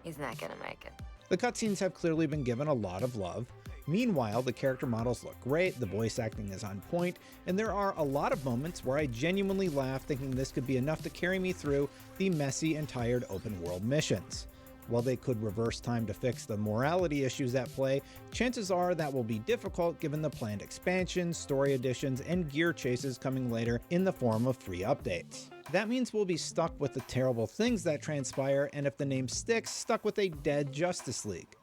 He's not gonna make it. The cutscenes have clearly been given a lot of love. Meanwhile, the character models look great, the voice acting is on point, and there are a lot of moments where I genuinely laugh thinking this could be enough to carry me through the messy and tired open world missions. While they could reverse time to fix the morality issues at play, chances are that will be difficult given the planned expansions, story additions, and gear chases coming later in the form of free updates. That means we'll be stuck with the terrible things that transpire, and if the name sticks, stuck with a dead Justice League.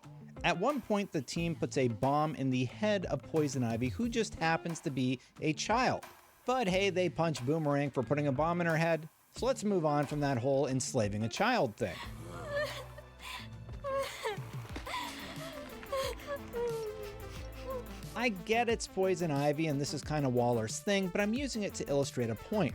At one point, the team puts a bomb in the head of Poison Ivy, who just happens to be a child. But hey, they punch Boomerang for putting a bomb in her head, so let's move on from that whole enslaving a child thing. I get it's Poison Ivy and this is kind of Waller's thing, but I'm using it to illustrate a point.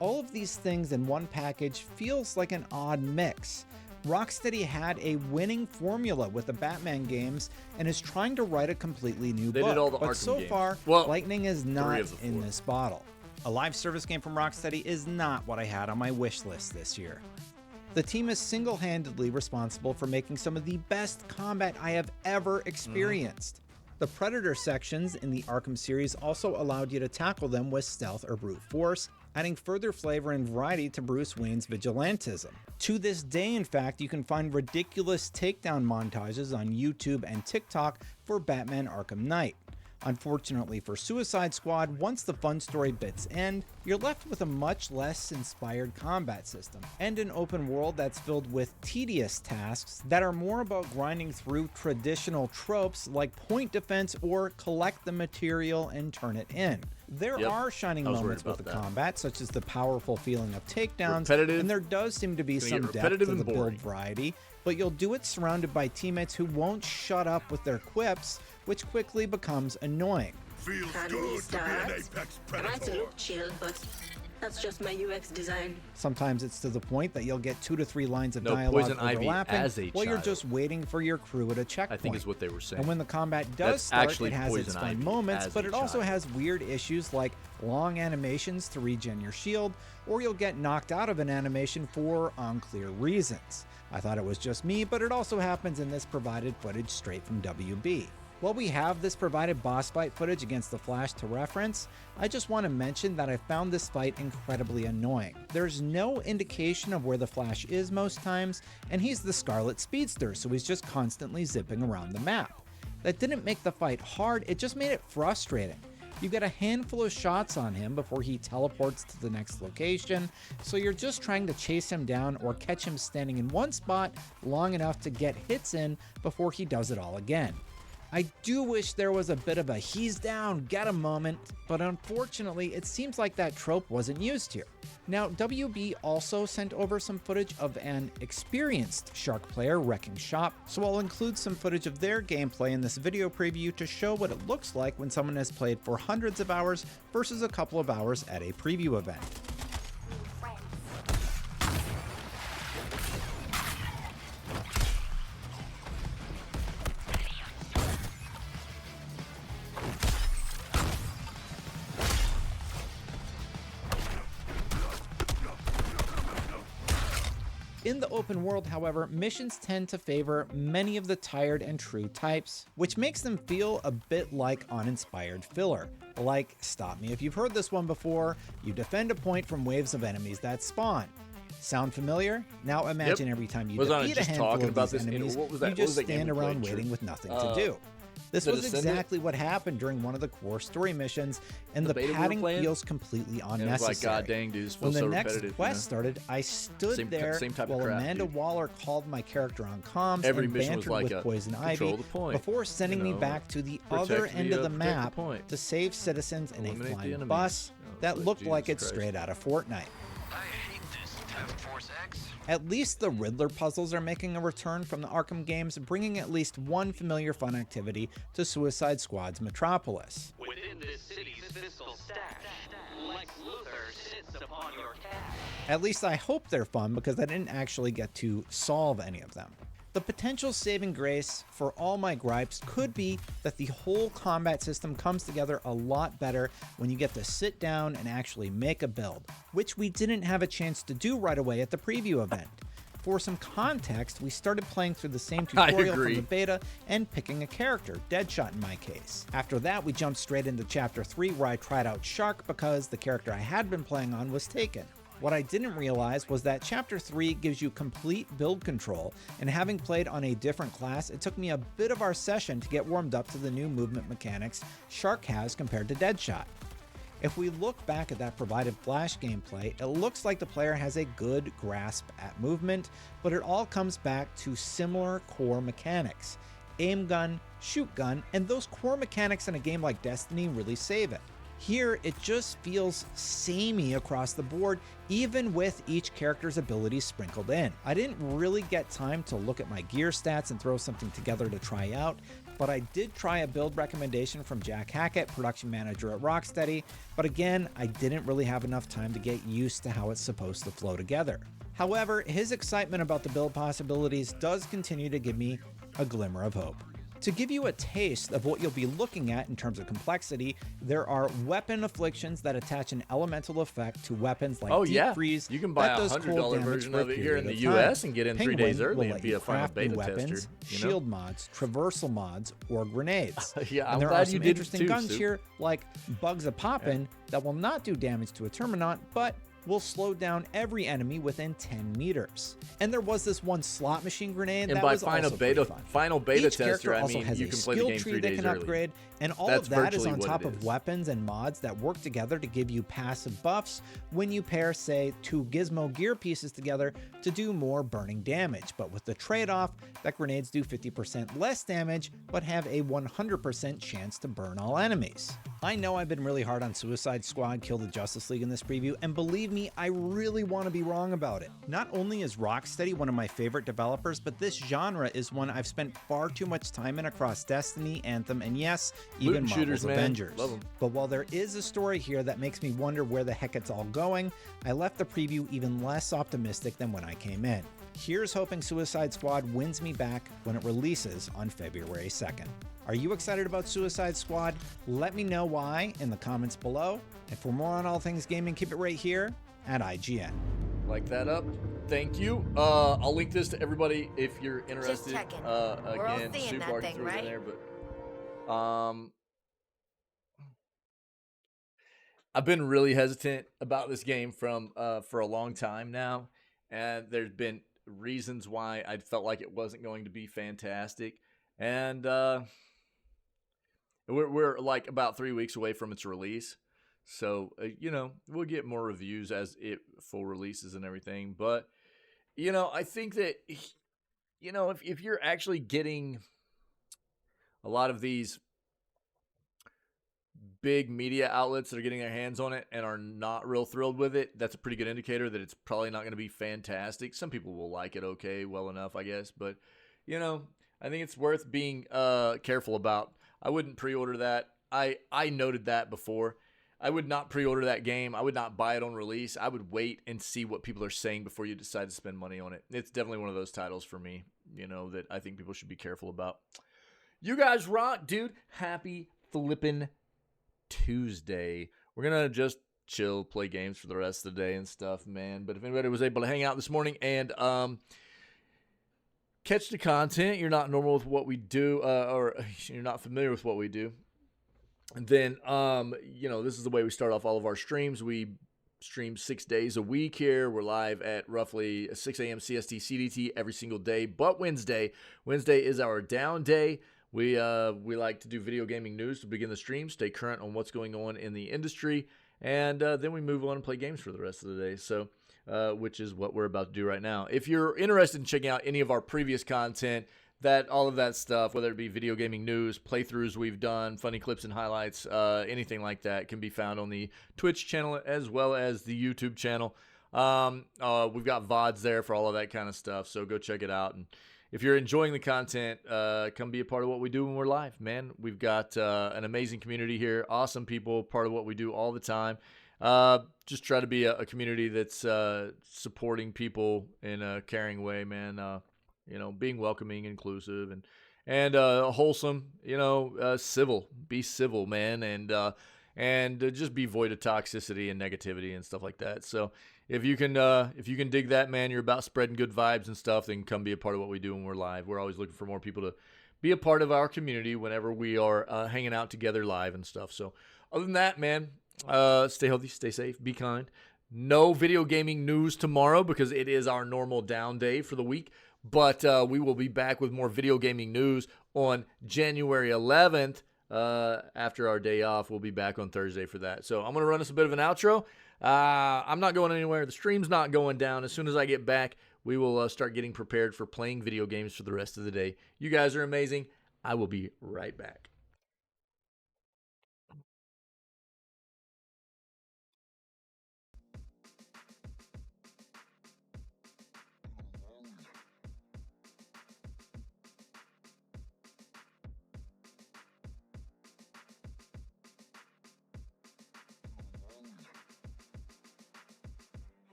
All of these things in one package feels like an odd mix. Rocksteady had a winning formula with the Batman games and is trying to write a completely new They book, did all the but Arkham so games. far, Well, lightning is not of the in four. this bottle. A live service game from Rocksteady is not what I had on my wish list this year. The team is single-handedly responsible for making some of the best combat I have ever experienced. The Predator sections in the Arkham series also allowed you to tackle them with stealth or brute force, adding further flavor and variety to Bruce Wayne's vigilantism. To this day, in fact, you can find ridiculous takedown montages on YouTube and TikTok for Batman Arkham Knight. Unfortunately for Suicide Squad, once the fun story bits end, you're left with a much less inspired combat system, and an open world that's filled with tedious tasks that are more about grinding through traditional tropes like point defense or collect the material and turn it in. There Yep. are shining I was worried moments with about the that. combat, such as the powerful feeling of takedowns, Repetitive. and there does seem to be It's some gonna get depth to repetitive the and build boring. variety, but you'll do it surrounded by teammates who won't shut up with their quips, which quickly becomes annoying. Feels How do good these to be an stars? apex I might predator. look chill, but that's just my UX design. Sometimes it's to the point that you'll get 2 to 3 lines of No, dialogue Poison Ivy overlapping as a while you're child. just waiting for your crew at a checkpoint. I think is what they were saying. And when the combat does That's start, actually it has its Poison fun Ivy moments, as but a it also child. has weird issues like long animations to regen your shield, or you'll get knocked out of an animation for unclear reasons. I thought it was just me, but it also happens in this provided footage straight from WB. While we have this provided boss fight footage against the Flash to reference, I just want to mention that I found this fight incredibly annoying. There's no indication of where the Flash is most times, and he's the Scarlet Speedster, so he's just constantly zipping around the map. That didn't make the fight hard, it just made it frustrating. You get a handful of shots on him before he teleports to the next location, so you're just trying to chase him down or catch him standing in one spot long enough to get hits in before he does it all again. I do wish there was a bit of a he's down, get him moment, but unfortunately it seems like that trope wasn't used here. Now, WB also sent over some footage of an experienced Shark player wrecking shop, so I'll include some footage of their gameplay in this video preview to show what it looks like when someone has played for hundreds of hours versus a couple of hours at a preview event. In the open world, however, missions tend to favor many of the tired and true types, which makes them feel a bit like uninspired filler. Like, stop me if you've heard this one before, you defend a point from waves of enemies that spawn. Sound familiar? Now imagine every time you defeat a handful of these enemies, you just stand around waiting with nothing to do. This was exactly what happened during one of the core story missions, and the padding feels completely unnecessary. It was like, God dang, dude, this feels when so the next repetitive, quest started, I stood there while Amanda Waller called my character on comms and bantered with Poison Ivy before sending me back to the other end of the map to save citizens in a flying bus that looked like it's straight out of Fortnite. At least the Riddler puzzles are making a return from the Arkham games, bringing at least one familiar fun activity to Suicide Squad's Metropolis. Within this city's fiscal stash, Lex Luthor sits upon your cash. At least I hope they're fun, because I didn't actually get to solve any of them. The potential saving grace for all my gripes could be that the whole combat system comes together a lot better when you get to sit down and actually make a build, which we didn't have a chance to do right away at the preview event. For some context, we started playing through the same tutorial from the beta and picking a character, Deadshot in my case. After that, we jumped straight into Chapter 3 where I tried out Shark because the character I had been playing on was taken. What I didn't realize was that Chapter 3 gives you complete build control, and having played on a different class, it took me a bit of our session to get warmed up to the new movement mechanics Shark has compared to Deadshot. If we look back at that provided Flash gameplay, it looks like the player has a good grasp at movement, but it all comes back to similar core mechanics. Aim gun, shoot gun, and those core mechanics in a game like Destiny really save it. Here, it just feels samey across the board, even with each character's abilities sprinkled in. I didn't really get time to look at my gear stats and throw something together to try out, but I did try a build recommendation from Jack Hackett, production manager at Rocksteady, but again, I didn't really have enough time to get used to how it's supposed to flow together. However, his excitement about the build possibilities does continue to give me a glimmer of hope. To give you a taste of what you'll be looking at in terms of complexity, there are weapon afflictions that attach an elemental effect to weapons like Deep Freeze. You can buy a $100 version of it here in the US and get in 3 days early and be a final beta tester. Shield mods, traversal mods, or grenades. I'm there glad are some you did interesting too, guns Soup. here, like Bugs a Poppin' that will not do damage to a Terminaut, but will slow down every enemy within 10 meters. And there was this one slot machine grenade and that by was also pretty fun. final beta Each tester, I also mean, has you a can play the skill game tree 3 that days can early. upgrade, and all That's of that is virtually on what top it of is. weapons and mods that work together to give you passive buffs when you pair, say, 2 gizmo gear pieces together to do more burning damage, but with the trade-off that grenades do 50% less damage, but have a 100% chance to burn all enemies. I know I've been really hard on Suicide Squad Kill the Justice League in this preview, and believe me, I really want to be wrong about it. Not only is Rocksteady one of my favorite developers, but this genre is one I've spent far too much time in across Destiny, Anthem, and yes, even Loot shooters, Marvel's man. Avengers. Love 'em. But while there is a story here that makes me wonder where the heck it's all going, I left the preview even less optimistic than when I came in. Here's hoping Suicide Squad wins me back when it releases on February 2nd. Are you excited about Suicide Squad? Let me know why in the comments below. And for more on all things gaming, keep it right here at IGN. Like that up. Thank you. I'll link this to everybody if you're interested. checking. We're all Again, seeing Soup that already thing, threw it in right? there, but I've been really hesitant about this game for a long time now, and there's been reasons why I felt like it wasn't going to be fantastic, and we're like about 3 weeks away from its release. So, we'll get more reviews as it full releases and everything. But, I think that, if you're actually getting a lot of these big media outlets that are getting their hands on it and are not real thrilled with it, that's a pretty good indicator that it's probably not going to be fantastic. Some people will like it okay, well enough, I guess. But, you know, I think it's worth being careful about. I wouldn't pre-order that. I noted that before. I would not pre-order that game. I would not buy it on release. I would wait and see what people are saying before you decide to spend money on it. It's definitely one of those titles for me, you know, that I think people should be careful about. You guys rock, dude. Happy flippin' Tuesday. We're gonna just chill, play games for the rest of the day and stuff, man. But if anybody was able to hang out this morning and catch the content, you're not normal with what we do, or you're not familiar with what we do, then you know, this is the way we start off all of our streams. We stream 6 days a week here. We're live at roughly 6 a.m. CST CDT every single day, but Wednesday is our down day. We like to do video gaming news to begin the stream, stay current on what's going on in the industry, and then we move on and play games for the rest of the day. So, which is what we're about to do right now. If you're interested in checking out any of our previous content, all of that stuff, whether it be video gaming news, playthroughs we've done, funny clips and highlights, anything like that, can be found on the Twitch channel as well as the YouTube channel. We've got VODs there for all of that kind of stuff, so go check it out. And if you're enjoying the content, come be a part of what we do when we're live, man. We've got an amazing community here, awesome people, part of what we do all the time. Just try to be a community that's supporting people in a caring way, man. You know, being welcoming, inclusive, and wholesome. You know, civil. Be civil, man, and just be void of toxicity and negativity and stuff like that. So if you can dig that, man, you're about spreading good vibes and stuff, then come be a part of what we do when we're live. We're always looking for more people to be a part of our community whenever we are hanging out together live and stuff. So other than that, man, stay healthy, stay safe, be kind. No video gaming news tomorrow because it is our normal down day for the week. But we will be back with more video gaming news on January 11th. After our day off, we'll be back on Thursday for that. So I'm going to run us a bit of an outro. I'm not going anywhere. The stream's not going down. As soon as I get back, we will start getting prepared for playing video games for the rest of the day. You guys are amazing. I will be right back.